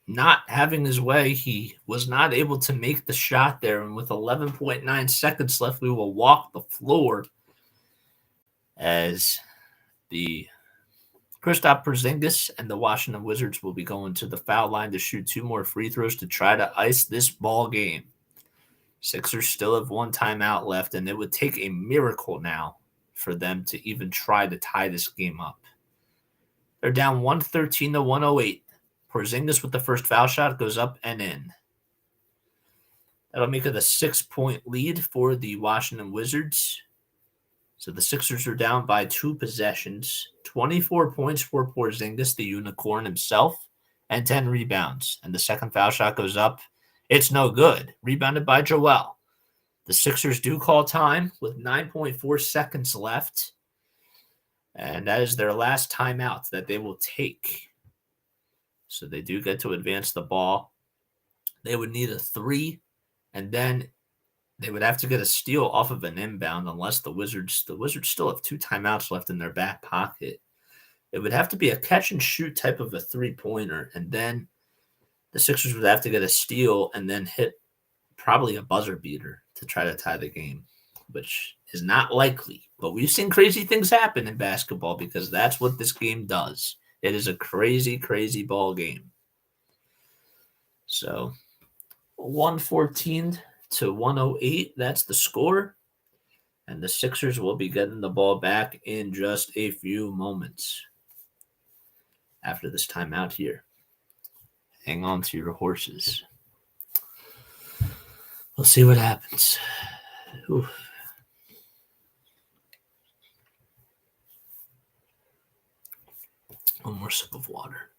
[SPEAKER 1] not having his way. He was not able to make the shot there. And with 11.9 seconds left, we will walk the floor as the Kristaps Porzingis and the Washington Wizards will be going to the foul line to shoot 2 more free throws to try to ice this ball game. Sixers still have 1 timeout left, and it would take a miracle now for them to even try to tie this game up. They're down 113 to 108. Porzingis with the first foul shot goes up and in. That'll make it a 6-point lead for the Washington Wizards. So the Sixers are down by 2 possessions. 24 points for Porzingis, the unicorn himself, and 10 rebounds. And the second foul shot goes up. It's no good. Rebounded by Joel. The Sixers do call time with 9.4 seconds left. And that is their last timeout that they will take. So they do get to advance the ball. They would need a 3, and then they would have to get a steal off of an inbound unless the Wizards still have 2 timeouts left in their back pocket. It would have to be a catch and shoot type of a 3-pointer, and then the Sixers would have to get a steal and then hit probably a buzzer beater to try to tie the game, which is not likely. But we've seen crazy things happen in basketball because that's what this game does. It is a crazy, crazy ball game. So 114 to 108, that's the score. And the Sixers will be getting the ball back in just a few moments after this timeout here. Hang on to your horses. We'll see what happens. Oof. One more sip of water.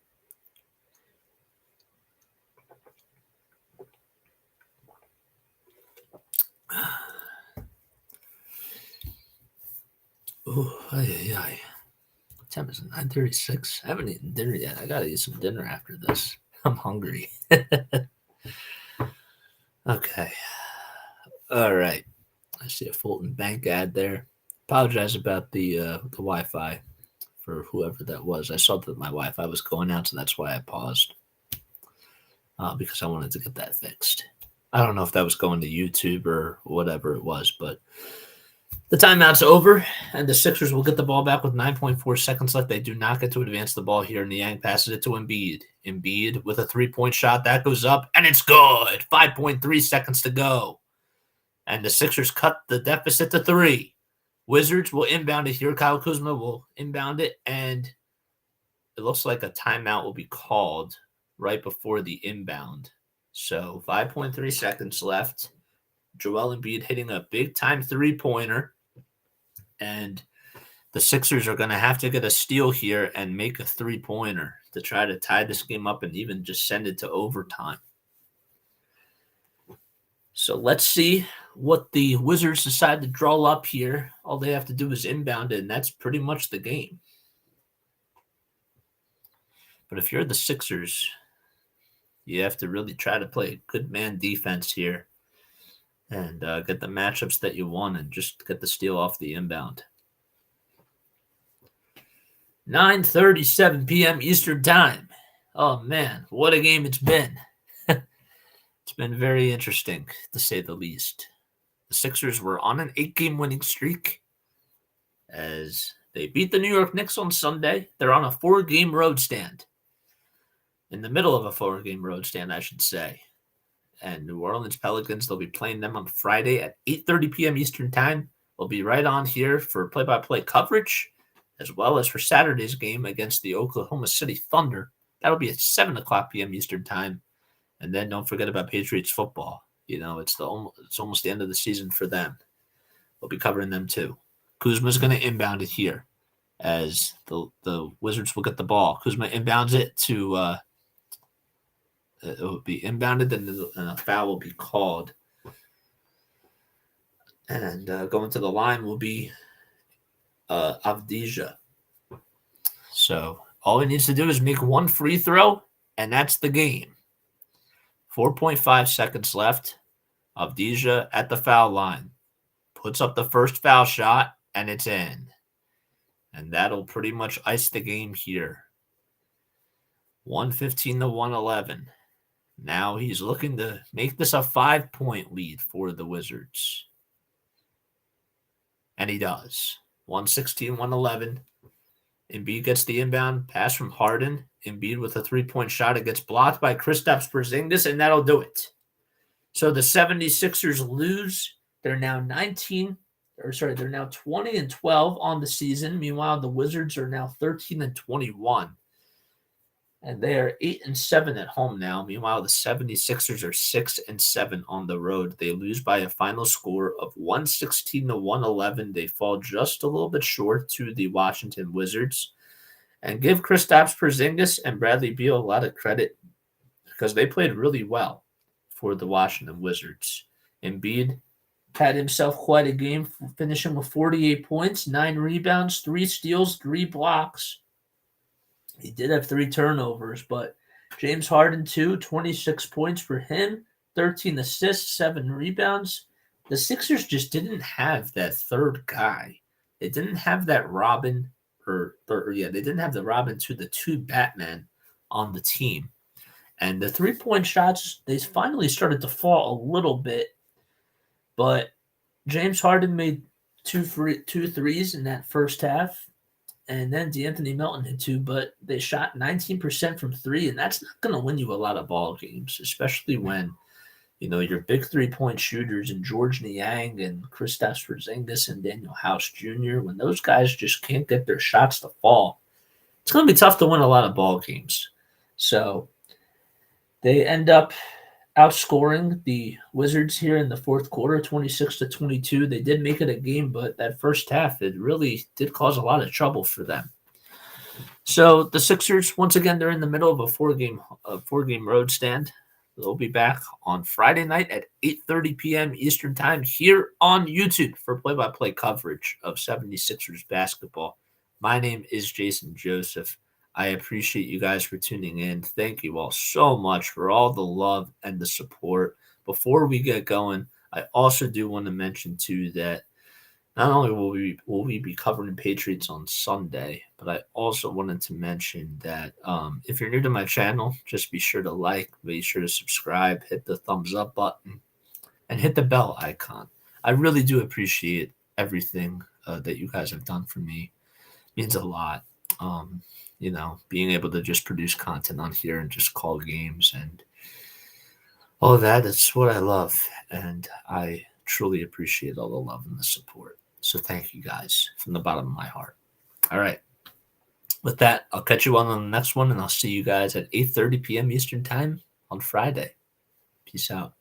[SPEAKER 1] Oh, ay. What time is it? 9:36. I haven't eaten dinner yet. I gotta eat some dinner after this. I'm hungry. Okay. All right. I see a Fulton Bank ad there. Apologize about the Wi-Fi for whoever that was. I saw that my Wi-Fi was going out, so that's why I paused. Because I wanted to get that fixed. I don't know if that was going to YouTube or whatever it was, but the timeout's over, and the Sixers will get the ball back with 9.4 seconds left. They do not get to advance the ball here, and Niang passes it to Embiid. Embiid with a 3-point shot. That goes up, and it's good. 5.3 seconds to go. And the Sixers cut the deficit to 3. Wizards will inbound it here. Kyle Kuzma will inbound it, and it looks like a timeout will be called right before the inbound. So 5.3 seconds left. Joel Embiid hitting a big-time 3-pointer. And the Sixers are going to have to get a steal here and make a 3-pointer to try to tie this game up and even just send it to overtime. So let's see what the Wizards decide to draw up here. All they have to do is inbound it, and that's pretty much the game. But if you're the Sixers, you have to really try to play good man defense here and get the matchups that you want and just get the steal off the inbound. 9:37 p.m. Eastern Time. Oh, man, what a game it's been. It's been very interesting, to say the least. The Sixers were on an 8-game winning streak as they beat the New York Knicks on Sunday. They're on a 4-game road stand. In the middle of a 4-game road stand, I should say. And New Orleans Pelicans, they'll be playing them on Friday at 8:30 p.m. Eastern Time. We'll be right on here for play-by-play coverage, as well as for Saturday's game against the Oklahoma City Thunder. That'll be at 7 o'clock p.m. Eastern Time. And then don't forget about Patriots football. You know, it's almost the end of the season for them. We'll be covering them too. Kuzma's going to inbound it here as the Wizards will get the ball. Kuzma inbounds it to it will be inbounded, and a foul will be called. And going to the line will be Avdija. So all he needs to do is make one free throw, and that's the game. 4.5 seconds left. Avdija at the foul line. Puts up the first foul shot, and it's in. And that'll pretty much ice the game here. 115 to 111. Now he's looking to make this a 5-point lead for the Wizards. And he does. 116-111. Embiid gets the inbound pass from Harden. Embiid with a 3-point shot. It gets blocked by Kristaps Porzingis, and that'll do it. So the 76ers lose. They're now 20-12 on the season. Meanwhile, the Wizards are now 13-21. And they are 8-7 at home now. Meanwhile, the 76ers are 6-7 on the road. They lose by a final score of 116-111. They fall just a little bit short to the Washington Wizards. And give Kristaps Porzingis and Bradley Beal a lot of credit because they played really well for the Washington Wizards. Embiid had himself quite a game, finishing with 48 points, 9 rebounds, 3 steals, 3 blocks. He did have 3 turnovers, but James Harden, 26 points for him, 13 assists, 7 rebounds. The Sixers just didn't have that third guy. They didn't have that Robin, they didn't have the Robin to the 2 Batman on the team. And the 3-point shots, they finally started to fall a little bit, but James Harden made 2 threes in that first half. And then DeAnthony Melton hit 2, but they shot 19% from 3, and that's not going to win you a lot of ball games, especially when, your big 3-point shooters and George Niang and Kristaps Porzingis and Daniel House Jr., when those guys just can't get their shots to fall, it's going to be tough to win a lot of ball games. So they end up outscoring the Wizards here in the fourth quarter, 26-22. They did make it a game, but that first half, it really did cause a lot of trouble for them. So the Sixers, once again, they're in the middle of a four-game road stand. They'll be back on Friday night at 8:30 p.m. Eastern Time here on YouTube for play-by-play coverage of 76ers basketball. My name is Jason Joseph. I appreciate you guys for tuning in. Thank you all so much for all the love and the support. Before we get going, I also do want to mention too that not only will we be covering Patriots on Sunday, but I also wanted to mention that if you're new to my channel, just be sure to like, be sure to subscribe, hit the thumbs up button, and hit the bell icon. I really do appreciate everything that you guys have done for me. It means a lot. Being able to just produce content on here and just call games and all of that, it's what I love. And I truly appreciate all the love and the support. So thank you guys from the bottom of my heart. All right. With that, I'll catch you on the next one, and I'll see you guys at 8:30 p.m. Eastern Time on Friday. Peace out.